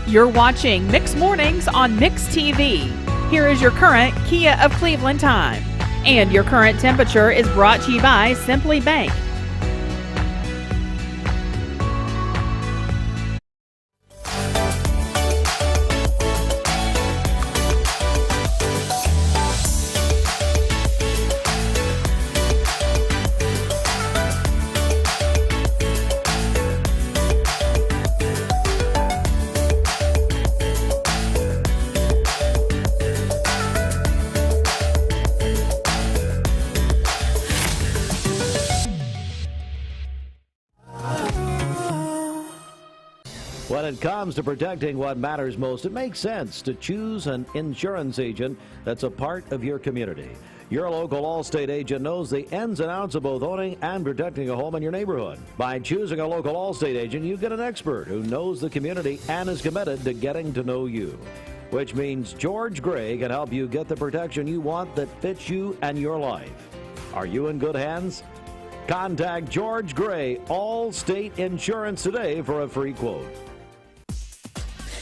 You're watching Mix Mornings on Mix TV. Here is your current Kia of Cleveland time. And your current temperature is brought to you by Simply Bank. When it comes to protecting what matters most, it makes sense to choose an insurance agent that's a part of your community. Your local Allstate agent knows the ins and outs of both owning and protecting a home in your neighborhood. By choosing a local Allstate agent, you get an expert who knows the community and is committed to getting to know you. Which means George Gray can help you get the protection you want that fits you and your life. Are you in good hands? Contact George Gray, Allstate Insurance today for a free quote.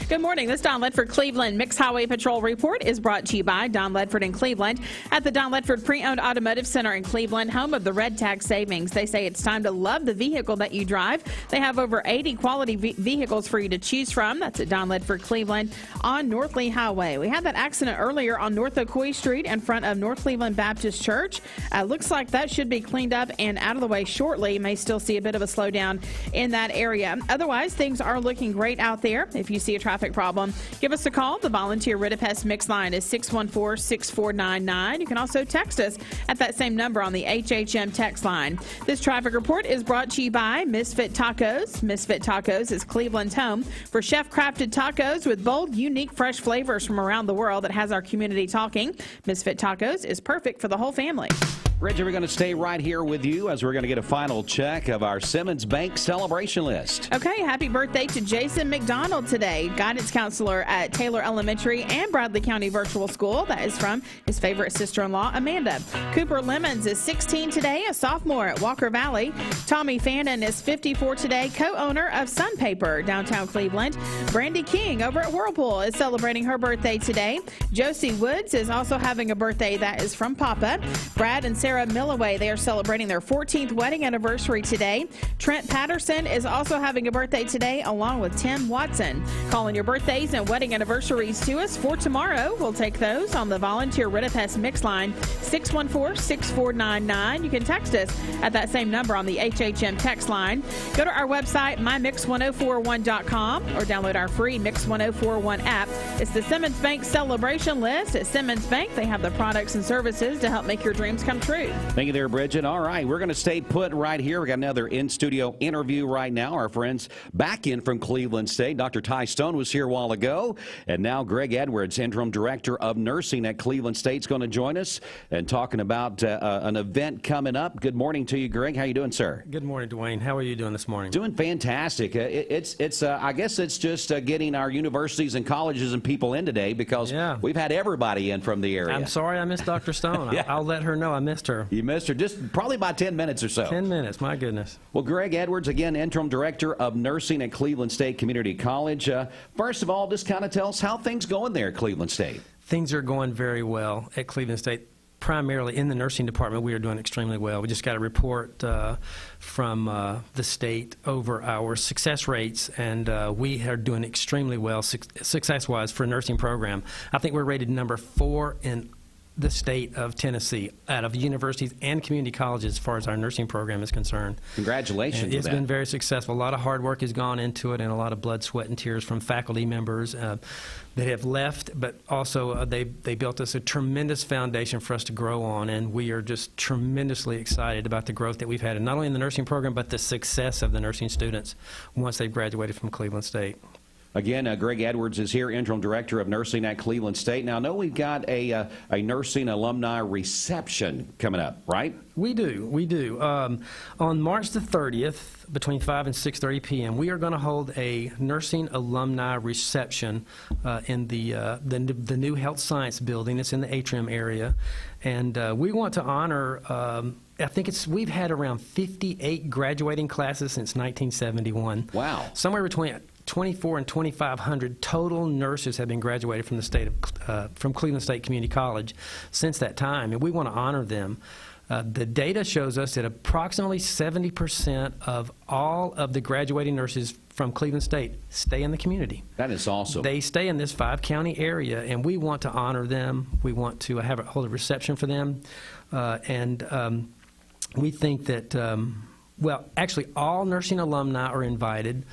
Good morning. This Don Ledford Cleveland Mix Highway Patrol report is brought to you by Don Ledford in Cleveland at the Don Ledford Pre-Owned Automotive Center in Cleveland, home of the Red Tag Savings. They say it's time to love the vehicle that you drive. They have over 80 quality vehicles for you to choose from. That's at Don Ledford Cleveland on North Lee Highway. We had that accident earlier on North Ocoee Street in front of North Cleveland Baptist Church. Looks like that should be cleaned up and out of the way shortly. You may still see a bit of a slowdown in that area. Otherwise, things are looking great out there. If you see a traffic problem, give us a call. The volunteer Ridipest Mix line is 614-6499. You can also text us at that same number on the HHM text line. This traffic report is brought to you by Misfit Tacos. Misfit Tacos is Cleveland's home for chef-crafted tacos with bold, unique, fresh flavors from around the world that has our community talking. Misfit Tacos is perfect for the whole family. Reggie, we're going to stay right here with you as we're going to get a final check of our Simmons Bank celebration list. Okay, happy birthday to Jason McDonald today, guidance counselor at Taylor Elementary and Bradley County Virtual School. That is from his favorite sister-in-law, Amanda. Cooper Lemons is 16 today, a sophomore at Walker Valley. Tommy Fannin is 54 today, co-owner of Sun Paper, downtown Cleveland. Brandy King over at Whirlpool is celebrating her birthday today. Josie Woods is also having a birthday that is from Papa. Brad and Sarah Millaway, they are celebrating their 14th wedding anniversary today. Trent Patterson is also having a birthday today, along with Tim Watson. Calling your birthdays and wedding anniversaries to us for tomorrow. We'll take those on the volunteer Ridipest Mix line, 614-6499. You can text us at that same number on the HHM text line. Go to our website, mymix1041.com, or download our free Mix 1041 app. It's the Simmons Bank celebration list. At Simmons Bank, they have the products and services to help make your dreams come true. right. Thank you there, Bridget. All right, we're going to stay put right here. We got another in-studio interview right now. Our friends back in from Cleveland State. Dr. Ty Stone was here a while ago, and now Greg Edwards, interim director of nursing at Cleveland State, is going to join us and talking about an event coming up. Good morning to you, Greg. How you doing, sir? Good morning, Dwayne. How are you doing this morning? Doing fantastic. I guess it's just getting our universities and colleges and people in today because we've had everybody in from the area. I'm sorry I missed Dr. Stone. I'll let her know I missed her. You missed her just probably by 10 minutes or so. 10 minutes, my goodness. Well, Greg Edwards, again, interim director of nursing at Cleveland State Community College. First of all, just kind of tell us how things going there at Cleveland State. Things are going very well at Cleveland State. Primarily in the nursing department, we are doing extremely well. We just got a report from the state over our success rates, and we are doing extremely well success-wise for a nursing program. I think we're rated number 4 in the state of Tennessee out of universities and community colleges as far as our nursing program is concerned. Congratulations. It's been very successful. A lot of hard work has gone into it and a lot of blood, sweat, and tears from faculty members that have left, but also they built us a tremendous foundation for us to grow on, and we are just tremendously excited about the growth that we've had, and not only in the nursing program, but the success of the nursing students once they've graduated from Cleveland State. Again, Greg Edwards is here, interim director of nursing at Cleveland State. Now, I know we've got a nursing alumni reception coming up, right? We do. On March the 30th, between 5 and 6:30 p.m., we are going to hold a nursing alumni reception in the new health science building. It's in the atrium area, and we want to honor. I think we've had around 58 graduating classes since 1971. Wow. Somewhere between 2,400 and 2,500 total nurses have been graduated from the state from Cleveland State Community College since that time, and we want to honor them. The data shows us that approximately 70% of all of the graduating nurses from Cleveland State stay in the community. That is awesome. They stay in this 5-county area, and we want to honor them. We want to hold a reception for them, and we think that, well, actually all nursing alumni are invited.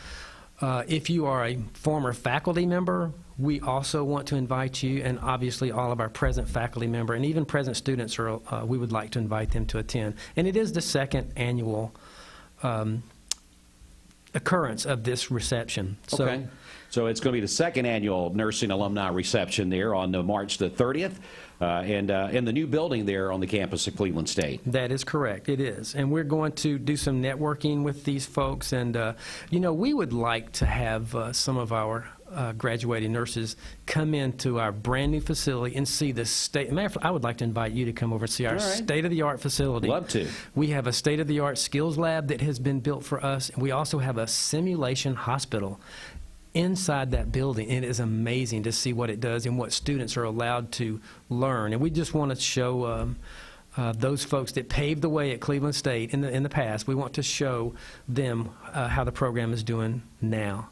If you are a former faculty member, we also want to invite you, and obviously all of our present faculty member and even present students, we would like to invite them to attend. And it is the second annual occurrence of this reception. Okay. So it's going to be the second annual nursing alumni reception there on March the 30th. And in the new building there on the campus of Cleveland State. That is correct. It is. And we're going to do some networking with these folks. And, you know, we would like to have some of our graduating nurses come into our brand new facility and see the state. Matter of fact, I would like to invite you to come over and see our state-of-the-art facility. Love to. We have a state-of-the-art skills lab that has been built for us. And we also have a simulation hospital inside that building. It is amazing to see what it does and what students are allowed to learn. And we just want to show those folks that paved the way at Cleveland State in the past, we want to show them how the program is doing now.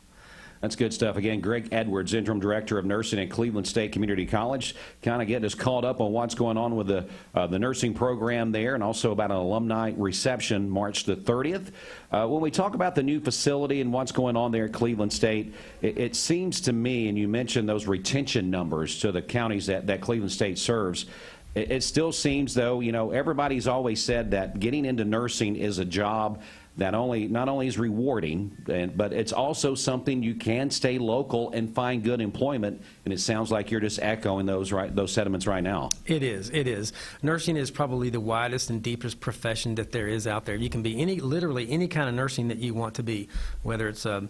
That's good stuff. Again, Greg Edwards, interim director of nursing at Cleveland State Community College, kind of getting us caught up on what's going on with the nursing program there, and also about an alumni reception March the 30th. When we talk about the new facility and what's going on there at Cleveland State, it seems to me, and you mentioned those retention numbers to the counties that Cleveland State serves, it still seems, though, you know, everybody's always said that getting into nursing is a job that not only is rewarding, but it's also something you can stay local and find good employment. And it sounds like you're just echoing those sentiments right now. It is. It is. Nursing is probably the widest and deepest profession that there is out there. You can be literally any kind of nursing that you want to be, whether it's a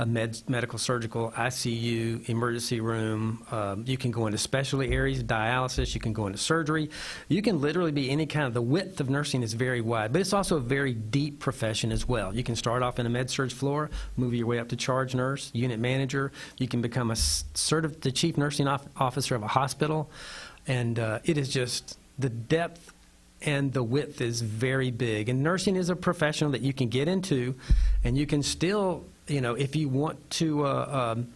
medical, surgical, ICU, emergency room. You can go into specialty areas, dialysis. You can go into surgery. You can literally be any kind of. The width of nursing is very wide, but it's also a very deep profession as well. You can start off in a med-surg floor, move your way up to charge nurse, unit manager. You can become the chief nursing officer of a hospital, and it is just the depth and the width is very big. And nursing is a profession that you can get into, and you can still, you know, if you want to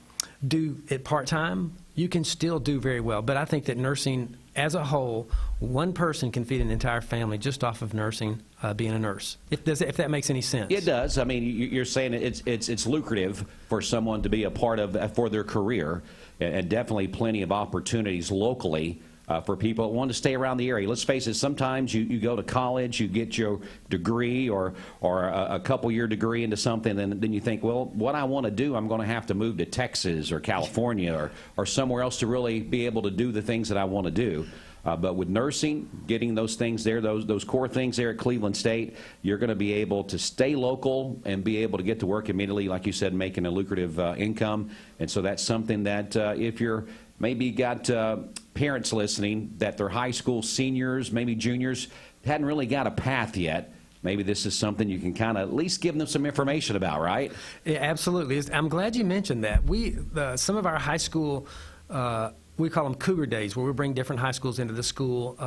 do it part-time, you can still do very well. But I think that nursing as a whole, one person can feed an entire family just off of nursing, being a nurse. If that makes any sense. It does. I mean, you're saying it's lucrative for someone to be a part of for their career, and definitely plenty of opportunities locally for people that want to stay around the area. Let's face it, sometimes you go to college, you get your degree or a couple-year degree into something, and then you think, well, what I want to do, I'm going to have to move to Texas or California or somewhere else to really be able to do the things that I want to do. But with nursing, getting those things there, those core things there at Cleveland State, you're going to be able to stay local and be able to get to work immediately, like you said, making a lucrative income. And so that's something that if you're maybe got parents listening that they're high school seniors, maybe juniors, hadn't really got a path yet, maybe this is something you can kind of at least give them some information about, right? Yeah, absolutely. I'm glad you mentioned that. Some of our high school we call them Cougar Days, where we bring different high schools into the school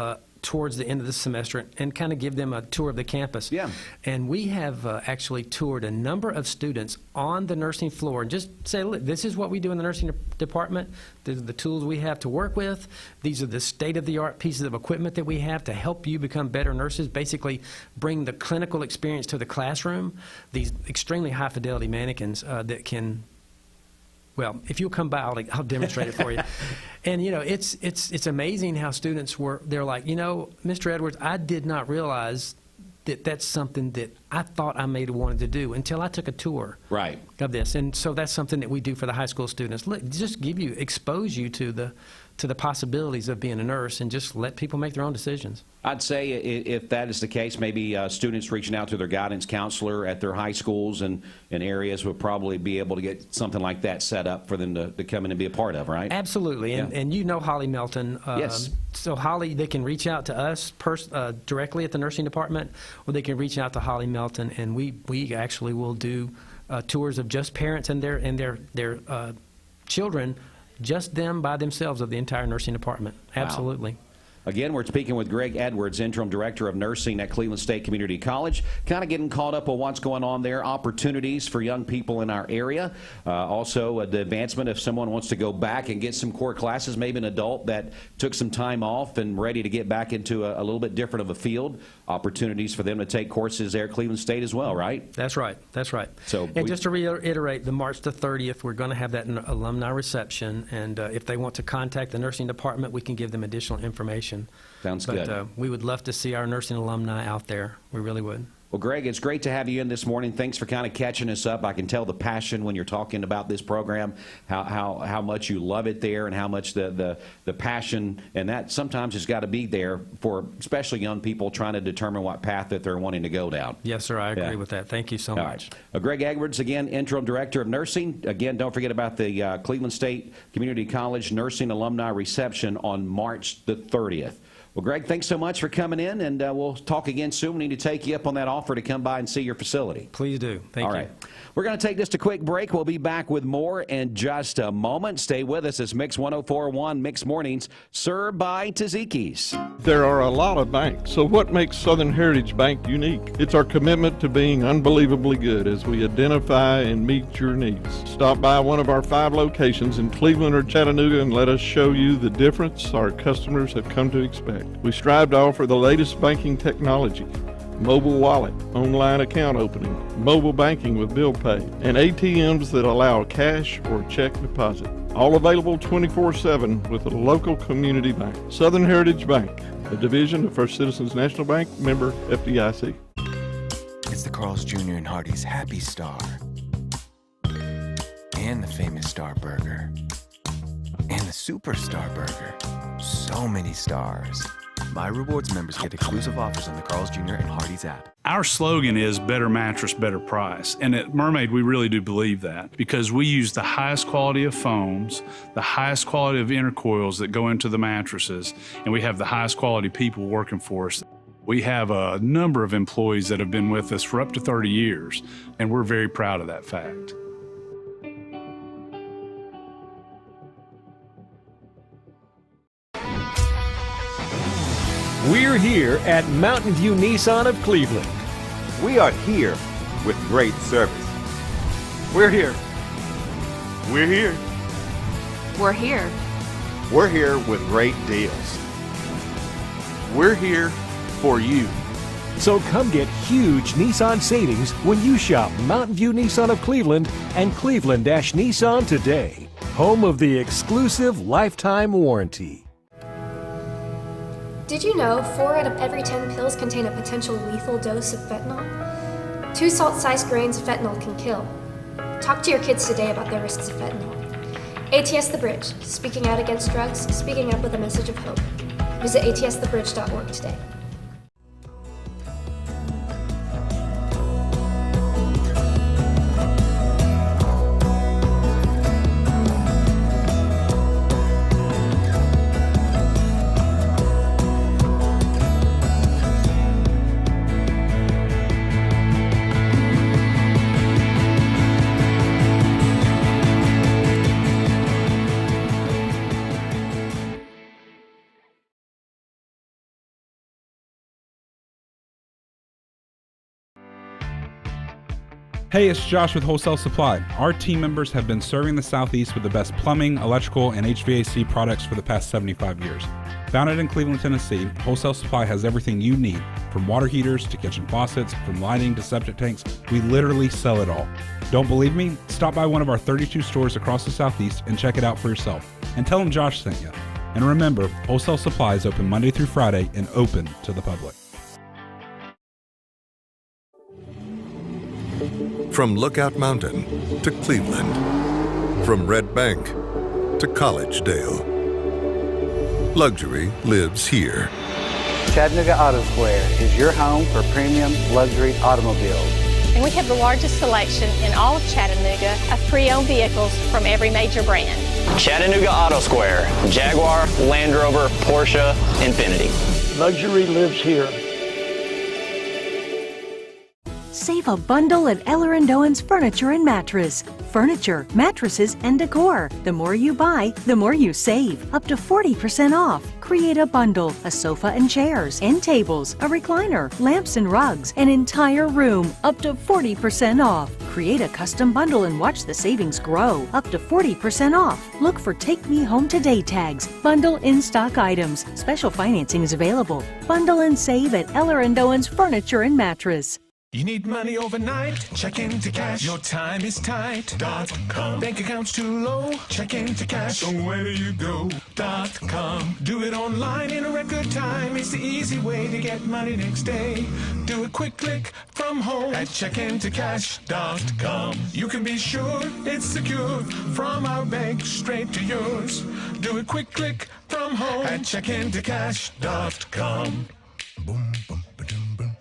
towards the end of the semester and kind of give them a tour of the campus. Yeah. And we have actually toured a number of students on the nursing floor and just say, look, this is what we do in the nursing department. These are the tools we have to work with. These are the state-of-the-art pieces of equipment that we have to help you become better nurses, basically bring the clinical experience to the classroom. These extremely high-fidelity mannequins that can... Well, if you'll come by, I'll demonstrate it for you. And, you know, it's amazing how students they're like, you know, Mr. Edwards, I did not realize that that's something that I thought I may have wanted to do until I took a tour of this. And so that's something that we do for the high school students. Look, just expose you to the possibilities of being a nurse and just let people make their own decisions. I'd say if that is the case, maybe students reaching out to their guidance counselor at their high schools and areas would probably be able to get something like that set up for them to come in and be a part of, right? Absolutely. Yeah. And you know Holly Melton. Yes. So Holly, they can reach out to us directly at the nursing department, or they can reach out to Holly Melton, and we actually will do tours of just parents and their children, just them by themselves, of the entire nursing department. Absolutely. Wow. Again, we're speaking with Greg Edwards, Interim Director of Nursing at Cleveland State Community College, kind of getting caught up on what's going on there, opportunities for young people in our area. Also, the advancement if someone wants to go back and get some core classes, maybe an adult that took some time off and ready to get back into a little bit different of a field, opportunities for them to take courses there at Cleveland State as well, right? That's right. That's right. So just to reiterate, the March the 30th, we're going to have that alumni reception, and if they want to contact the nursing department, we can give them additional information. Sounds good. But we would love to see our nursing alumni out there. We really would. Well, Greg, it's great to have you in this morning. Thanks for kind of catching us up. I can tell the passion when you're talking about this program, how much you love it there, and how much the passion, and that sometimes has got to be there for especially young people trying to determine what path that they're wanting to go down. Yes, sir. I agree with that. Thank you so much. Right. Greg Edwards, again, Interim Director of Nursing. Again, don't forget about the Cleveland State Community College Nursing Alumni Reception on March the 30th. Well, Greg, thanks so much for coming in, and we'll talk again soon. We need to take you up on that offer to come by and see your facility. Please do. Thank you. All right. We're going to take just a quick break. We'll be back with more in just a moment. Stay with us. It's Mix 104.1 Mix Mornings, served by Taziki's. There are a lot of banks, so what makes Southern Heritage Bank unique? It's our commitment to being unbelievably good as we identify and meet your needs. Stop by one of our 5 locations in Cleveland or Chattanooga and let us show you the difference our customers have come to expect. We strive to offer the latest banking technology, mobile wallet, online account opening, mobile banking with bill pay, and ATMs that allow cash or check deposit. All available 24/7 with a local community bank. Southern Heritage Bank, a division of First Citizens National Bank, member FDIC. It's the Carl's Jr. and Hardee's Happy Star, and the famous Star Burger, and the Superstar Burger. So many stars. My Rewards members get exclusive offers on the Carl's Jr. and Hardee's app. Our slogan is better mattress, better price. And at Mermaid, we really do believe that because we use the highest quality of foams, the highest quality of intercoils that go into the mattresses, and we have the highest quality people working for us. We have a number of employees that have been with us for up to 30 years, and we're very proud of that fact. We're here at Mountain View Nissan of Cleveland. We are here with great service. We're here. We're here. We're here. We're here with great deals. We're here for you. So come get huge Nissan savings when you shop Mountain View Nissan of Cleveland and Cleveland-Nissan today, home of the exclusive lifetime warranty. Did you know 4 out of every 10 pills contain a potential lethal dose of fentanyl? 2 salt-sized grains of fentanyl can kill. Talk to your kids today about the risks of fentanyl. ATS The Bridge, speaking out against drugs, speaking up with a message of hope. Visit atsthebridge.org today. Hey, it's Josh with Wholesale Supply. Our team members have been serving the Southeast with the best plumbing, electrical, and HVAC products for the past 75 years. Founded in Cleveland, Tennessee, Wholesale Supply has everything you need, from water heaters to kitchen faucets, from lighting to septic tanks. We literally sell it all. Don't believe me? Stop by one of our 32 stores across the Southeast and check it out for yourself. And tell them Josh sent you. And remember, Wholesale Supply is open Monday through Friday and open to the public. From Lookout Mountain to Cleveland, from Red Bank to Collegedale, luxury lives here. Chattanooga Auto Square is your home for premium luxury automobiles. And we have the largest selection in all of Chattanooga of pre-owned vehicles from every major brand. Chattanooga Auto Square, Jaguar, Land Rover, Porsche, Infiniti. Luxury lives here. Save a bundle at Eller & Owen's Furniture and Mattress. Furniture, mattresses, and decor. The more you buy, the more you save. Up to 40% off. Create a bundle, a sofa and chairs, end tables, a recliner, lamps and rugs, an entire room. Up to 40% off. Create a custom bundle and watch the savings grow. Up to 40% off. Look for Take Me Home Today tags. Bundle in-stock items. Special financing is available. Bundle and save at Eller & Owen's Furniture and Mattress. You need money overnight? Check into cash. Your time is tight. .com. Bank accounts too low? Check into cash. So where do you go? .com. Do it online in a record time. It's the easy way to get money next day. Do a quick click from home at checkintocash.com. You can be sure it's secure from our bank straight to yours. Do a quick click from home at checkintocash.com. Boom, boom, ba-dum, boom.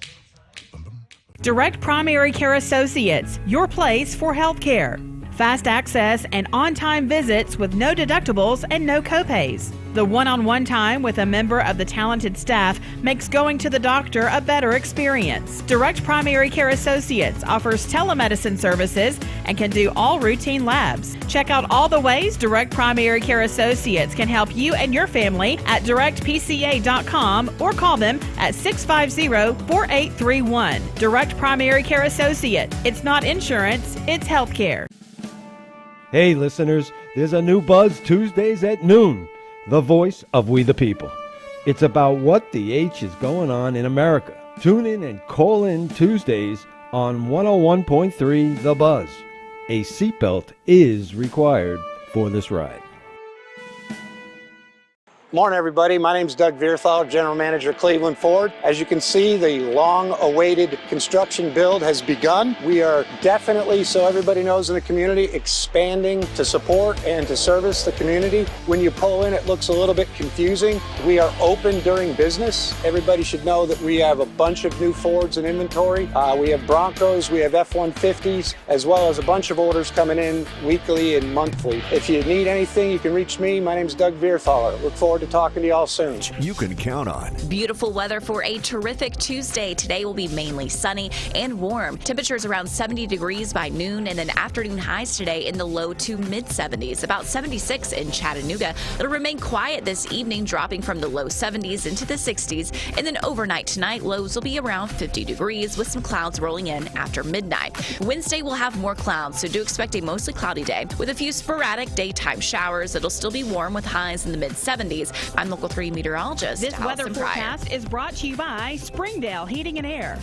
Direct Primary Care Associates, your place for health care. Fast access and on-time visits with no deductibles and no copays. The one-on-one time with a member of the talented staff makes going to the doctor a better experience. Direct Primary Care Associates offers telemedicine services and can do all routine labs. Check out all the ways Direct Primary Care Associates can help you and your family at directpca.com or call them at 650-4831. Direct Primary Care Associate. It's not insurance, it's health care. Hey listeners, there's a new Buzz Tuesdays at noon. The voice of we the people. It's about what the H is going on in America. Tune in and call in Tuesdays on 101.3 The Buzz. A seatbelt is required for this ride. Morning, everybody. My name is Doug Vierthal, General Manager, Cleveland Ford. As you can see, the long-awaited construction build has begun. We are definitely, so everybody knows in the community, expanding to support and to service the community. When you pull in, it looks a little bit confusing. We are open during business. Everybody should know that we have a bunch of new Fords in inventory. We have Broncos, we have F-150s, as well as a bunch of orders coming in weekly and monthly. If you need anything, you can reach me. My name is Doug Vierthaler. Look forward to talking to y'all soon. You can count on beautiful weather for a terrific Tuesday. Today will be mainly sunny and warm. Temperatures around 70 degrees by noon, and then afternoon highs today in the low to mid 70s, about 76 in Chattanooga. It'll remain quiet this evening, dropping from the low 70s into the 60s, and then overnight tonight lows will be around 50 degrees with some clouds rolling in after midnight. Wednesday will have more clouds, so do expect a mostly cloudy day with a few sporadic daytime showers. It'll still be warm with highs in the mid 70s. I'm Local 3 meteorologist This Allison weather Pryor. forecast is brought to you by Springdale Heating and Air.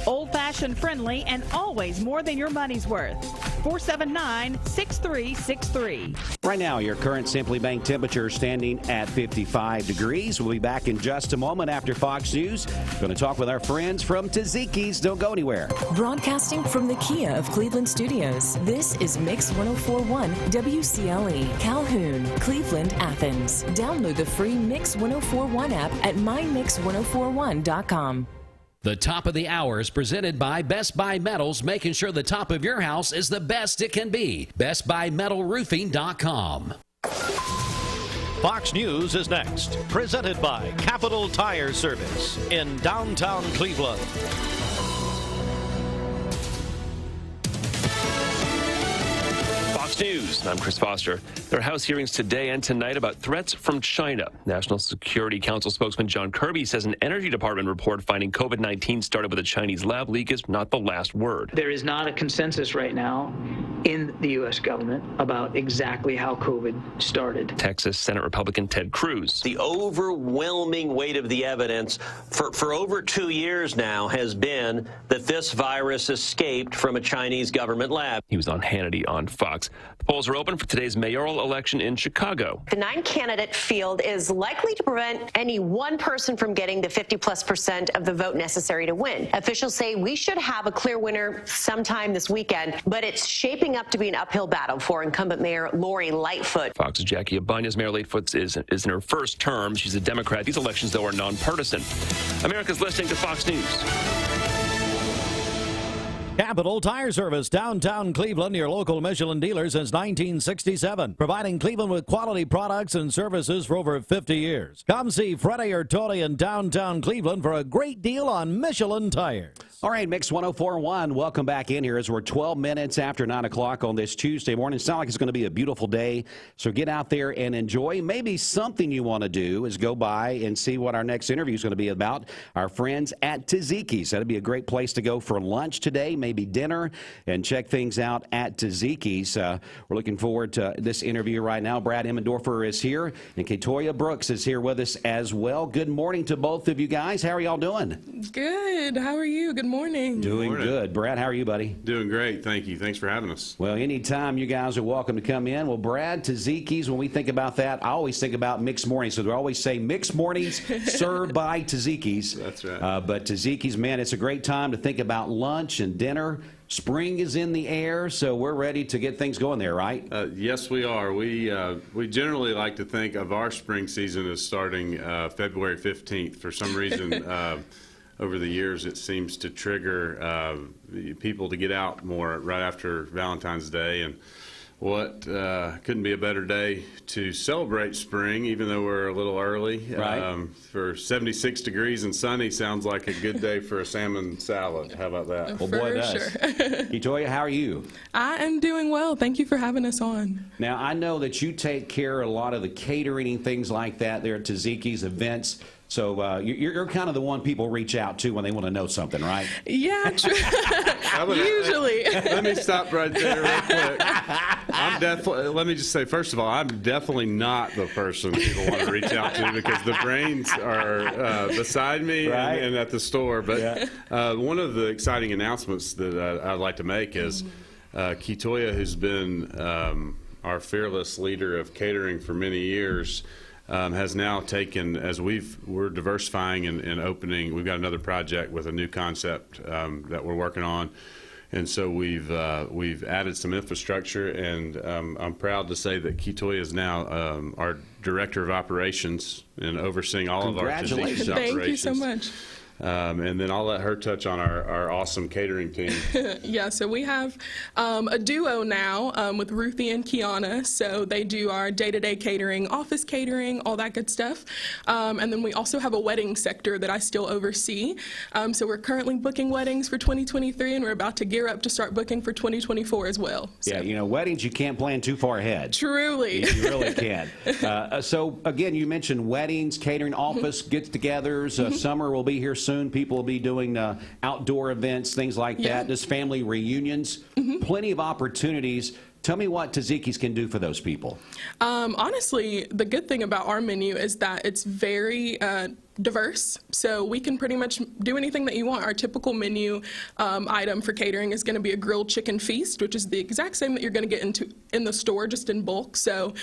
Old-fashioned friendly and always more than your money's worth. 479-6363. Right now, your current Simply Bank temperature standing at 55 degrees. We'll be back in just a moment after Fox News. Going to talk with our friends from Taziki's. Don't go anywhere. Broadcasting from the Kia of Cleveland Studios, this is Mix 1041 WCLE, Calhoun, Cleveland, Athens. Download the free Mix 1041 app at mymix1041.com. The top of the hour is presented by Best Buy Metals, making sure the top of your house is the best it can be. BestBuyMetalRoofing.com. Fox News is next, presented by Capital Tire Service in downtown Cleveland. Fox News, I'm Chris Foster. There are House hearings today and tonight about threats from China. National Security Council spokesman John Kirby says an Energy Department report finding COVID-19 started with a Chinese lab leak is not the last word. There is not a consensus right now in the U.S. government about exactly how COVID started. Texas Senate Republican Ted Cruz. The overwhelming weight of the evidence for over 2 years now has been that this virus escaped from a Chinese government lab. He was on Hannity on Fox. The polls are open for today's mayoral election in Chicago. The 9-candidate field is likely to prevent any one person from getting the 50+% of the vote necessary to win. Officials say we should have a clear winner sometime this weekend, but it's shaping up to be an uphill battle for incumbent Mayor Lori Lightfoot. Fox's Jackie Ibanez. Mayor Lightfoot is in her first term. She's a Democrat. These elections, though, are nonpartisan. America's listening to Fox News. Capital Tire Service, downtown Cleveland, your local Michelin dealer since 1967, providing Cleveland with quality products and services for over 50 years. Come see Freddie or Tony in downtown Cleveland for a great deal on Michelin tires. All right, Mix 1041, welcome back in here as we're 12 minutes after 9 o'clock on this Tuesday morning. It's not like it's going to be a beautiful day, so get out there and enjoy. Maybe something you want to do is go by and see what our next interview is going to be about. Our friends at Taziki's. That'd be a great place to go for lunch today, maybe dinner, and check things out at Taziki's. We're looking forward to this interview right now. Brad Emendorfer is here, and Keytoya Brooks is here with us as well. Good morning to both of you guys. How are y'all doing? Good. How are you? Good morning. Doing good. Brad, how are you, buddy? Doing great. Thank you. Thanks for having us. Well, anytime you guys are welcome to come in. Well, Brad, Taziki's, when we think about that, I always think about mixed mornings. So they always say mixed mornings served by Taziki's. That's right. But Taziki's, man, it's a great time to think about lunch and dinner. Spring is in the air, so we're ready to get things going there, right? Yes, we are. We generally like to think of our spring season as starting February 15th. For some reason, over the years, it seems to trigger people to get out more right after Valentine's Day. And what couldn't be a better day to celebrate spring, even though we're a little early. Right. For 76 degrees and sunny sounds like a good day for a salmon salad. How about that? Well, boy, it does. Sure. Keytoya, how are you? I am doing well. Thank you for having us on. Now, I know that you take care of a lot of the catering, things like that there at Taziki's events. So you're kind of the one people reach out to when they want to know something, right? Yeah, true. Usually. Let me stop right there real quick. Let me just say, first of all, I'm definitely not the person people want to reach out to because the brains are beside me and at the store. But one of the exciting announcements that I'd like to make is Keytoya, who's been our fearless leader of catering for many years, has now taken, as we're diversifying and opening, we've got another project with a new concept that we're working on. And so we've added some infrastructure, and I'm proud to say that Keytoya is now our Director of Operations and overseeing all of our Taziki's operations. Thank you so much. And then I'll let her touch on our awesome catering team. Yeah, so we have a duo now with Ruthie and Kiana. So they do our day-to-day catering, office catering, all that good stuff. And then we also have a wedding sector that I still oversee. So we're currently booking weddings for 2023, and we're about to gear up to start booking for 2024 as well. So. Yeah, you know, weddings, you can't plan too far ahead. Truly. You really can't. So, again, you mentioned weddings, catering, office get-togethers. Summer will be here soon. People will be doing outdoor events, things like that. Just family reunions. Plenty of opportunities. Tell me what Taziki's can do for those people. Honestly, the good thing about our menu is that it's very diverse, so we can pretty much do anything that you want. Our typical menu item for catering is going to be a grilled chicken feast, which is the exact same that you're going to get in the store, just in bulk. So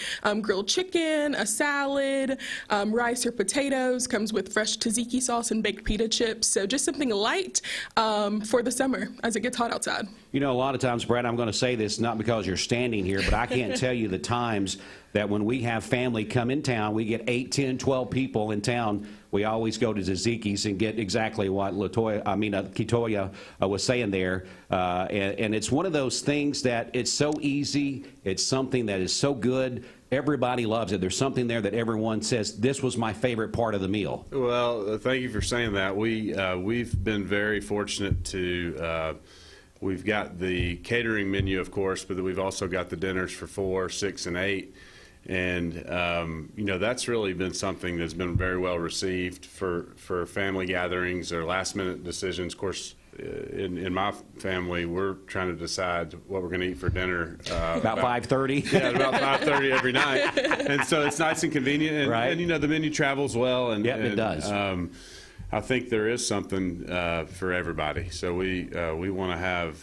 grilled chicken, a salad, rice or potatoes, comes with fresh tzatziki sauce and baked pita chips. So just something light for the summer as it gets hot outside. You know, a lot of times, Brad, I'm going to say this not because you're standing here, but I can't tell you the times that when we have family come in town, we get 8, 10, 12 people in town. We always go to Taziki's and get exactly what Keytoya was saying there. And it's one of those things that it's so easy. It's something that is so good. Everybody loves it. There's something there that everyone says, this was my favorite part of the meal. Well, thank you for saying that. We've been very fortunate to we've got the catering menu, of course, but we've also got the dinners for 4, 6, and 8. And, you know, that's really been something that's been very well received for family gatherings or last-minute decisions. Of course, in my family, we're trying to decide what we're going to eat for dinner. About 5:30? Yeah, about 5:30 every night. And so it's nice and convenient. And, right. And you know, the menu travels well. And, it does. I think there is something for everybody. So we want to have,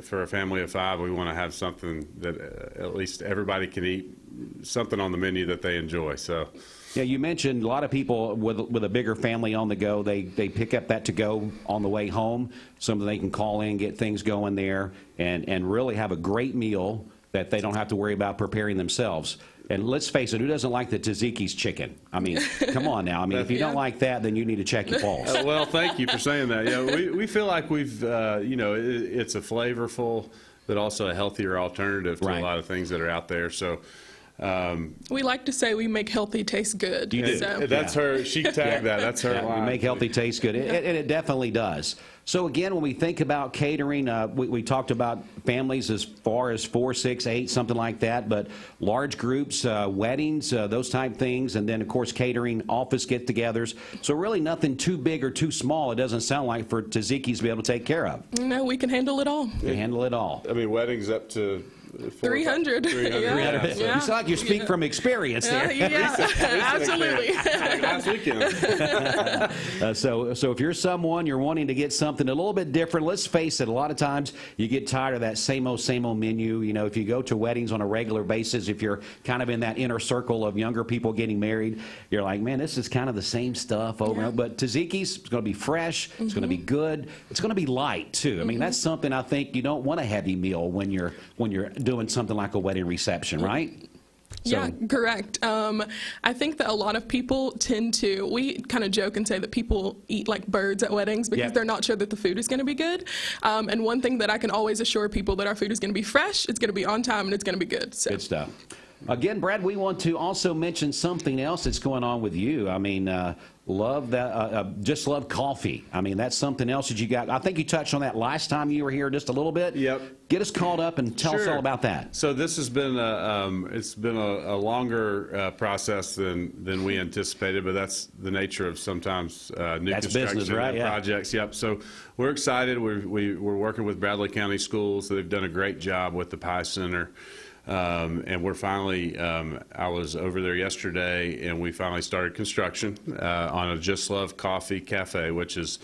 for a family of 5, we want to have something that at least everybody can eat, something on the menu that they enjoy. So. Yeah, you mentioned a lot of people with a bigger family on the go, they pick up that to go on the way home, something they can call in, get things going there, and really have a great meal that they don't have to worry about preparing themselves. And let's face it, who doesn't like the Taziki's chicken? I mean, come on now. I mean, if you don't like that, then you need to check your pulse. Well, thank you for saying that. Yeah, we feel like we've, you know, it's a flavorful but also a healthier alternative to a lot of things that are out there. So. We like to say we make healthy taste good. You do. So. That's her. She tagged that. That's her line. We make healthy taste good, and it definitely does. So again, when we think about catering, we talked about families as far as 4, 6, 8, something like that, but large groups, weddings, those type things, and then of course catering, office get-togethers. So really nothing too big or too small. It doesn't sound like for Taziki's to be able to take care of. No, we can handle it all. We handle it all. I mean, weddings up to 300. 300. Yeah. You sound like you speak from experience there. Absolutely. Last weekend. So if you're someone, you're wanting to get something a little bit different, let's face it, a lot of times you get tired of that same old menu. You know, if you go to weddings on a regular basis, if you're kind of in that inner circle of younger people getting married, you're like, man, this is kind of the same stuff over and over. But Taziki's, it's going to be fresh, it's going to be good, it's going to be light too. I mean, that's something I think you don't want a heavy meal when you're doing something like a wedding reception, right? Yeah, correct. I think that a lot of people we kind of joke and say that people eat like birds at weddings because they're not sure that the food is going to be good. And one thing that I can always assure people that our food is going to be fresh, it's going to be on time, and it's going to be good. So. Good stuff. Again, Brad, we want to also mention something else that's going on with you. I mean, love that. Just love coffee. I mean, that's something else that you got. I think you touched on that last time you were here just a little bit. Yep. Get us caught up and tell us all about that. So this has been it's been a longer process than we anticipated, but that's the nature of sometimes new construction business, right? Projects. Yep. So we're excited. We're working with Bradley County Schools. They've done a great job with the Pie Center. And we're finally, I was over there yesterday, and we finally started construction on a Just Love Coffee Cafe, which is,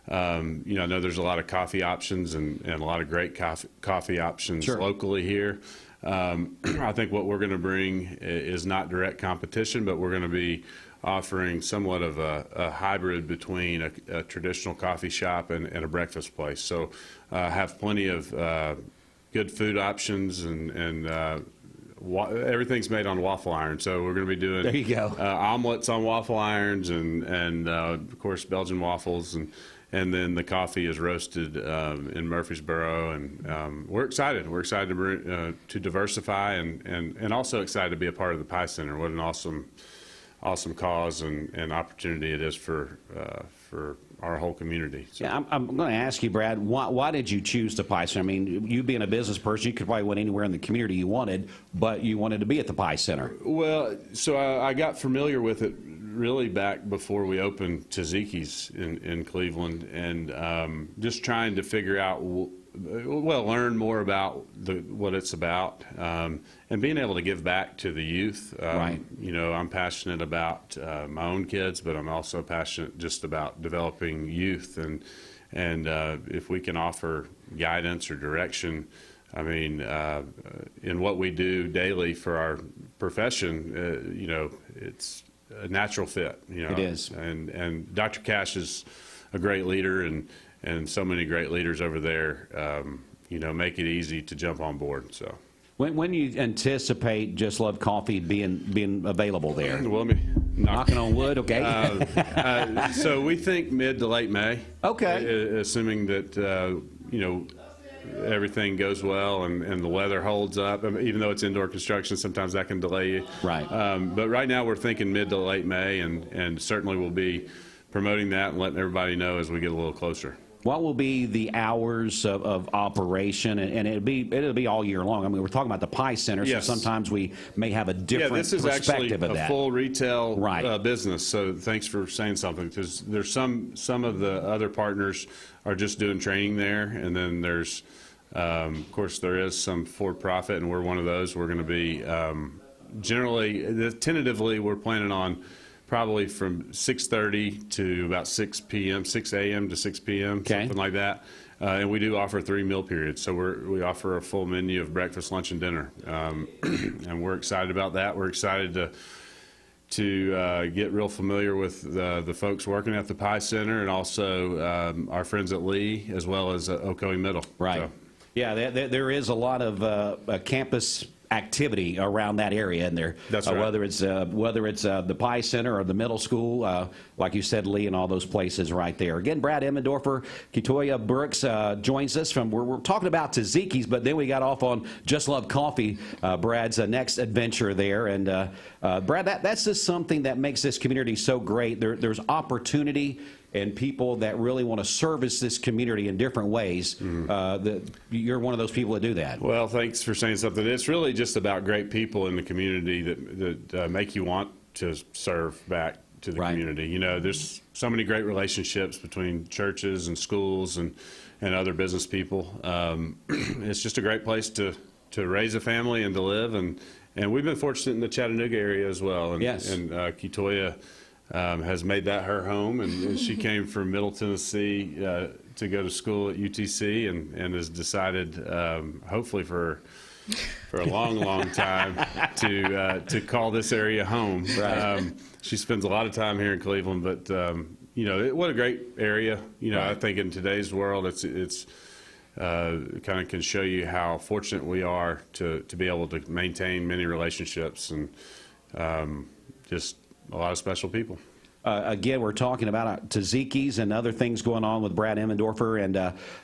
you know, I know there's a lot of coffee options and a lot of great coffee options locally here. I think what we're going to bring is not direct competition, but we're going to be offering somewhat of a hybrid between a traditional coffee shop and a breakfast place. So have plenty of good food options, and everything's made on waffle iron. So we're going to be doing there you go. Omelets on waffle irons, and of course Belgian waffles, and then the coffee is roasted in Murfreesboro, and we're excited. We're excited to diversify, and also excited to be a part of the Pie Center. What an awesome cause and opportunity it is for our whole community. So. Yeah, I'm going to ask you, Brad, why did you choose the Pie Center? I mean, you being a business person, you could probably went anywhere in the community you wanted, but you wanted to be at the Pie Center. Well, so I got familiar with it really back before we opened Taziki's in Cleveland, and just trying to figure out learn more about what it's about, and being able to give back to the youth. Right. You know, I'm passionate about my own kids, but I'm also passionate just about developing youth, and if we can offer guidance or direction, I mean, in what we do daily for our profession, you know, it's a natural fit. You know, it is. And Dr. Cash is a great leader, and so many great leaders over there, you know, make it easy to jump on board. So, when you anticipate Just Love Coffee being available there? Well, let me knocking on wood. Okay. So we think mid to late May. Okay. Assuming that you know, everything goes well and the weather holds up. I mean, even though it's indoor construction, sometimes that can delay you. Right. But right now we're thinking mid to late May, and certainly we'll be promoting that and letting everybody know as we get a little closer. What will be the hours of operation? And it'll be all year long. I mean, we're talking about the Pie Center, Yes. so sometimes we may have a different this is perspective actually of that. a full retail Right. business. So thanks for saying something, because there's some of the other partners are just doing training there, and then there's of course there is some for-profit, and we're one of those. We're going to be tentatively we're planning on probably from 6:30 to about 6 p.m., 6 a.m. to 6 p.m., something like that. And we do offer 3 meal periods. So we offer a full menu of breakfast, lunch, and dinner. And we're excited about that. We're excited to get real familiar with the folks working at the Pie Center, and also our friends at Lee, as well as Ocoee Middle. Right. So. Yeah, there is a lot of campus activity around that area in there. That's right. Whether it's the Pie Center or the middle school, like you said, Lee, and all those places right there. Again, Brad Emendorfer, Keytoya Brooks joins us from. We're talking about Taziki's, but then we got off on Just Love Coffee, Brad's next adventure there. And Brad, that's just something that makes this community so great. There's opportunity and people that really want to service this community in different ways. You're one of those people that do that. Well, thanks for saying something. It's really just about great people in the community that make you want to serve back to the community. You know, there's so many great relationships between churches and schools and other business people. It's just a great place to raise a family and to live. And we've been fortunate in the Chattanooga area as well. And, yes. And Keytoya has made that her home, and she came from Middle Tennessee to go to school at UTC, and has decided, hopefully for a long time, to call this area home. Right. She spends a lot of time here in Cleveland, but you know, what a great area. You know, I think in today's world, it's kind of can show you how fortunate we are to be able to maintain many relationships, and just a lot of special people. Again, we're talking about Taziki's and other things going on with Brad Emendorfer, and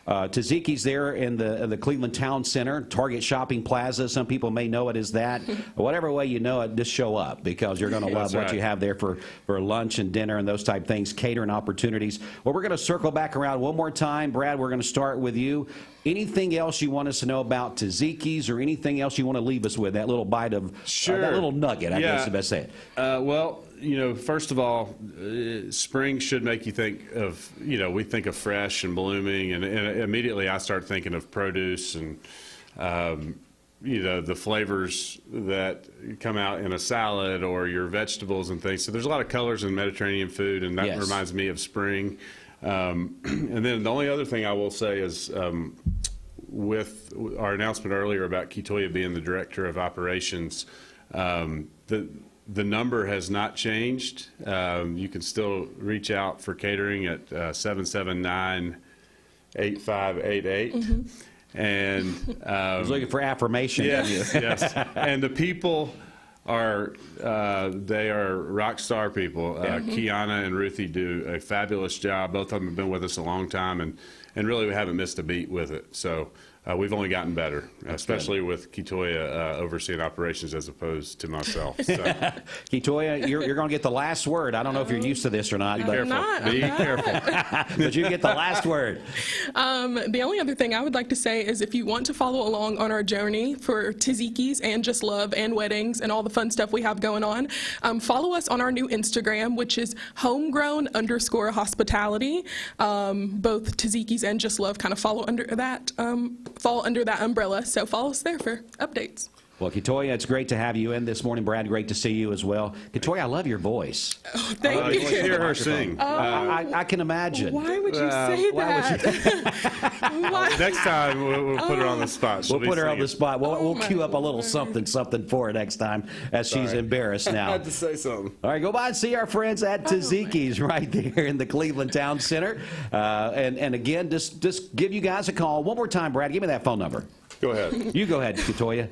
Taziki's there in the Cleveland Town Center, Target Shopping Plaza. Some people may know it as that. Whatever way you know it, just show up, because you're going to love what you have there for lunch and dinner and those type things, catering opportunities. Well, we're going to circle back around one more time. Brad, we're going to start with you. Anything else you want us to know about Taziki's, or anything else you want to leave us with, that little bite of, that little nugget, I guess is the best to say it. Well, you know, first of all, spring should make you think of, you know, we think of fresh and blooming, and immediately I start thinking of produce and, you know, the flavors that come out in a salad or your vegetables and things. So there's a lot of colors in Mediterranean food, and that reminds me of spring. And then the only other thing I will say is, with our announcement earlier about Keytoya being the director of operations, the number has not changed. You can still reach out for catering at 779-8588. And I was looking for affirmation. Yes, yes. And the people are they are rock star people. Kiana and Ruthie do a fabulous job. Both of them have been with us a long time, and really we haven't missed a beat with it. So we've only gotten better, especially with Keytoya overseeing operations as opposed to myself. So. Keytoya, you're going to get the last word. I don't know if you're used to this or not. Be careful. Be careful. But you get the last word. The only other thing I would like to say is if you want to follow along on our journey for Tazikis and Just Love and weddings and all the fun stuff we have going on, follow us on our new Instagram, which is homegrown_hospitality. Both Tazikis and Just Love kind of fall under that umbrella, so follow us there for updates. Well, Keytoya, it's great to have you in this morning. Brad, great to see you as well. Keytoya, I love your voice. Oh, thank you. Hear her sing. I can imagine. Why would you say that? Next time, we'll put her on the spot. We'll put her on the spot. We'll cue up a little something for her next time as she's embarrassed now. I had to say something. All right, go by and see our friends at Taziki's right there in the Cleveland Town Center. And again, just give you guys a call. One more time, Brad, give me that phone number. Go ahead. You go ahead, Keytoya.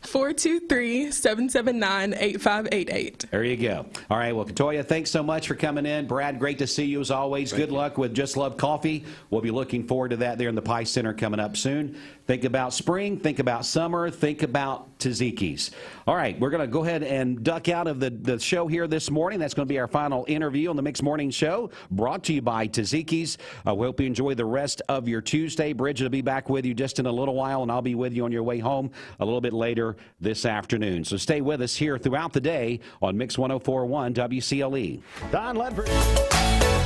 423-779-8588. There you go. All right, well, Keytoya, thanks so much for coming in. Brad, great to see you as always. Good luck with Just Love Coffee. We'll be looking forward to that there in the Pie Center coming up soon. Think about spring, think about summer, think about Taziki's. All right, we're going to go ahead and duck out of the show here this morning. That's going to be our final interview on the Mixed Morning Show, brought to you by Taziki's. We hope you enjoy the rest of your Tuesday. Bridget will be back with you just in a little while, and I'll be with you on your way home a little bit later this afternoon. So stay with us here throughout the day on Mix 104.1 WCLE. Don Ledford.